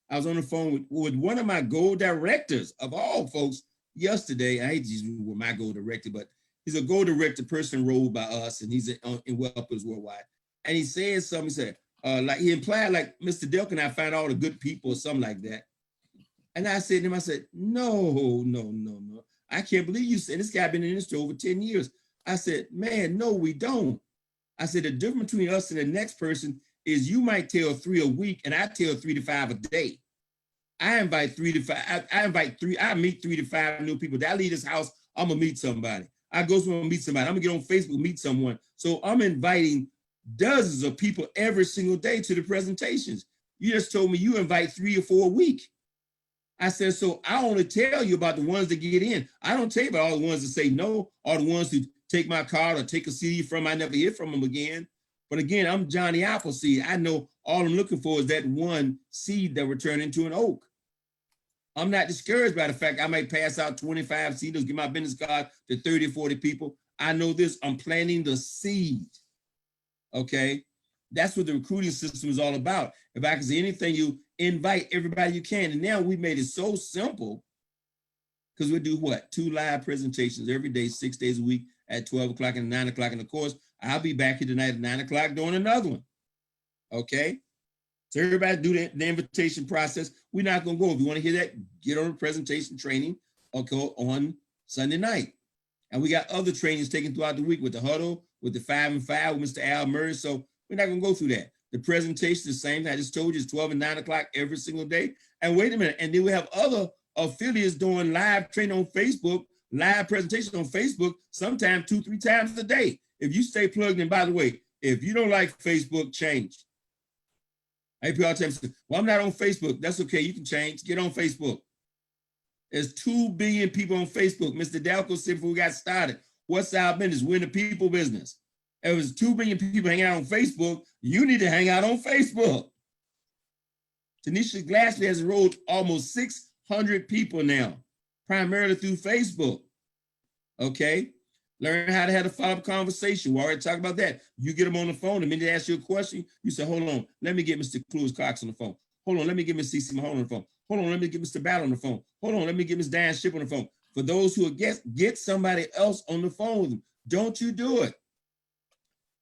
I was on the phone with one of my gold directors of all folks yesterday. I hate to use my gold director, but he's a gold director person enrolled by us, and he's in Wealth Builders Worldwide. And he said something, he said, like he implied like Mr. Delk and I find all the good people or something like that. And I said to him, no. I can't believe you said this guy been in the industry over 10 years. I said, man, no, we don't. I said, the difference between us and the next person is you might tell 3 a week and I tell 3 to 5 a day. I invite 3 to 5, I meet 3 to 5 new people. That I leave this house, I'm gonna meet somebody. I go somewhere and meet somebody. I'm gonna get on Facebook, meet someone. So I'm inviting dozens of people every single day to the presentations. You just told me you invite 3 or 4 a week. I said, so I only tell you about the ones that get in. I don't tell you about all the ones that say no, or the ones who take my card or take a CD from, I never hear from them again. But again, I'm Johnny Appleseed. I know all I'm looking for is that one seed that will turn into an oak. I'm not discouraged by the fact I might pass out 25 seeders, give my business card to 30 or 40 people. I know this, I'm planting the seed, okay? That's what the recruiting system is all about. If I can say anything, you invite everybody you can. And now we made it so simple because we do what? 2 live presentations every day, 6 days a week at 12 o'clock and 9 o'clock. And of course, I'll be back here tonight at 9 o'clock doing another one, okay? So everybody do the invitation process. We're not gonna go. If you wanna hear that, get on the presentation training on Sunday night. And we got other trainings taken throughout the week with the huddle, with the 5 and 5, with Mr. Al Murray. So we're not gonna go through that. The presentation is the same. I just told you it's 12 and 9 o'clock every single day. And wait a minute, and then we have other affiliates doing live training on Facebook, live presentation on Facebook, sometimes 2, 3 times a day. If you stay plugged in, by the way, if you don't like Facebook, change. I hear people all the time say, well, I'm not on Facebook. That's okay, you can change, get on Facebook. There's 2 billion people on Facebook. Mr. Dalco said before we got started, what's our business? We're in the people business. If there's 2 billion people hanging out on Facebook, you need to hang out on Facebook. Tanisha Glassley has enrolled almost 600 people now, primarily through Facebook, okay? Learn how to have a follow-up conversation. We already talked about that. You get them on the phone, the minute they ask you a question, you say, hold on, let me get Mr. Clues Cox on the phone. Hold on, let me get Ms. CeCe Mahone on the phone. Hold on, let me get Mr. Battle on the phone. Hold on, let me get Ms. Diane Ship on the phone. For those who are guests, get somebody else on the phone with them. Don't you do it.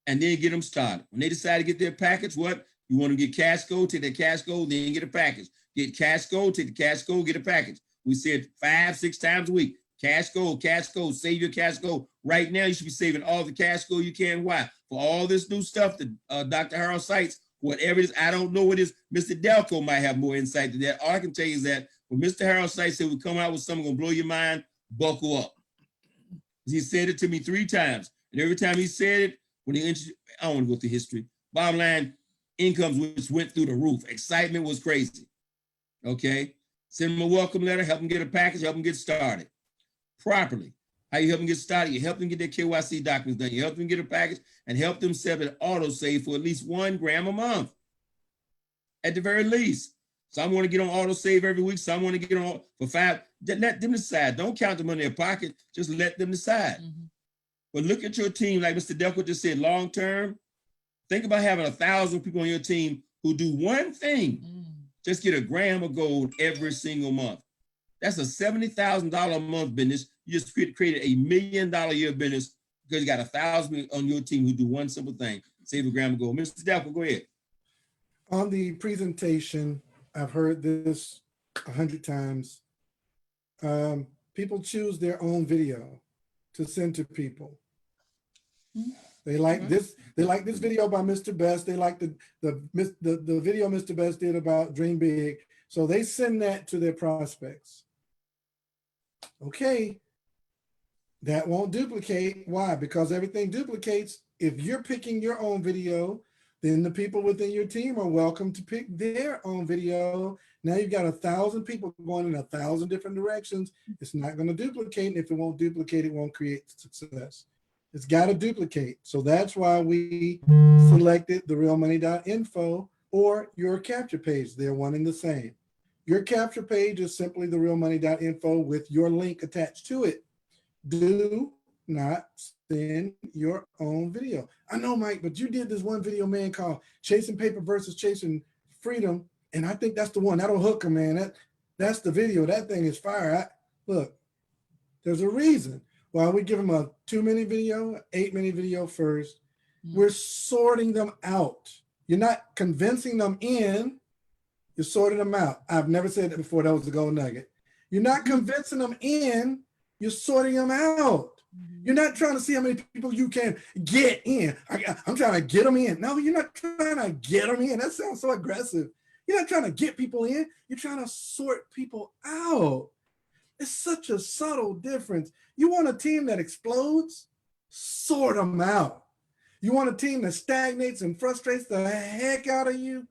And then get them started. When they decide to get their package, what? You want to get cash go, take that cash go, then get a package. Get cash go, take the cash go, get a package. We said 5, 6 times a week. Cash go, save your cash go. Right now, you should be saving all the cash go you can. Why? For all this new stuff that Dr. Harold cites, whatever it is, I don't know what it is. Mr. Delco might have more insight to that. All I can tell you is that when Mr. Harold cites said we come out with something gonna blow your mind, buckle up. He said it to me 3 times. And every time he said it, when he I don't want to go through history. Bottom line, incomes which went through the roof. Excitement was crazy. Okay? Send them a welcome letter, help them get a package, help them get started properly. How you help them get started? You help them get their KYC documents done. You help them get a package and help them set an auto save for at least 1 gram a month, at the very least. Some want to get on auto save every week. Some want to get on for 5. Let them decide. Don't count them in their pocket. Just let them decide. Mm-hmm. But look at your team, like Mr. Delco just said, long term. Think about having 1,000 people on your team who do one thing. Just get a gram of gold every single month. That's a $70,000 a month business. You just created $1 million a year business because you got 1,000 on your team who do one simple thing, save a gram of gold. Mr. Delco, go ahead. On the presentation, I've heard this 100 times. People choose their own video to send to people. They like this. They like this video by Mr. Best. They like the video Mr. Best did about Dream Big. So they send that to their prospects. Okay, that won't duplicate. Why? Because everything duplicates. If you're picking your own video, then the people within your team are welcome to pick their own video. Now you've got 1,000 people going in 1,000 different directions. It's not going to duplicate. And if it won't duplicate, it won't create success. It's got to duplicate. So that's why we selected the realmoney.info or your capture page. They're one and the same. Your capture page is simply the realmoney.info with your link attached to it. Do not send your own video. I know, Mike, but you did this one video, man, called Chasing Paper versus Chasing Freedom. And I think that's the one. That'll hook them, man. That's the video. That thing is fire. Look, there's a reason why we give them a 2-minute video, 8-minute video first. We're sorting them out. You're not convincing them in. You're sorting them out. I've never said that before. That was the gold nugget. You're not convincing them in. You're sorting them out. You're not trying to see how many people you can get in. I'm trying to get them in. No, you're not trying to get them in. That sounds so aggressive. You're not trying to get people in. You're trying to sort people out. It's such a subtle difference. You want a team that explodes? Sort them out. You want a team that stagnates and frustrates the heck out of you?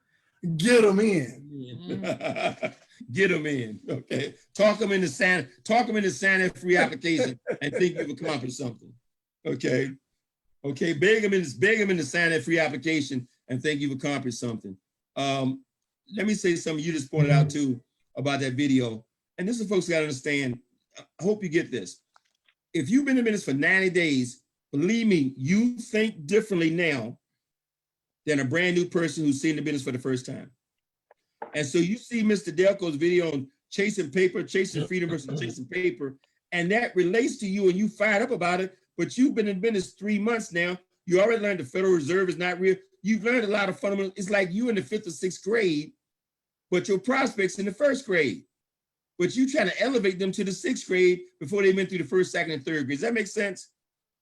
Get them in. Get them in. Okay. Talk them into sign-free application and think you've accomplished something. Okay. Okay. Beg them into sign-free application and think you've accomplished something. Let me say something you just pointed out too about that video. And this is folks got to understand. I hope you get this. If you've been in business for 90 days, believe me, you think differently now than a brand new person who's seen the business for the first time. And so you see Mr. Delco's video on chasing paper, chasing freedom versus chasing paper, and that relates to you and you fired up about it, but you've been in business 3 months now. You already learned the Federal Reserve is not real. You've learned a lot of fundamentals. It's like you in the 5th or 6th grade, but your prospects in the 1st grade. But you trying to elevate them to the 6th grade before they went through the 1st, 2nd, and 3rd grade. Does that make sense?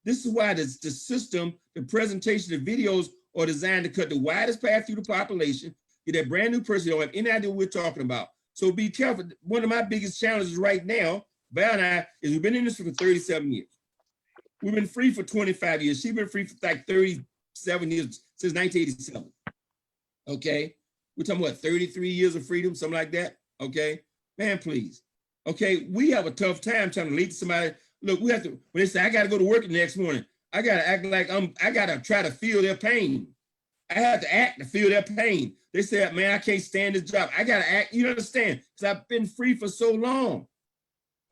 This is why the system, the presentation, the videos are designed to cut the widest path through the population. Get that brand new person, don't have any idea what we're talking about. So be careful. One of my biggest challenges right now, Val and I, is we've been in this for 37 years. We've been free for 25 years. She's been free for like 37 years, since 1987. Okay? We're talking about 33 years of freedom, something like that. Okay? Man, please. Okay, we have a tough time trying to lead somebody. Look, we have to, when they say, I got to go to work the next morning, I got to act like I got to try to feel their pain. I have to act to feel their pain. They say, man, I can't stand this job. I got to act, you understand? Because I've been free for so long.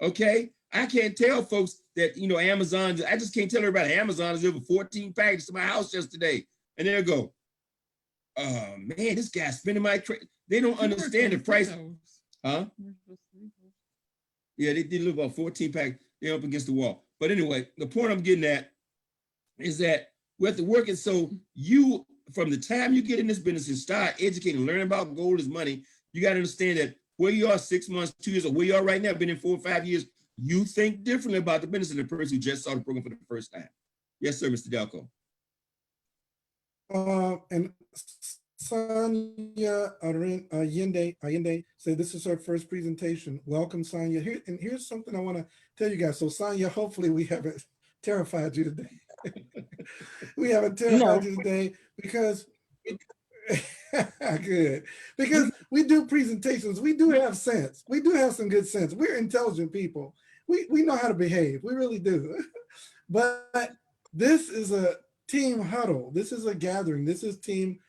Okay? I can't tell folks that, you know, Amazon, I just can't tell everybody Amazon is over 14 packages to my house yesterday. And they'll go, oh, man, this guy's spending my credit. They don't understand the price. Huh? Yeah, they did live about 14 packs. They're up against the wall. But anyway, the point I'm getting at is that we have to work it so you, from the time you get in this business and start educating, learning about gold is money, you got to understand that where you are 6 months, 2 years, or where you are right now, been in 4 or 5 years, you think differently about the business than the person who just saw the program for the first time. Yes, sir, Mr. Delco. And Sonia Allende said this is her first presentation. Welcome, Sonia. Here's something I want to tell you guys. So, Sonia, hopefully we haven't terrified you today. We haven't terrified you today because good. Because we do presentations. We do have sense. We do have some good sense. We're intelligent people. We know how to behave. We really do. But this is a team huddle. This is a gathering. This is Team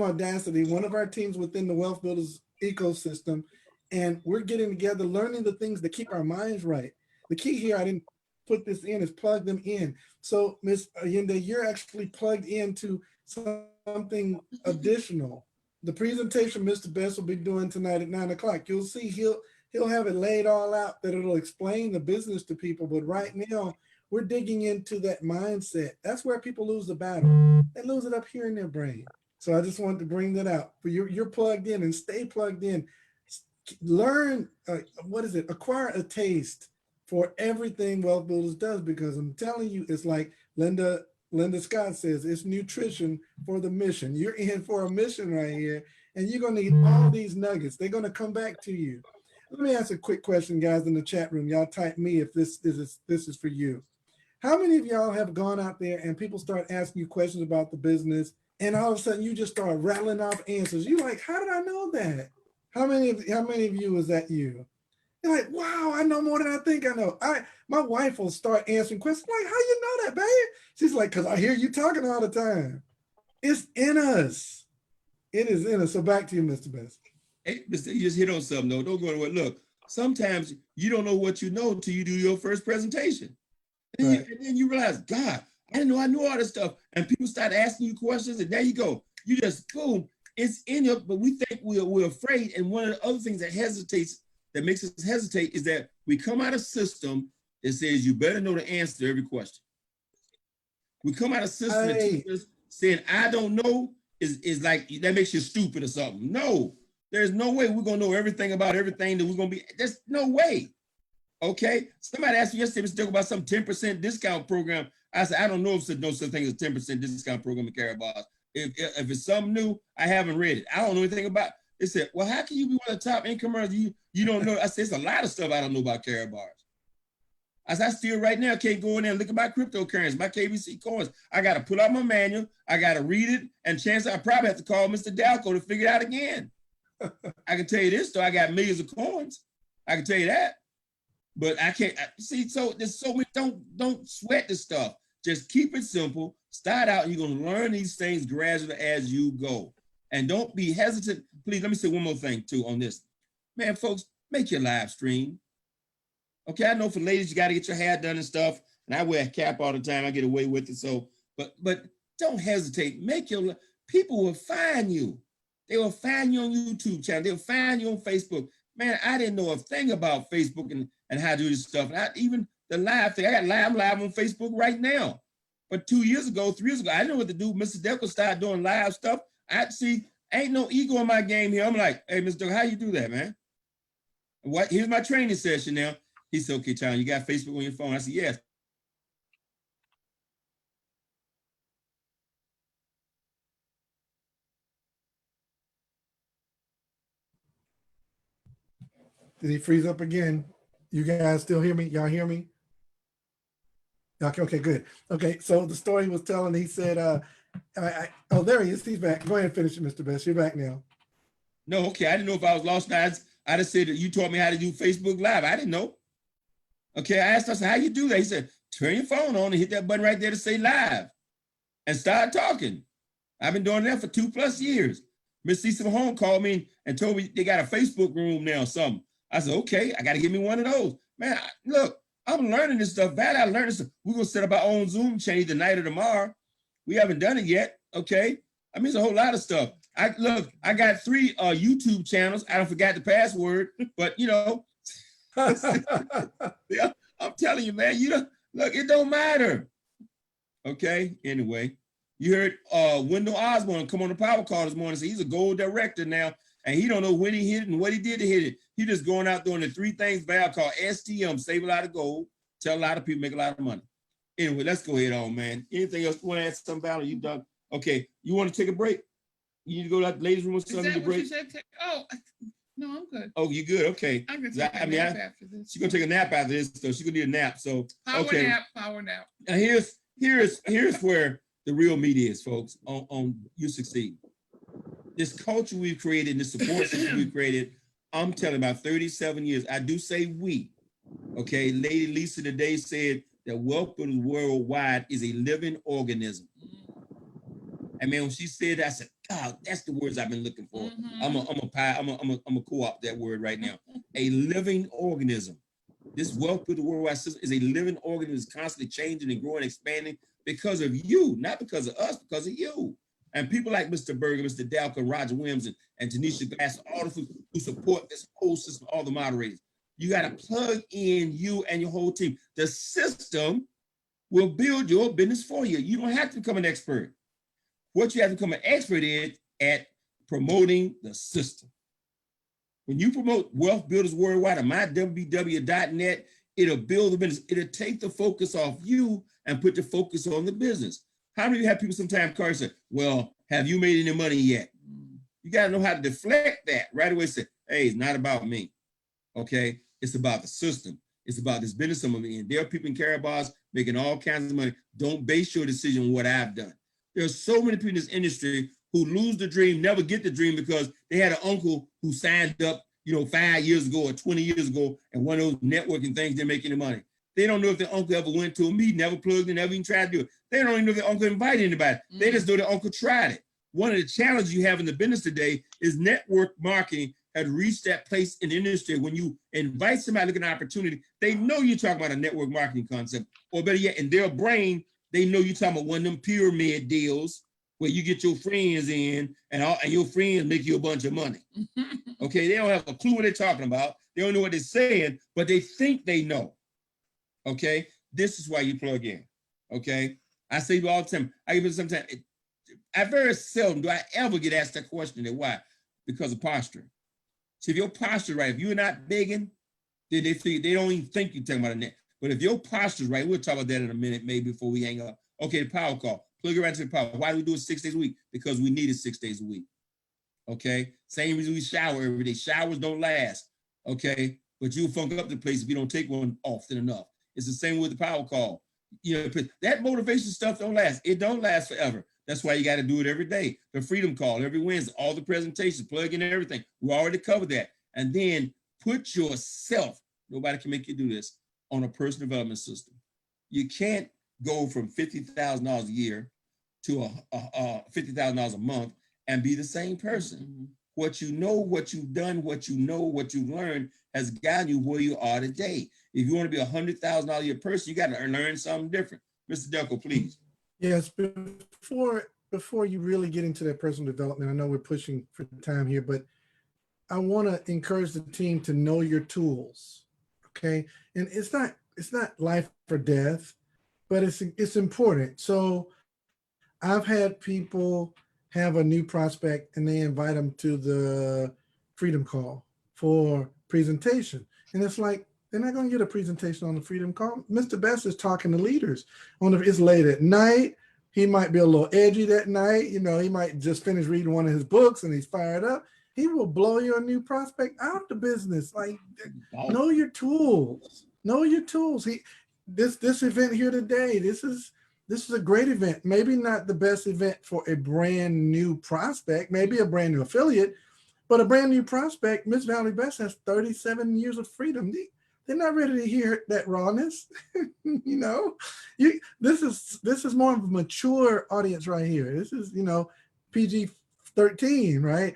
Audacity, one of our teams within the Wealth Builders ecosystem. And we're getting together, learning the things that keep our minds right. The key here, I didn't put this in, is plug them in. So Ms. Allende, you're actually plugged into something additional. The presentation Mr. Best will be doing tonight at 9 o'clock. You'll see he'll have it laid all out that it'll explain the business to people. But right now, we're digging into that mindset. That's where people lose the battle. They lose it up here in their brain. So I just wanted to bring that out. But you're plugged in and stay plugged in. Learn, acquire a taste for everything Wealth Builders does, because I'm telling you, it's like Linda Scott says, it's nutrition for the mission. You're in for a mission right here, and you're gonna need all these nuggets. They're gonna come back to you. Let me ask a quick question, guys, in the chat room. Y'all type me if this is for you. How many of y'all have gone out there and people start asking you questions about the business, and all of a sudden you just start rattling off answers? You're like, how did I know that? How many of you is that you? You're like, wow, I know more than I think I know. My wife will start answering questions like, how you know that, babe? She's like, because I hear you talking all the time. It's in us. It is in us. So back to you, Mr. Best. Hey, you just hit on something though. Don't go anywhere. Look, sometimes you don't know what you know until you do your first presentation. And, and then you realize, God, I didn't know I knew all this stuff. And people start asking you questions, and there you go. You just, boom, it's in you, but we think we're afraid. And one of the other things that makes us hesitate is that we come out of a system that says you better know the answer to every question. We come out of a system that teaches us saying, I don't know, is like, that makes you stupid or something. No, there's no way we're gonna know everything about everything that we're gonna be, there's no way. Okay, somebody asked me yesterday, Mr. Dirk, about some 10% discount program. I said, I don't know if there's no such thing as a 10% discount program in Caraboss. If it's something new, I haven't read it. I don't know anything about. They said, well, how can you be one of the top income earners? You don't know. I said, it's a lot of stuff I don't know about Karatbars. I said, I still right now can't go in there and look at my cryptocurrency, my KBC coins. I got to pull out my manual. I got to read it. And chances I probably have to call Mr. Dalco to figure it out again. I can tell you this, though. I got millions of coins. I can tell you that. But I can't see. So there's so much. Don't sweat the stuff. Just keep it simple. Start out. And you're going to learn these things gradually as you go. And don't be hesitant. Please, let me say one more thing, too, on this. Man, folks, make your live stream. Okay, I know for ladies, you got to get your hair done and stuff. And I wear a cap all the time. I get away with it. So, but don't hesitate. Make your, people will find you. They will find you on YouTube channel. They'll find you on Facebook. Man, I didn't know a thing about Facebook and how to do this stuff. And even the live thing, I'm live on Facebook right now. But 3 years ago, I didn't know what to do. Mr. Decker started doing live stuff. I see, ain't no ego in my game here. I'm like, hey, Mr. Decker, how you do that, man? What? Here's my training session now. He said, okay, Tom, you got Facebook on your phone? I said, yes. Did he freeze up again? You guys still hear me? Y'all hear me? Okay, good. Okay, so the story he was telling, he said, oh, there he is. He's back. Go ahead and finish it, Mr. Best. You're back now. No, okay. I didn't know if I was lost. I just said that you taught me how to do Facebook Live. I didn't know. Okay, I asked him, how you do that? He said, turn your phone on and hit that button right there to say live and start talking. I've been doing that for 2+ years. Miss Cecil Mahone called me and told me they got a Facebook room now or something. I said, okay, I got to give me one of those. Man, look, I'm learning this stuff. I learned this stuff. We're going to set up our own Zoom chain tonight or tomorrow. We haven't done it yet, okay? I mean, it's a whole lot of stuff. I got 3 YouTube channels. I don't forgot the password, but you know, yeah, I'm telling you, man, look, it don't matter. Okay, anyway, you heard Wendell Osborne come on the power call this morning. So he's a gold director now, and he don't know when he hit it and what he did to hit it. He just going out doing the 3 things Val called STM, save a lot of gold, tell a lot of people, make a lot of money. Anyway, let's go ahead on, man. Anything else you want to add something, Val? You done? Okay, you want to take a break? You need to go to the ladies' room or something to break? Oh, no, I'm good. Oh, you good? Okay. I'm gonna take a nap after this. She's gonna take a nap after this, so she's gonna need a nap. So okay. Power nap. Now here's where the real meat is, folks. On You Succeed. This culture we've created, this support system we've created. I'm telling about 37 years. I do say we. Okay, Lady Lisa today said that Wealth Builders Worldwide is a living organism. And man, when she said that, I said, God, that's the words I've been looking for. I'm a co-op that word right now. A living organism. This Wealth Builders Worldwide system is a living organism, constantly changing and growing, expanding because of you, not because of us, because of you. And people like Mr. Berger, Mr. Dalco, Roger Williams, and Tanisha Glass, all the who support this whole system, all the moderators. You got to plug in you and your whole team. The system will build your business for you. You don't have to become an expert. What you have to become an expert in at promoting the system. When you promote Wealth Builders Worldwide at myww.net, it'll build the business. It'll take the focus off you and put the focus on the business. How many of you have people sometimes call and say, well, have you made any money yet? You got to know how to deflect that right away. Say, hey, it's not about me. Okay, it's about the system. It's about this business I'm in. There are people in Karatbars making all kinds of money. Don't base your decision on what I've done. There's so many people in this industry who lose the dream, never get the dream because they had an uncle who signed up, 5 years ago or 20 years ago, and one of those networking things didn't make any money. They don't know if their uncle ever went to a meeting, never plugged in, never even tried to do it. They don't even know if their uncle invited anybody. They just know their uncle tried it. One of the challenges you have in the business today is network marketing had reached that place in the industry. When you invite somebody looking at an opportunity, they know you're talking about a network marketing concept, or better yet, in their brain, they know you're talking about one of them pyramid deals where you get your friends in and your friends make you a bunch of money. Okay, they don't have a clue what they're talking about. They don't know what they're saying, but they think they know. Okay, this is why you plug in. Okay, I say all the time. I even sometimes, I very seldom do I ever get asked that question. Why? Because of posture. See, if your posture right, if you're not begging, then they don't even think you're talking about a net. But if your posture is right, we'll talk about that in a minute, maybe before we hang up. Okay, the power call. Plug it right to the power. Why do we do it 6 days a week? Because we need it 6 days a week. Okay, same reason we shower every day. Showers don't last. Okay, but you'll funk up the place if you don't take one often enough. It's the same with the power call. You know, that motivation stuff don't last. It don't last forever. That's why you got to do it every day. The freedom call every Wednesday, all the presentations, plug in everything. We already covered that. And then put yourself, nobody can make you do this, on a personal development system. You can't go from $50,000 a year to $50,000 a month and be the same person. Mm-hmm. What you know, what you've done, what you know, what you've learned has gotten you where you are today. If you want to be $100,000 a year person, you got to learn something different. Mr. Delco, please. Yes, before you really get into that personal development, I know we're pushing for time here, but I want to encourage the team to know your tools. Okay, and it's not life or death, but it's important. So I've had people have a new prospect and they invite them to the freedom call for presentation, and it's like, they're not going to get a presentation on the freedom call. Mr. Best is talking to leaders it's late at night. He might be a little edgy that night. You know, he might just finish reading one of his books and he's fired up. He will blow your new prospect out of the business. Like, know your tools. Know your tools. This event here today, this is a great event. Maybe not the best event for a brand new prospect, maybe a brand new affiliate, but a brand new prospect. Miss Valerie Best has 37 years of freedom. They're not ready to hear that rawness. You know, this is more of a mature audience right here. This is, you know, PG-13, right?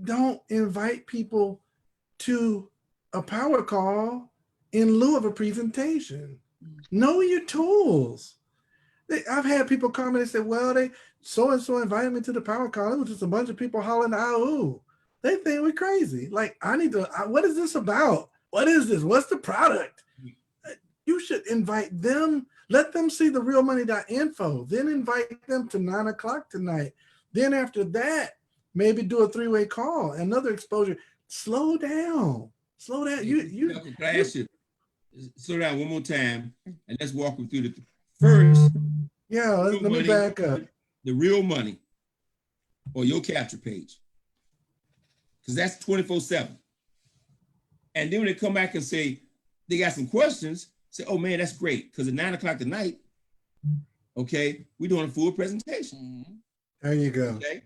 Don't invite people to a power call in lieu of a presentation. Know your tools. I've had people come and say, well, they so-and-so invited me to the power call. It was just a bunch of people hollering, "Ooh." They think we're crazy. Like, what is this about? What is this? What's the product? You should invite them. Let them see the realmoney.info. Then invite them to 9 o'clock tonight. Then after that, maybe do a 3-way call, another exposure. Slow down. Slow down. Can I ask you, slow down one more time, and let's walk them through the first. Yeah, let me back up. The real money or your capture page, because that's 24/7. And then when they come back and say they got some questions, say, "Oh man, that's great." Because at 9 o'clock tonight, okay, we're doing a full presentation. There you go. Okay.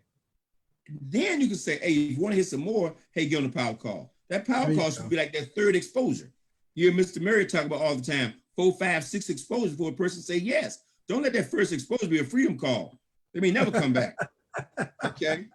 Then you can say, "Hey, if you want to hear some more, hey, get on the power call." That power call should be like that third exposure. You hear Mr. Murray talk about all the time, 4, 5, 6 exposures before a person say yes. Don't let that first exposure be a freedom call. They may never come back. Okay.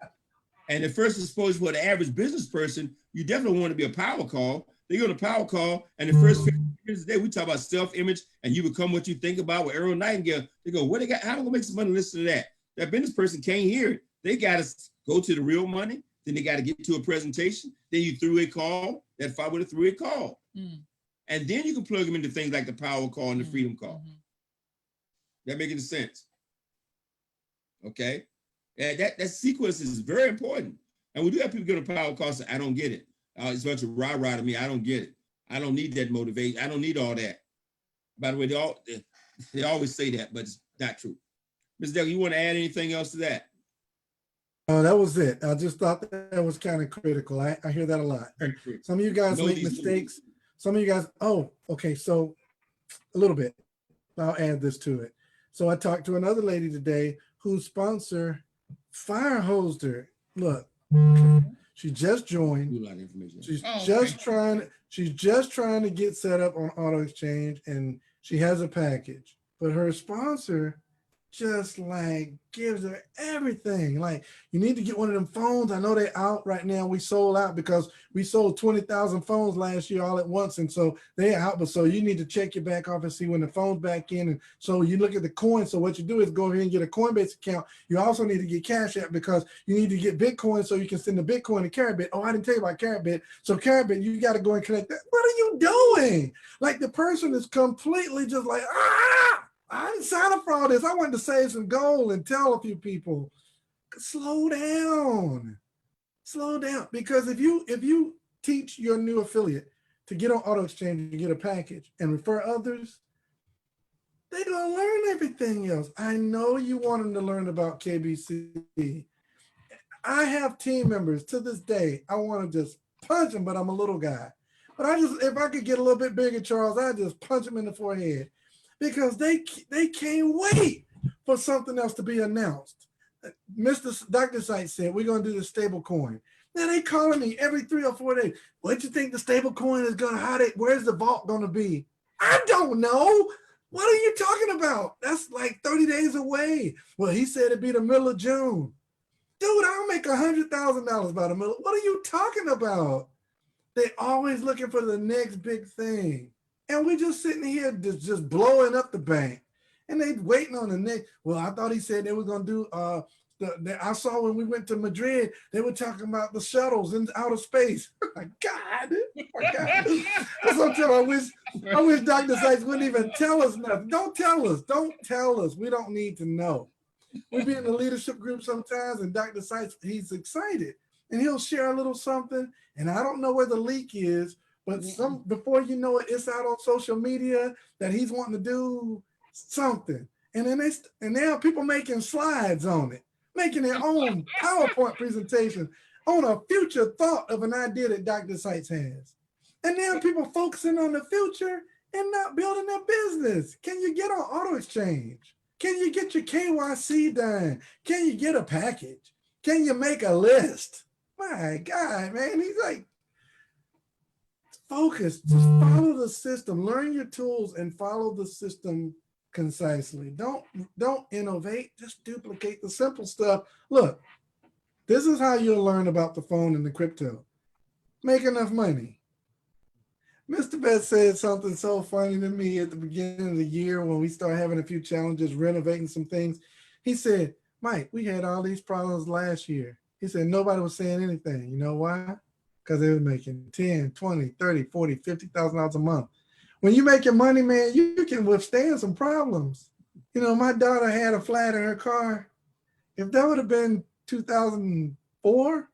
And the first exposure for the average business person, you definitely want to be a power call. They go to power call, and the first 15 minutes a day, we talk about self-image, and you become what you think about with Earl Nightingale. They go, what they got? How am I gonna make some money listen to that? That business person can't hear it. They got to go to the real money. Then they got to get to a presentation. Then you threw a call, that followed with a 3-way call. And then you can plug them into things like the power call and the freedom call. That making sense? Okay. And that sequence is very important. And we do have people get a power call say, I don't get it. It's a bunch of rah-rah to me. I don't get it. I don't need that motivation. I don't need all that. By the way, they always say that, but it's not true. Ms. Dell, you want to add anything else to that? That was it. I just thought that was kind of critical. I hear that a lot. And some of you guys make mistakes. Some of you guys, okay, so a little bit. I'll add this to it. So I talked to another lady today whose sponsor fire hosed her. Look, she just joined. She's just trying to get set up on Auto Exchange, and she has a package. But her sponsor just like gives her everything. Like, you need to get one of them phones. I know they're out right now. We sold out because we sold 20,000 phones last year all at once. And so they're out, but so you need to check your back office, see when the phone's back in. And so you look at the coin. So what you do is go ahead and get a Coinbase account. You also need to get Cash App because you need to get Bitcoin so you can send the Bitcoin to Caribit. Oh, I didn't tell you about Caribit. So Caribit, you got to go and connect that. What are you doing? Like, the person is completely just like, I didn't sign up for all this. I wanted to save some gold and tell a few people, slow down. Slow down. Because if you teach your new affiliate to get on Auto Exchange and get a package and refer others, they're going to learn everything else. I know you want them to learn about KBC. I have team members to this day. I want to just punch them, but I'm a little guy. But if I could get a little bit bigger, Charles, I just punch them in the forehead because they can't wait for something else to be announced. Dr. Sykes said, we're going to do the stable coin. Now they calling me every 3 or 4 days. What do you think the stable coin is going to, where's the vault going to be? I don't know. What are you talking about? That's like 30 days away. Well, he said it'd be the middle of June. Dude, I'll make $100,000 by the middle. What are you talking about? They're always looking for the next big thing. And we're just sitting here just blowing up the bank. And they waiting on the next. Well, I thought he said they were going to do, I saw when we went to Madrid, they were talking about the shuttles in outer space. My God. Sometimes I wish Dr. Sykes wouldn't even tell us nothing. Don't tell us. Don't tell us. We don't need to know. We be in the leadership group sometimes, and Dr. Sykes, he's excited. And he'll share a little something. And I don't know where the leak is, but before you know it, it's out on social media that he's wanting to do something. And then there are people making slides on it, making their own PowerPoint presentation on a future thought of an idea that Dr. Sykes has. And now people focusing on the future and not building their business. Can you get on auto exchange? Can you get your KYC done? Can you get a package? Can you make a list? My God, man, he's like, focus, just follow the system, learn your tools and follow the system concisely. Don't innovate, just duplicate the simple stuff. Look, this is how you'll learn about the phone and the crypto. Make enough money. Mr. Best said something so funny to me at the beginning of the year when we started having a few challenges, renovating some things. He said, Mike, we had all these problems last year. He said, nobody was saying anything. You know why? Because they were making 10, 20, 30, 40, $50,000 a month. When you make your money, man, you can withstand some problems. You know, my daughter had a flat in her car. If that would have been 2004,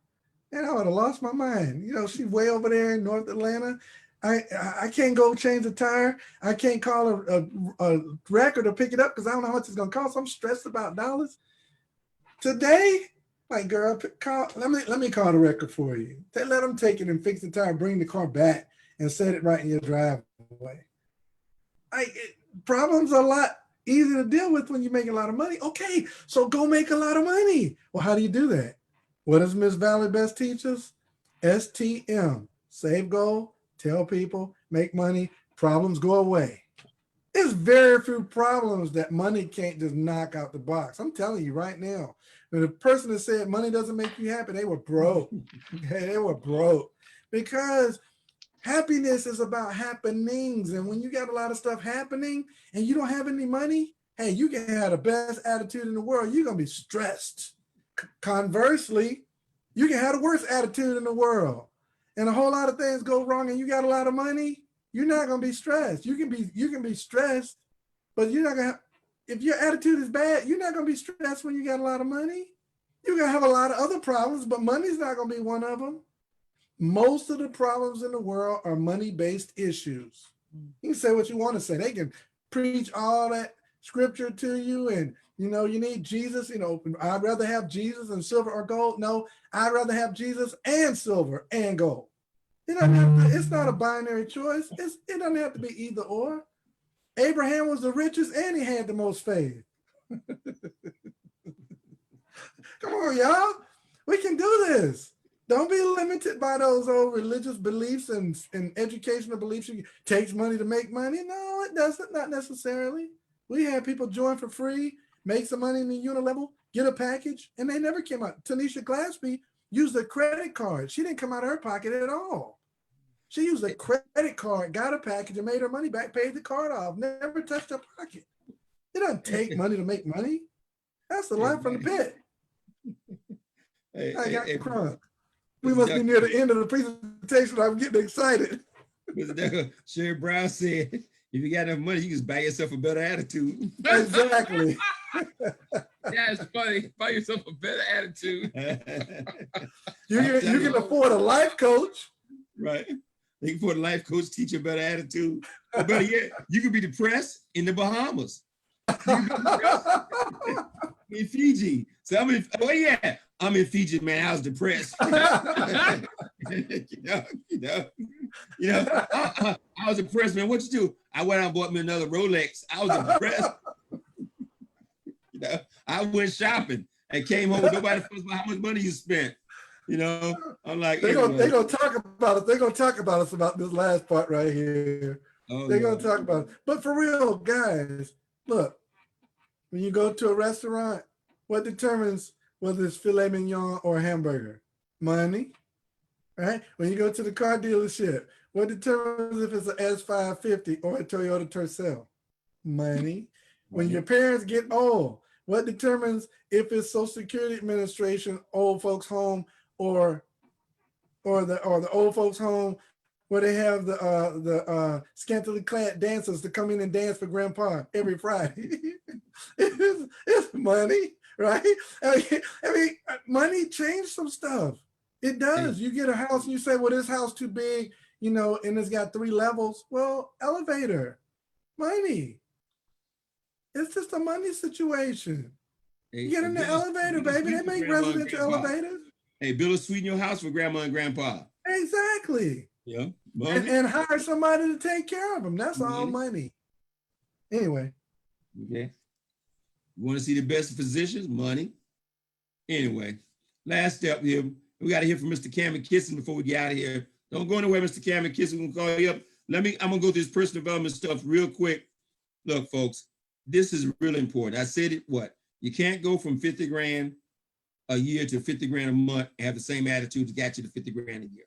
then I would have lost my mind. You know, she's way over there in North Atlanta. I can't go change a tire. I can't call a record to pick it up because I don't know how much it's going to cost. I'm stressed about dollars. Today, like, girl, let me call the record for you. Let them take it and fix the tire, bring the car back and set it right in your driveway. Problems are a lot easier to deal with when you make a lot of money. Okay, so go make a lot of money. Well, how do you do that? What does Miss Valley Best teach us? STM, save goal, tell people, make money, problems go away. There's very few problems that money can't just knock out the box. I'm telling you right now. The person that said money doesn't make you happy, they were broke. They were broke. Because happiness is about happenings. And when you got a lot of stuff happening and you don't have any money, hey, you can have the best attitude in the world. You're going to be stressed. Conversely, you can have the worst attitude in the world. And a whole lot of things go wrong and you got a lot of money, you're not going to be stressed. You can be stressed, but you're not going to, if your attitude is bad, you're not going to be stressed when you got a lot of money. You're going to have a lot of other problems, but money's not going to be one of them. Most of the problems in the world are money-based issues. You can say what you want to say. They can preach all that scripture to you and, you know, you need Jesus. You know, I'd rather have Jesus and silver or gold. No, I'd rather have Jesus and silver and gold. It's not a binary choice. It doesn't have to be either or. Abraham was the richest and he had the most faith. Come on, y'all. We can do this. Don't be limited by those old religious beliefs and educational beliefs. It takes money to make money. No, it doesn't. Not necessarily. We had people join for free, make some money in the unilevel, get a package, and they never came out. Tanisha Glaspie used a credit card. She didn't come out of her pocket at all. She used a credit card, got a package, and made her money back, paid the card off, never touched her pocket. It doesn't take money to make money. That's the line from the pit. I got crunk. We must be near the end of the presentation. I'm getting excited. Sherry Brown said, if you got enough money, you can just buy yourself a better attitude. Exactly. Yeah, it's funny. Buy yourself a better attitude. You can afford a life coach. Right. You can afford a life coach, teach you a better attitude. Or better yet, you can be depressed in the Bahamas. In Fiji. So I mean, oh yeah, I'm in Fiji, man. I was depressed. I was depressed, man. What you do? I went out and bought me another Rolex. I was depressed. I went shopping and came home. Nobody fussed about how much money you spent. I'm like, they're gonna talk about it. They're gonna talk about us about this last part right here. They're gonna talk about it. But for real, guys, look, when you go to a restaurant, what determines whether it's filet mignon or a hamburger? Money, right? When you go to the car dealership, what determines if it's an S550 or a Toyota Tercel? Money. When your parents get old, what determines if it's Social Security Administration, old folks home, or the old folks home where they have the scantily clad dancers to come in and dance for grandpa every Friday? it's money, right? I mean, money changed some stuff. It does. You get a house and you say, well, this house too big, and it's got 3 levels. Well, elevator, money. It's just a money situation. You get in the elevator, baby. They make residential elevators. Hey, build a suite in your house for grandma and grandpa. Exactly. Yeah. And hire somebody to take care of them. That's all money. Anyway. Okay. You want to see the best physicians? Money. Anyway, last step here. We got to hear from Mr. Cameron Kitson before we get out of here. Don't go anywhere, Mr. Cameron Kitson. We're going to call you up. I'm going to go through this personal development stuff real quick. Look, folks, this is really important. I said it, you can't go from 50 grand a year to 50 grand a month and have the same attitude that got you to 50 grand a year.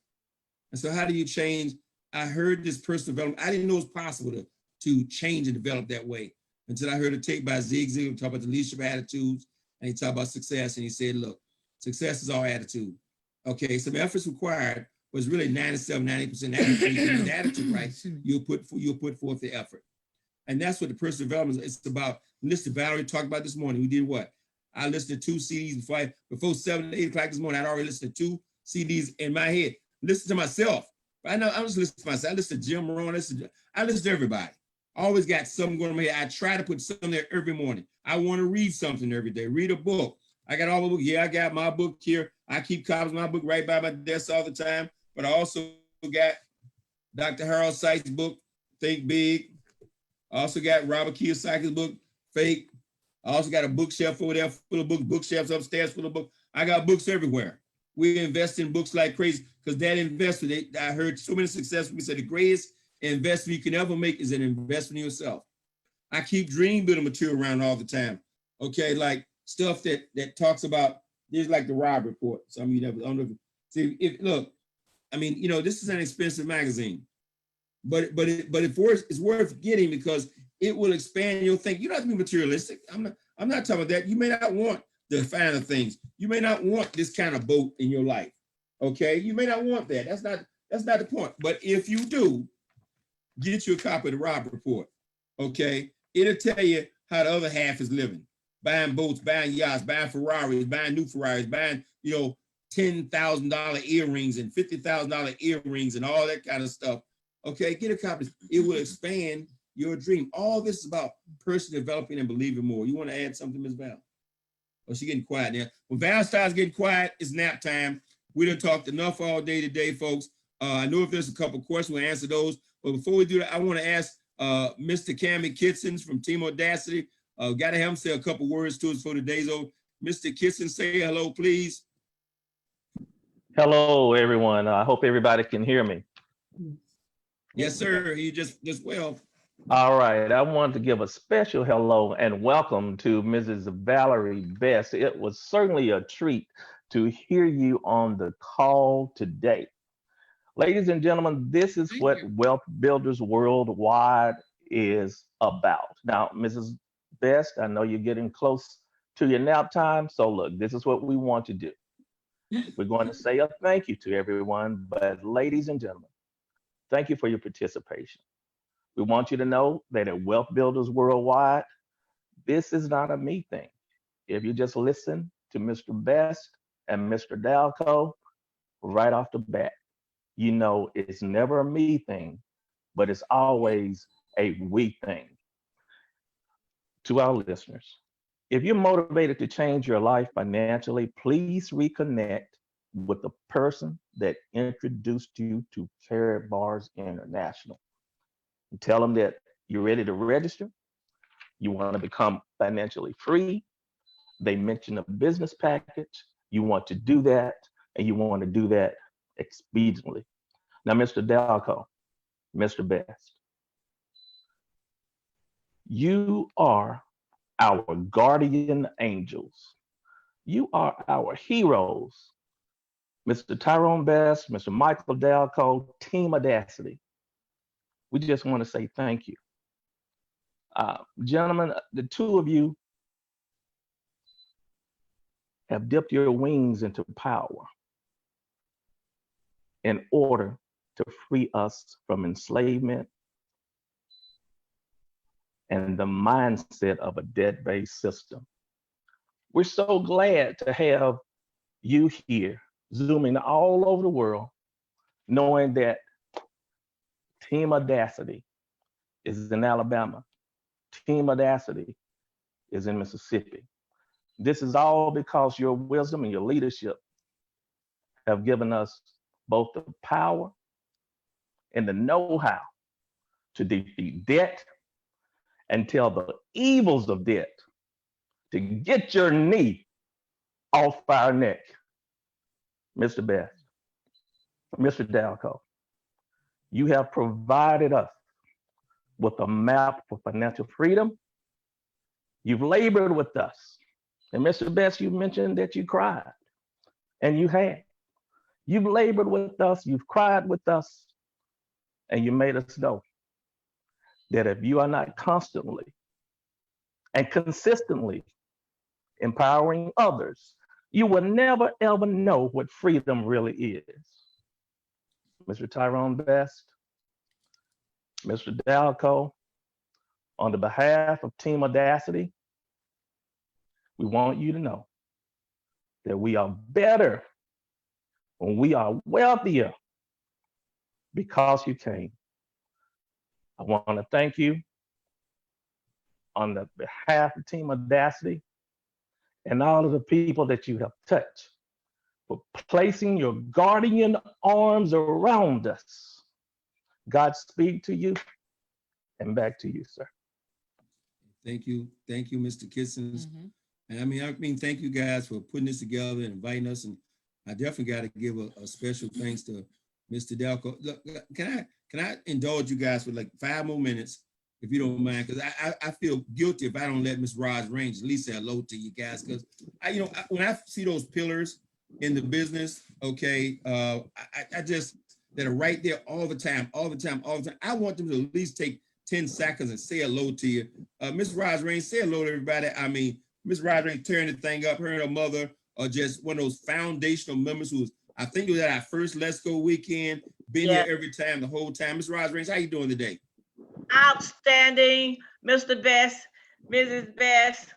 And so how do you change? I heard this personal development. I didn't know it was possible to change and develop that way until I heard a tape by Zig Ziglar talk about the leadership attitudes, and he talked about success, and he said, look, success is our attitude. Okay, some efforts required was really 97, 90% attitude. The attitude right, you'll put forth the effort. And that's what the personal development is about. Listen, Valerie talked about this morning. We did what? I listened to 2 CDs before 7, 8 o'clock this morning. I'd already listened to 2 CDs in my head. Listen to myself. I know I was listening to myself. I listen to Jim Rohn. I listen to everybody. I always got something going on in my head. I try to put something there every morning. I want to read something every day. Read a book. I got all the books. Yeah, I got my book here. I keep copies of my book right by my desk all the time. But I also got Dr. Harold Seitz's book, Think Big. I also got Robert Kiyosaki's book, Fake. I also got a bookshelf over there full of books, bookshelves upstairs full of books. I got books everywhere. We invest in books like crazy because that investment, I heard so many successful people say the greatest investment you can ever make is an investment in yourself. I keep dream building material around all the time. Okay, like stuff that talks about, there's like the Rob Report. Some of you never, I don't know if, look, I mean, this is an expensive magazine, but it's worth getting because it will expand your thinking. You don't have to be materialistic. I'm not talking about that. You may not want the finer things. You may not want this kind of boat in your life. Okay, you may not want that. That's not the point. But if you do, get you a copy of the Rob Report. Okay, it'll tell you how the other half is living, buying boats, buying yachts, buying Ferraris, buying new Ferraris, buying $10,000 earrings and $50,000 earrings and all that kind of stuff. Okay, get a copy. It will expand your dream. All this is about personal developing and believing more. You want to add something, Ms. Val? Oh, she's getting quiet now. When Val starts getting quiet, it's nap time. We done talked enough all day today, folks. I know if there's a couple questions, we'll answer those. But before we do that, I want to ask Mr. Cameron Kitson from Team Audacity. Got to have him say a couple words to us for today's old. Mr. Kitson, say hello, please. Hello, everyone. I hope everybody can hear me. Yes, sir. You just well. All right. I wanted to give a special hello and welcome to Mrs. Valerie Best. It was certainly a treat to hear you on the call today. Ladies and gentlemen, this is what Wealth Builders Worldwide is about. Now, Mrs. Best, I know you're getting close to your nap time. So look, this is what we want to do. We're going to say a thank you to everyone, but ladies and gentlemen, thank you for your participation. We want you to know that at Wealth Builders Worldwide, this is not a me thing. If you just listen to Mr. Best and Mr. Dalco right off the bat, you know it's never a me thing, but it's always a we thing. To our listeners, If you're motivated to change your life financially, please reconnect with the person that introduced you to Karatbars International. And tell them that you're ready to register. You want to become financially free. They mention a business package. You want to do that, and you want to do that expediently. Now, Mr. Dalco, Mr. Best, you are our guardian angels. You are our heroes. Mr. Tyrone Best, Mr. Michael Dalco, Team Audacity. We just want to say thank you. Gentlemen, the two of you have dipped your wings into power in order to free us from enslavement and the mindset of a debt-based system. We're so glad to have you here, zooming all over the world, knowing that Team Audacity is in Alabama. Team Audacity is in Mississippi. This is all because your wisdom and your leadership have given us both the power and the know-how to defeat debt and tell the evils of debt to get your knee off our neck. Mr. Best, Mr. Dalco, you have provided us with a map for financial freedom. You've labored with us. And Mr. Best, you mentioned that you cried, and you had. You've labored with us, you've cried with us, and you made us know that if you are not constantly and consistently empowering others, you will never ever know what freedom really is. Mr. Tyrone Best, Mr. Dalco, on the behalf of Team Audacity, we want you to know that we are better when we are wealthier because you came. I want to thank you on the behalf of Team Audacity and all of the people that you have touched for placing your guardian arms around us. Godspeed to you, and back to you, sir. Thank you, Mr. Kissins. And I mean, thank you guys for putting this together and inviting us. And I definitely got to give a special thanks to Mr. Dalco. Look, can I indulge you guys for like 5 more minutes, if you don't mind? Because I feel guilty if I don't let Ms. Roz Range at least say hello to you guys. Because when I see those pillars in the business, okay, I just that are right there all the time. I want them to at least take 10 seconds and say hello to you. Ms. Roz Range, say hello to everybody. I mean, Ms. Roz Range tearing the thing up. Her and her mother are just one of those foundational members who was, I think it was at our first Let's Go weekend, been here every time, the whole time. Ms. Roz Range, how you doing today? Outstanding, Mr. Best, Mrs. Best,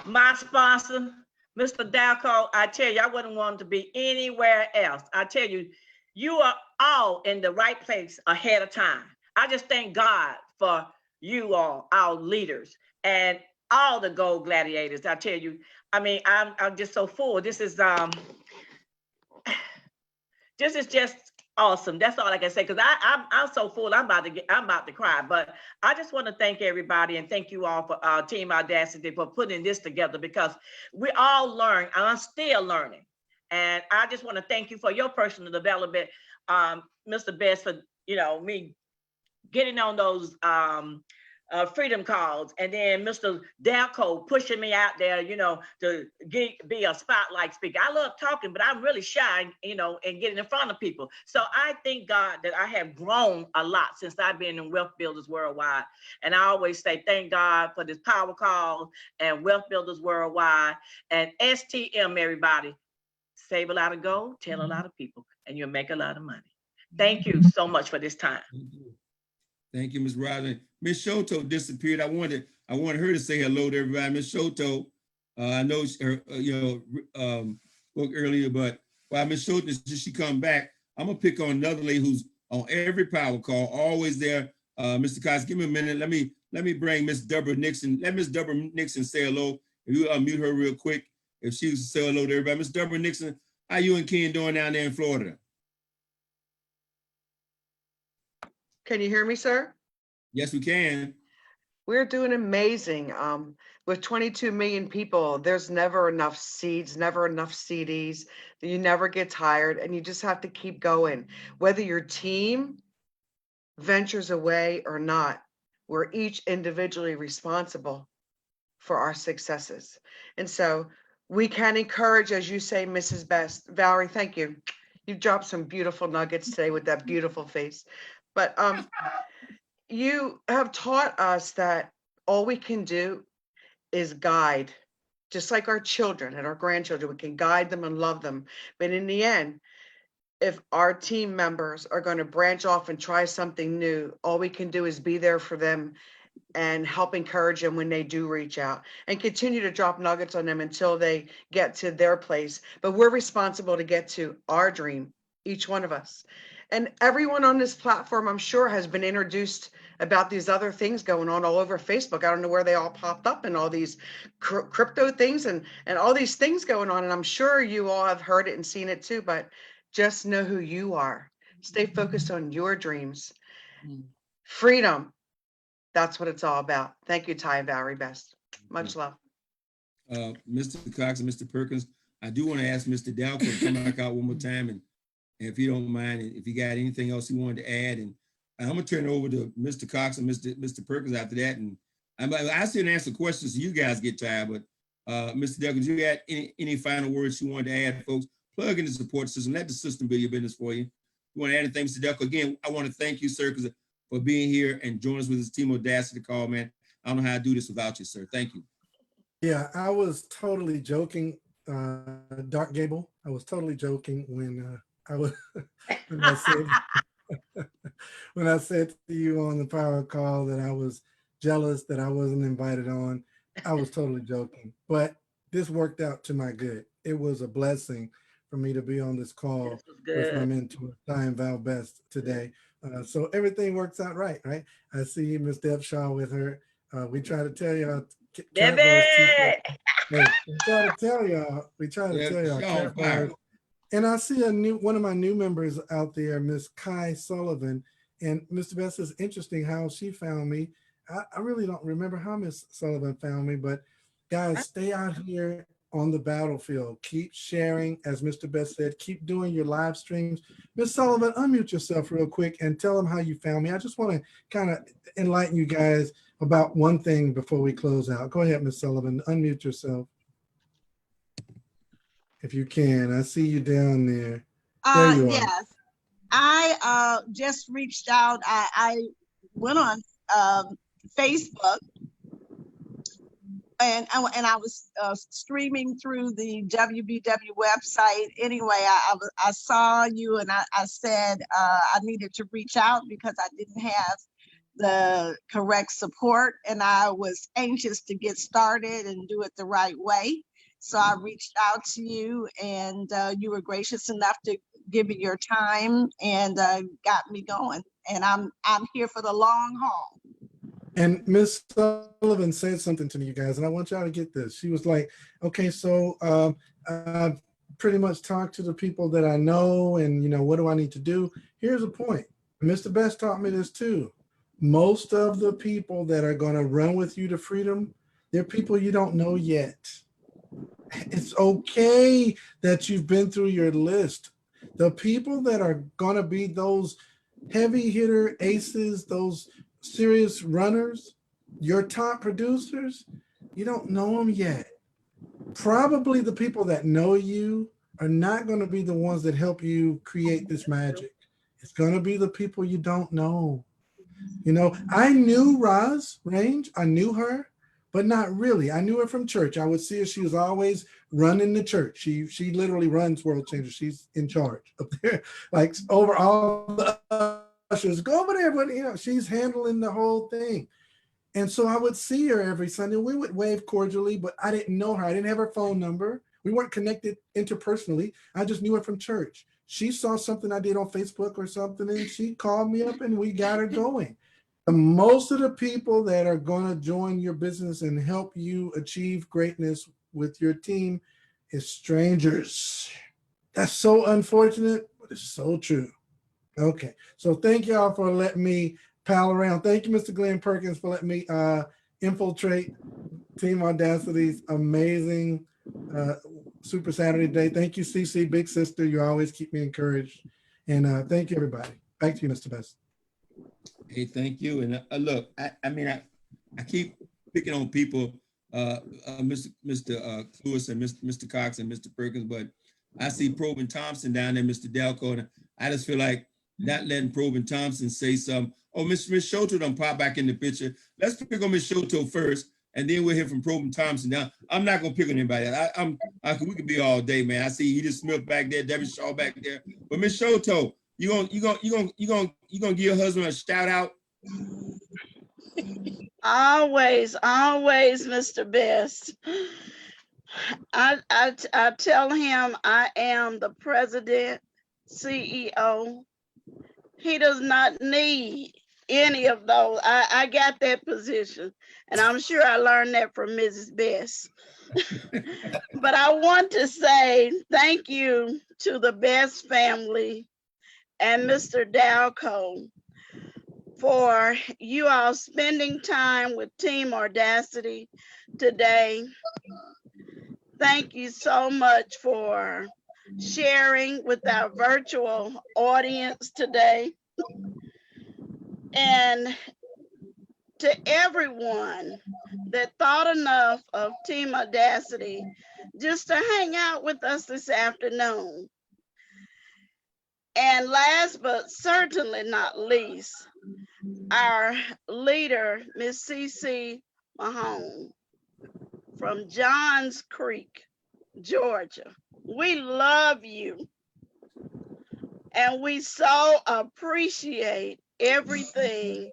my sponsor, Mr. Dalco. I tell you, I wouldn't want to be anywhere else. I tell you, you are all in the right place ahead of time. I just thank God for you all, our leaders, and all the Gold Gladiators. I tell you, I mean, I'm just so full. This is just awesome. That's all I can say, because I'm so full. I'm about to cry. But I just want to thank everybody and thank you all for Team Audacity for putting this together, because we all learn. I'm still learning, and I just want to thank you for your personal development, Mr. Best, for me getting on those freedom calls, and then Mr. Dalco pushing me out there, to be a spotlight speaker. I love talking, but I'm really shy, and getting in front of people. So I thank God that I have grown a lot since I've been in Wealth Builders Worldwide. And I always say, thank God for this power call and Wealth Builders Worldwide and STM, everybody. Save a lot of gold, tell a lot of people, and you'll make a lot of money. Thank you so much for this time. Thank you, Ms. Robin. Ms. Shoto disappeared. I wanted her to say hello to everybody. Ms. Shoto, I know her, spoke earlier, but while Ms. Shoto, she come back, I'm gonna pick on another lady who's on every power call, always there. Mr. Cox, give me a minute. Let me bring Miss Deborah Nixon. Let Miss Deborah Nixon say hello. If you unmute her real quick, if she was to say hello to everybody. Miss Deborah Nixon, how you and Ken doing down there in Florida? Can you hear me, sir? Yes, we can. We're doing amazing. With 22 million people, there's never enough seeds, never enough CDs. You never get tired, and you just have to keep going. Whether your team ventures away or not, we're each individually responsible for our successes. And so we can encourage, as you say, Mrs. Best. Valerie, thank you. You dropped some beautiful nuggets today with that beautiful face. But you have taught us that all we can do is guide, just like our children and our grandchildren. We can guide them and love them. But in the end, if our team members are going to branch off and try something new, all we can do is be there for them and help encourage them when they do reach out, and continue to drop nuggets on them until they get to their place. But we're responsible to get to our dream, each one of us. And everyone on this platform, I'm sure, has been introduced about these other things going on all over Facebook. I don't know where they all popped up, and all these crypto things and all these things going on. And I'm sure you all have heard it and seen it too, but just know who you are. Stay focused on your dreams. Freedom. That's what it's all about. Thank you, Ty and Valerie Best. Much love. Mr. Cox and Mr. Perkins, I do want to ask Mr. Dalco to come back out one more time, and if you don't mind, if you got anything else you wanted to add, and I'm gonna turn it over to Mr. Cox and Mr. Perkins after that, and I still answer questions so you guys get tired, but Mr. Dalco, do you got any final words you wanted to add, folks? Plug in the support system. Let the system be your business for you. You want to add anything, Mr. Dalco? Again, I want to thank you, sir, for being here and joining us with this team Audacity call, man. I don't know how to do this without you, sir. Thank you. Yeah, I was totally joking, Dark Gable. I was totally joking when I was when I said when I said to you on the power call that I was jealous that I wasn't invited on. I was totally joking, but this worked out to my good. It was a blessing for me to be on this call with my mentor, Ty and Val Best, today. So everything works out right? I see Miss Deb Shaw with her. We try to tell y'all. Hey, we try to tell y'all. And I see one of my new members out there, Miss Kai Sullivan. And Mr. Best, is interesting how she found me. I really don't remember how Miss Sullivan found me, but guys, stay out here on the battlefield. Keep sharing, as Mr. Best said, keep doing your live streams. Miss Sullivan, unmute yourself real quick and tell them how you found me. I just want to kind of enlighten you guys about one thing before we close out. Go ahead, Miss Sullivan, unmute yourself. If you can, I see you down there. There you are. Yes, I just reached out. I went on Facebook, and I was streaming through the WBW website. Anyway, I saw you, and I said I needed to reach out because I didn't have the correct support, and I was anxious to get started and do it the right way. So I reached out to you, and you were gracious enough to give me your time and got me going. And I'm here for the long haul. And Miss Sullivan said something to me, you guys, and I want y'all to get this. She was like, okay, so I've pretty much talked to the people that I know, and what do I need to do? Here's the point. Mr. Best taught me this too. Most of the people that are going to run with you to freedom, they're people you don't know yet. It's okay that you've been through your list. The people that are going to be those heavy hitter aces, those serious runners, your top producers, you don't know them yet. Probably the people that know you are not going to be the ones that help you create this magic. It's going to be the people you don't know. I knew Roz Range. I knew her, but not really. I knew her from church. I would see her. She was always running the church. She literally runs World Changers. She's in charge up there, like over all the ushers. Go over there, but she's handling the whole thing. And so I would see her every Sunday. We would wave cordially, but I didn't know her. I didn't have her phone number. We weren't connected interpersonally. I just knew her from church. She saw something I did on Facebook or something, and she called me up, and we got her going. most of the people that are going to join your business and help you achieve greatness with your team is strangers. That's so unfortunate, but it's so true. Okay, so thank y'all for letting me pal around. Thank you, Mr. Glenn Perkins, for letting me infiltrate Team Audacity's amazing Super Saturday day. Thank you, CC, big sister. You always keep me encouraged. And thank you, everybody. Back to you, Mr. Best. Hey, thank you. And look, I keep picking on people, Mr. Lewis and Mr. Cox and Mr. Perkins, but I see Probin Thompson down there, Mr. Delco, and I just feel like not letting Probin Thompson say something. Oh, Miss Shoto done pop back in the picture. Let's pick on Miss Shoto first, and then we'll hear from Probin Thompson. Now, I'm not gonna pick on anybody. We could be all day, man. I see Edith Smith back there, Debbie Shaw back there. But Miss Shoto, you gonna give your husband a shout out? Always, Mr. Best. I tell him I am the president, CEO. He does not need any of those. I got that position, and I'm sure I learned that from Mrs. Best. But I want to say thank you to the Best family and Mr. Dalco for you all spending time with Team Audacity today. Thank you so much for sharing with our virtual audience today. And to everyone that thought enough of Team Audacity just to hang out with us this afternoon. And last but certainly not least, our leader, Miss CC Mahone from Johns Creek, Georgia. We love you. And we so appreciate everything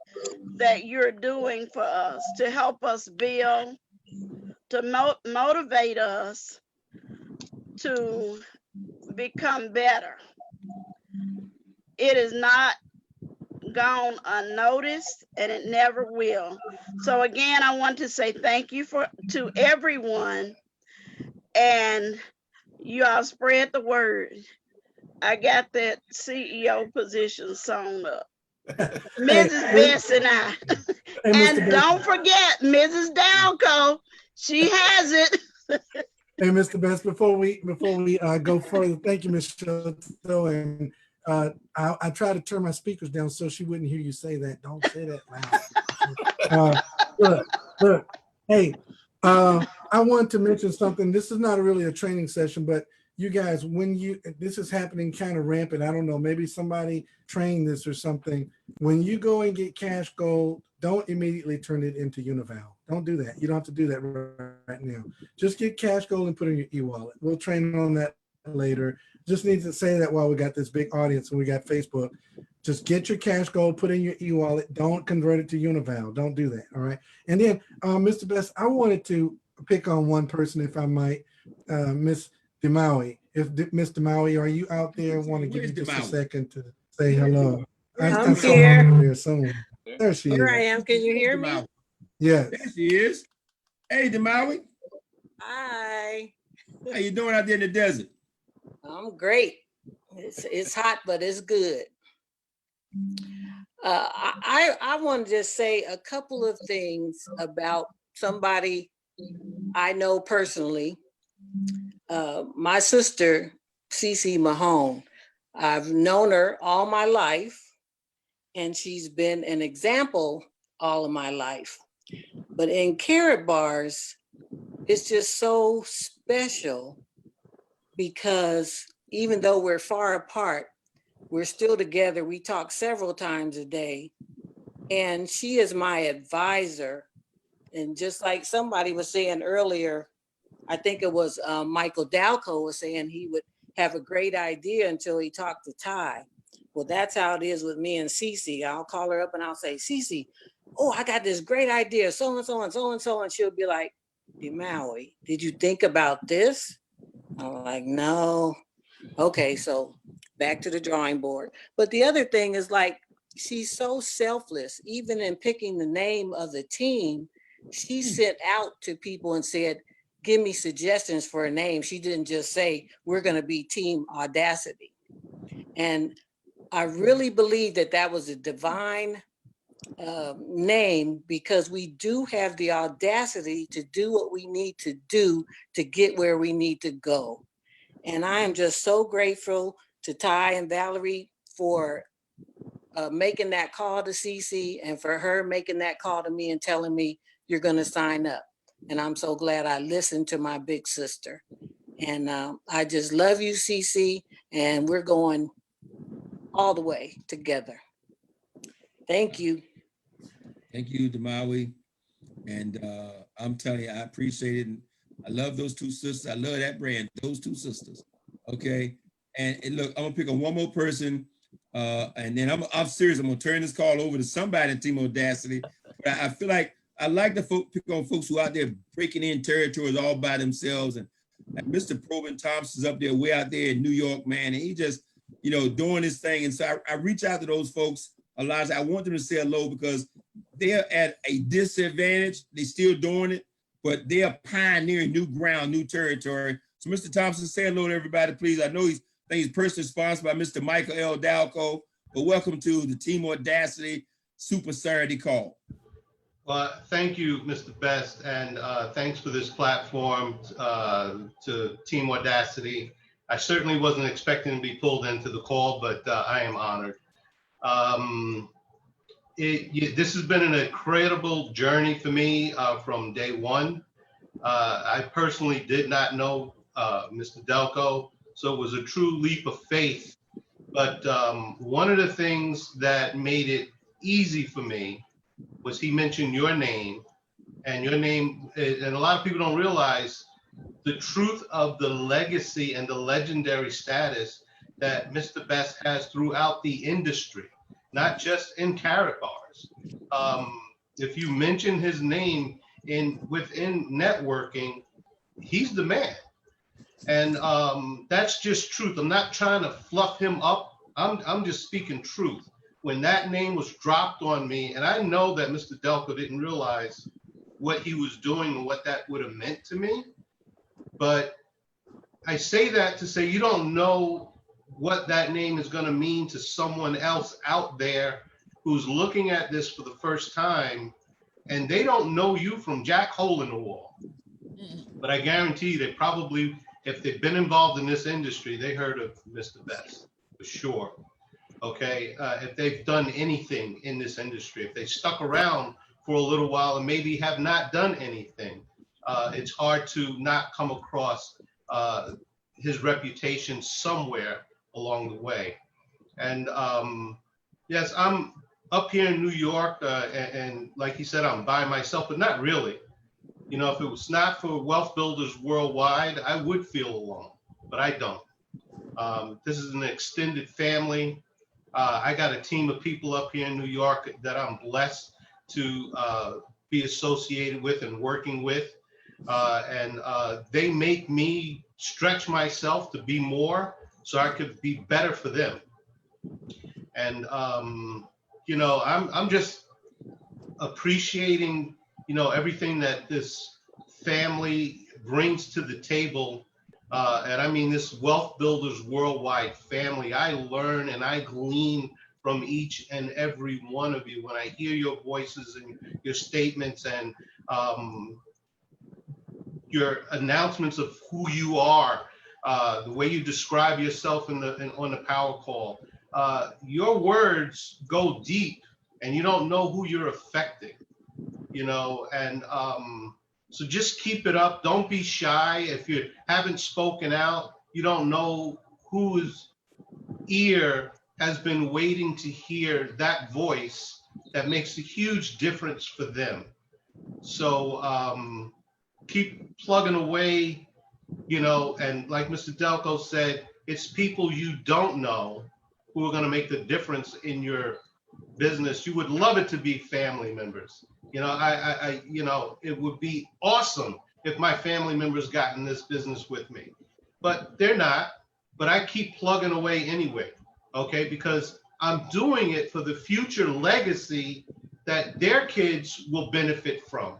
that you're doing for us to help us build, to motivate us to become better. It is not gone unnoticed, and it never will. So again, I want to say thank you to everyone, and you all spread the word. I got that CEO position sewn up. Mrs. Best and I. And don't forget Mrs. Dalco. She has it. Hey, Mr. Best, before we go further, thank you, Ms. Shoto. And I try to turn my speakers down so she wouldn't hear you say that. Don't say that loud. Look. Hey, I want to mention something. This is not really a training session, but you guys, this is happening kind of rampant. I don't know, maybe somebody trained this or something. When you go and get Cash Gold, don't immediately turn it into Unival. Don't do that. You don't have to do that right now. Just get Cash Gold and put it in your e-wallet. We'll train on that later. Just need to say that while we got this big audience and we got Facebook. Just get your Cash Gold, put in your e-wallet. Don't convert it to Unival. Don't do that. All right. And then, Mr. Best, I wanted to pick on one person, if I might, Miss DeMaui. If Miss DeMaui, are you out there? I want to give you just a second to say hello. I'm here. There somewhere. There she is. Here I am. Can you hear me? Yes. There she is. Hey, DeMaui. Hi. How you doing out there in the desert? I'm great. It's hot, but it's good. I want to just say a couple of things about somebody I know personally. My sister, CC Mahone. I've known her all my life, and she's been an example all of my life. But in Carrot Bars, it's just so special because even though we're far apart, we're still together. We talk several times a day, and she is my advisor. And just like somebody was saying earlier, I think it was Michael Dalco was saying he would have a great idea until he talked to Ty. Well, that's how it is with me and Cece. I'll call her up and I'll say, Cece, oh, I got this great idea, so and so and so and so. And she'll be like, DeMaui, did you think about this? I'm like, no. Okay, so back to the drawing board. But the other thing is like she's so selfless. Even in picking the name of the team, she sent out to people and said, give me suggestions for a name. She didn't just say, we're going to be Team Audacity. And I really believe that that was a divine name, because we do have the audacity to do what we need to do to get where we need to go. And I am just so grateful to Ty and Valerie for making that call to CC, and for her making that call to me and telling me you're going to sign up. And I'm so glad I listened to my big sister. And I just love you, CC, and we're going all the way together. Thank you. Thank you, Demawi. And I'm telling you, I appreciate it. And I love those two sisters. I love that brand, those two sisters. Okay. And look, I'm gonna pick on one more person. And then I'm serious. I'm gonna turn this call over to somebody in Team Audacity. But I feel like I like to pick on folks who are out there breaking in territories all by themselves. And like Mr. Probin Thompson's up there, way out there in New York, man. And he just, you know, doing his thing. And so I reach out to those folks a lot. I want them to say hello, because they're at a disadvantage. They're still doing it, but they are pioneering new ground, new territory. So Mr. Thompson, say hello to everybody, please. I know he's personally sponsored by Mr. Michael L. Dalco, but welcome to the Team Audacity Super Saturday Call. Well, thank you, Mr. Best, and thanks for this platform to Team Audacity. I certainly wasn't expecting to be pulled into the call, but I am honored. This has been an incredible journey for me from day one. I personally did not know Mr. Delco, so it was a true leap of faith. But one of the things that made it easy for me was he mentioned your name, and a lot of people don't realize the truth of the legacy and the legendary status that Mr. Best has throughout the industry, not just in carrot bars. If you mention his name within networking, he's the man. And that's just truth. I'm not trying to fluff him up. I'm just speaking truth. When that name was dropped on me, and I know that Mr. Delco didn't realize what he was doing and what that would have meant to me, but I say that to say you don't know what that name is going to mean to someone else out there who's looking at this for the first time, and they don't know you from Jack Hole in the Wall. But I guarantee you they probably, if they've been involved in this industry, they heard of Mr. Best for sure. Okay, if they've done anything in this industry, if they stuck around for a little while and maybe have not done anything, it's hard to not come across his reputation somewhere along the way. And yes, I'm up here in New York, and like he said, I'm by myself, but not really. You know, if it was not for Wealth Builders Worldwide, I would feel alone, but I don't. This is an extended family. I got a team of people up here in New York that I'm blessed to be associated with and working with. And they make me stretch myself to be more so I could be better for them. And, you know, I'm just appreciating, you know, everything that this family brings to the table. And I mean, this Wealth Builders Worldwide family, I learn and I glean from each and every one of you when I hear your voices and your statements and your announcements of who you are, the way you describe yourself on the power call. Your words go deep and you don't know who you're affecting, you know, and so just keep it up. Don't be shy. If you haven't spoken out, you don't know whose ear has been waiting to hear that voice that makes a huge difference for them. So keep plugging away, you know, and like Mr. Delco said, it's people you don't know who are going to make the difference in your business. You would love it to be family members. You know, you know, it would be awesome if my family members got in this business with me, but they're not. But I keep plugging away anyway, okay? Because I'm doing it for the future legacy that their kids will benefit from.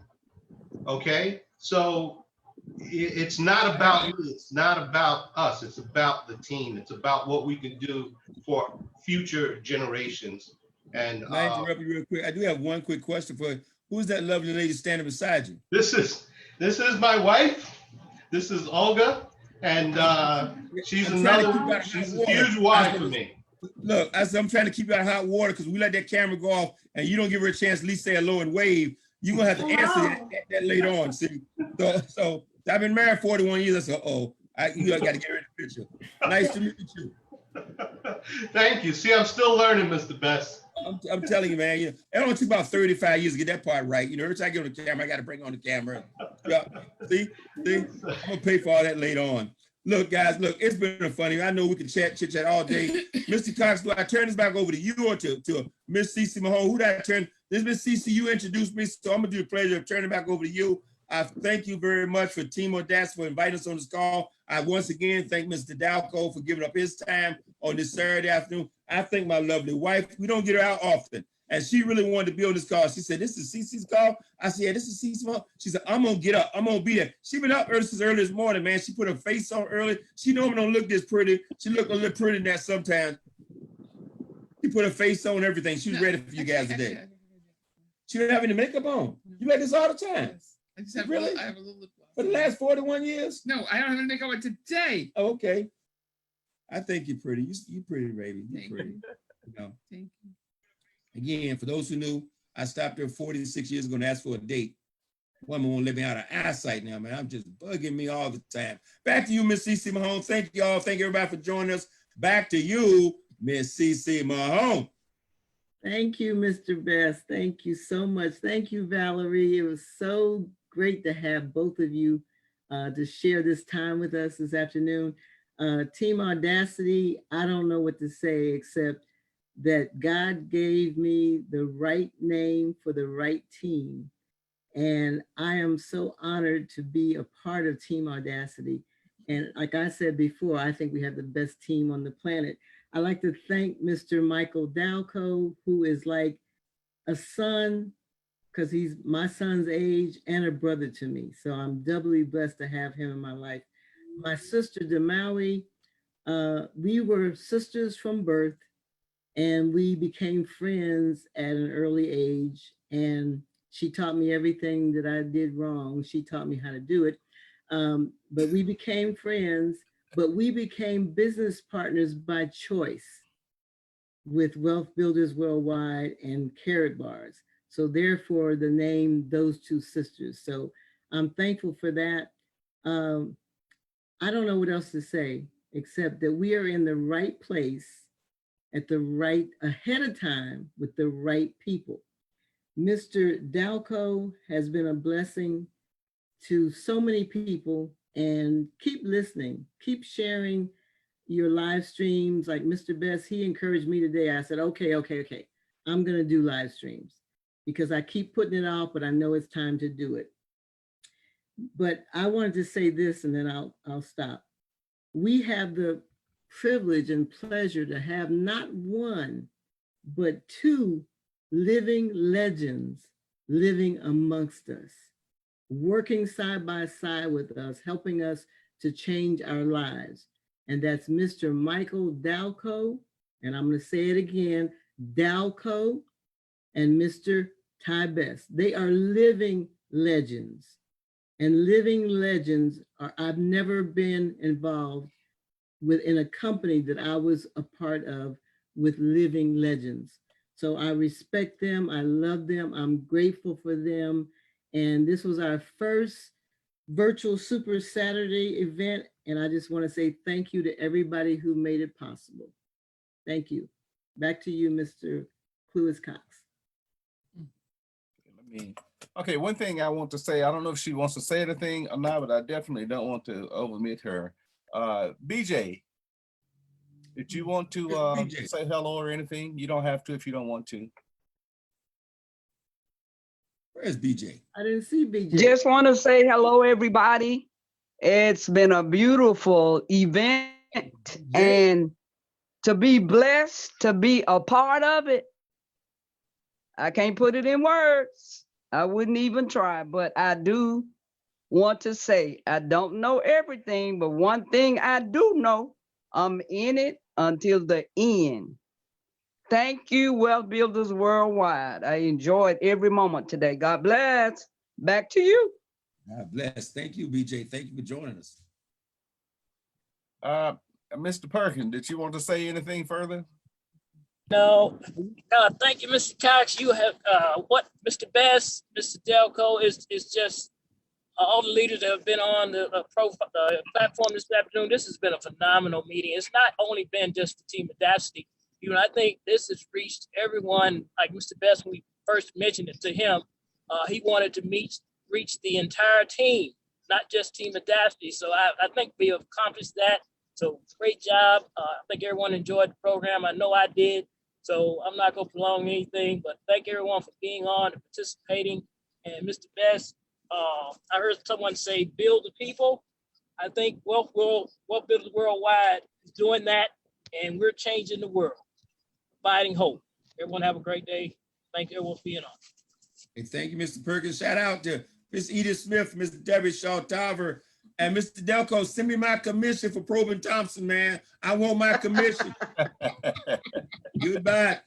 Okay, so it's not about me, it's not about us, it's about the team, it's about what we can do for future generations. And Can I interrupt you real quick? I do have one quick question for you. Who's that lovely lady standing beside you? this is my wife. This is Olga, and she's I'm trying to keep another. out of She's hot a huge water. wife for me. Look, I'm trying to keep you out of hot water because we let that camera go off and you don't give her a chance to at least say hello and wave. You're gonna have to answer that later on. See, so I've been married 41 years. I said, you got to get rid of the picture. Nice to meet you. Thank you. See, I'm still learning, Mr. Best. I'm telling you, man. It only took about 35 years to get that part right. Every time I get on the camera, I got to bring on the camera. Yeah. See, I'm gonna pay for all that later on. Look, guys, it's been a funny. I know we can chit chat all day. Mr. Cox, do I turn this back over to you or to Miss Cece Mahone? Who did I turn? This Miss Cece, you introduced me, so I'm gonna do the pleasure of turning it back over to you. I thank you very much for Team Audacity for inviting us on this call. I once again thank Mr. Dalco for giving up his time on this Saturday afternoon. I thank my lovely wife. We don't get her out often. And she really wanted to be on this call. She said, this is Cece's call. I said, yeah, this is Cece's call. She said, I'm gonna get up. I'm gonna be there. She been up since early this morning, man. She put her face on early. She normally don't look this pretty. She look a little pretty than that sometimes. She put her face on everything. She was ready for you guys today. She didn't have any makeup on. You like this all the time. I just have really? I have a little lip gloss. For the last 41 years? No, I don't have any makeup on today. Oh, okay. I think you're pretty. You're pretty, baby. You're pretty. Thank you. Again, for those who knew, I stopped there 46 years ago and asked for a date. Woman won't let me out of eyesight now, man. I'm just bugging me all the time. Back to you, Miss Cece Mahone. Thank you all. Thank everybody for joining us. Back to you, Miss Cece Mahone. Thank you, Mr. Best. Thank you so much. Thank you, Valerie. It was so great to have both of you to share this time with us this afternoon. Team Audacity, I don't know what to say except that God gave me the right name for the right team. And I am so honored to be a part of Team Audacity. And like I said before, I think we have the best team on the planet. I'd like to thank Mr. Michael Dalco, who is like a son, because he's my son's age and a brother to me. So I'm doubly blessed to have him in my life. My sister Demaui, we were sisters from birth and we became friends at an early age. And she taught me everything that I did wrong. She taught me how to do it. But we became friends, but we became business partners by choice with Wealth Builders Worldwide and Carrot Bars. So therefore the name Those Two Sisters. So I'm thankful for that. I don't know what else to say, except that we are in the right place at the right, ahead of time with the right people. Mr. Dalco has been a blessing to so many people, and keep listening, keep sharing your live streams. Like Mr. Best, he encouraged me today. I said, okay. I'm gonna do live streams because I keep putting it off, but I know it's time to do it. But I wanted to say this and then I'll stop. We have the privilege and pleasure to have not one, but two living legends living amongst us, working side by side with us, helping us to change our lives. And that's Mr. Michael Dalco, and I'm going to say it again, Dalco, and Mr. Ty Best. They are living legends. And living legends are, I've never been involved within a company that I was a part of with living legends. So I respect them, I love them, I'm grateful for them. And this was our first virtual Super Saturday event. And I just want to say thank you to everybody who made it possible. Thank you. Back to you, Mr. Lewis Cox. Okay, one thing I want to say, I don't know if she wants to say anything or not, but I definitely don't want to omit her. BJ, did you want to say hello or anything? You don't have to if you don't want to. Where's BJ? I didn't see BJ. Just want to say hello, everybody. It's been a beautiful event, and to be blessed, to be a part of it. I can't put it in words. I wouldn't even try, but I do want to say, I don't know everything, but one thing I do know, I'm in it until the end. Thank you, Wealth Builders Worldwide. I enjoyed every moment today. God bless. Back to you. God bless. Thank you, BJ. Thank you for joining us. Mr. Perkins, did you want to say anything further? No, thank you, Mr. Cox. You have what Mr. Best, Mr. Delco is just all the leaders that have been on the platform this afternoon. This has been a phenomenal meeting. It's not only been just the team Audacity. I think this has reached everyone. Like Mr. Best, when we first mentioned it to him, he wanted to reach the entire team, not just Team Audacity. So I think we have accomplished that. So great job. I think everyone enjoyed the program. I know I did. So I'm not going to prolong anything, but thank everyone for being on and participating. And Mr. Best, I heard someone say, build the people. I think Wealth Builders Worldwide is doing that, and we're changing the world, providing hope. Everyone have a great day. Thank you everyone for being on. Hey, thank you, Mr. Perkins. Shout out to Miss Edith Smith, Mr. Debbie Shaw-Tarver, and Mr. Delco. Send me my commission for Probin Thompson, man. I want my commission. Goodbye.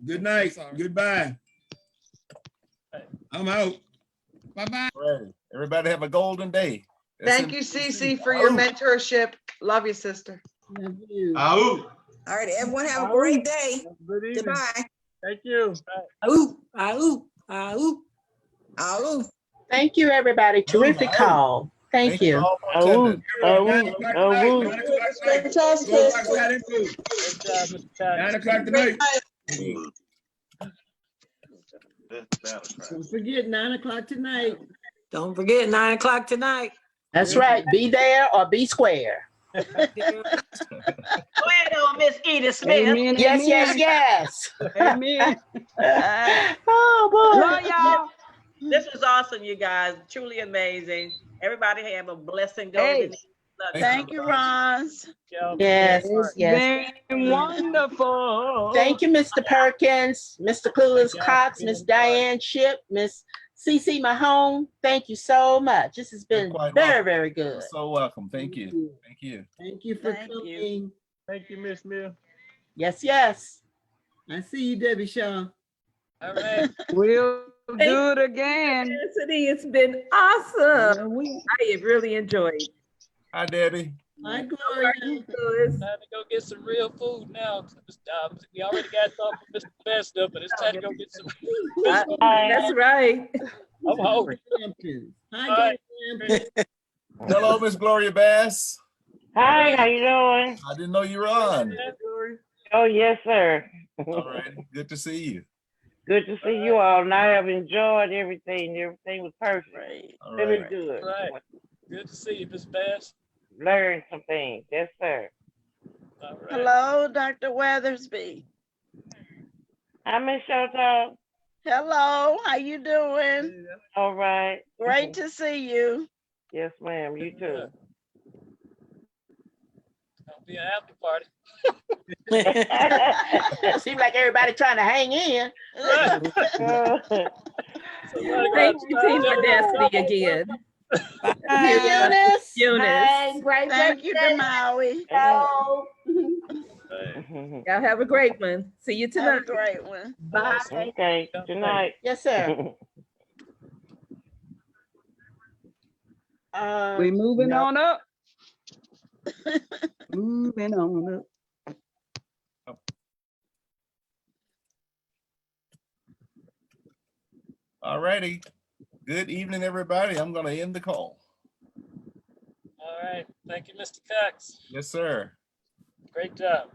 Good night. Goodbye. I'm out. Bye-bye. Right. Everybody have a golden day. Thank you, Cece, for your mentorship. Love you, sister. Love you. Out. All right, everyone have a great day. Good evening. Goodbye. Thank you. Thank you, everybody. Terrific call. Thank you. all for attending. 9 o'clock tonight. Don't forget 9 o'clock tonight. Don't forget 9 o'clock tonight. That's right. Be there or be square. Go ahead on, Miss Edith Smith. Amen, Yes, amen. yes, yes. Amen. Oh, boy. Love y'all. This was awesome, you guys. Truly amazing. Everybody have a blessing. Hey. Thank you, Roz. Yes, It's yes. been wonderful. Thank you, Mr. Perkins, Mr. Clueless Cox, Miss Diane Ship, Miss CC Mahone. Thank you so much. This has been very, very good. You're so welcome. Thank you. Thank you. Thank you for coming. Thank you, Miss Mill. Yes, yes. I see you, Debbie Shaw. All right. We'll do it again. Audacity, it's been awesome. I have really enjoyed. Hi, Debbie. Hi, Gloria. Time to go get some real food now. We already got some for Mr. Best stuff, but it's time to go get some. That's right. I'm hungry. Hi, Hello, Miss Gloria Bass. Hi, how you doing? I didn't know you were on. Oh, yes, sir. All right. Good to see you. Good to see you all, and I have enjoyed everything. Everything was perfect. All Really right. good. Right. Good to see you, Miss Bass. Learn some things. Yes, sir. All right. Hello, Dr. Weathersby. Hi, Miss Showtime. Hello, how you doing? All right. Great to see you. Yes, ma'am. You too. It'll be an after party. Seems like everybody trying to hang in. Thank you, Team Audacity, again. Eunice. Eunice. Hi, great Thank you, birthday. Demawi. Hello. Y'all have a great one. See you Have tonight. a great one. Bye. Okay. Good night. Yes, sir. We moving on up. Moving on up. All righty. Good evening, everybody. I'm going to end the call. All right. Thank you, Mr. Cox. Yes, sir. Great job.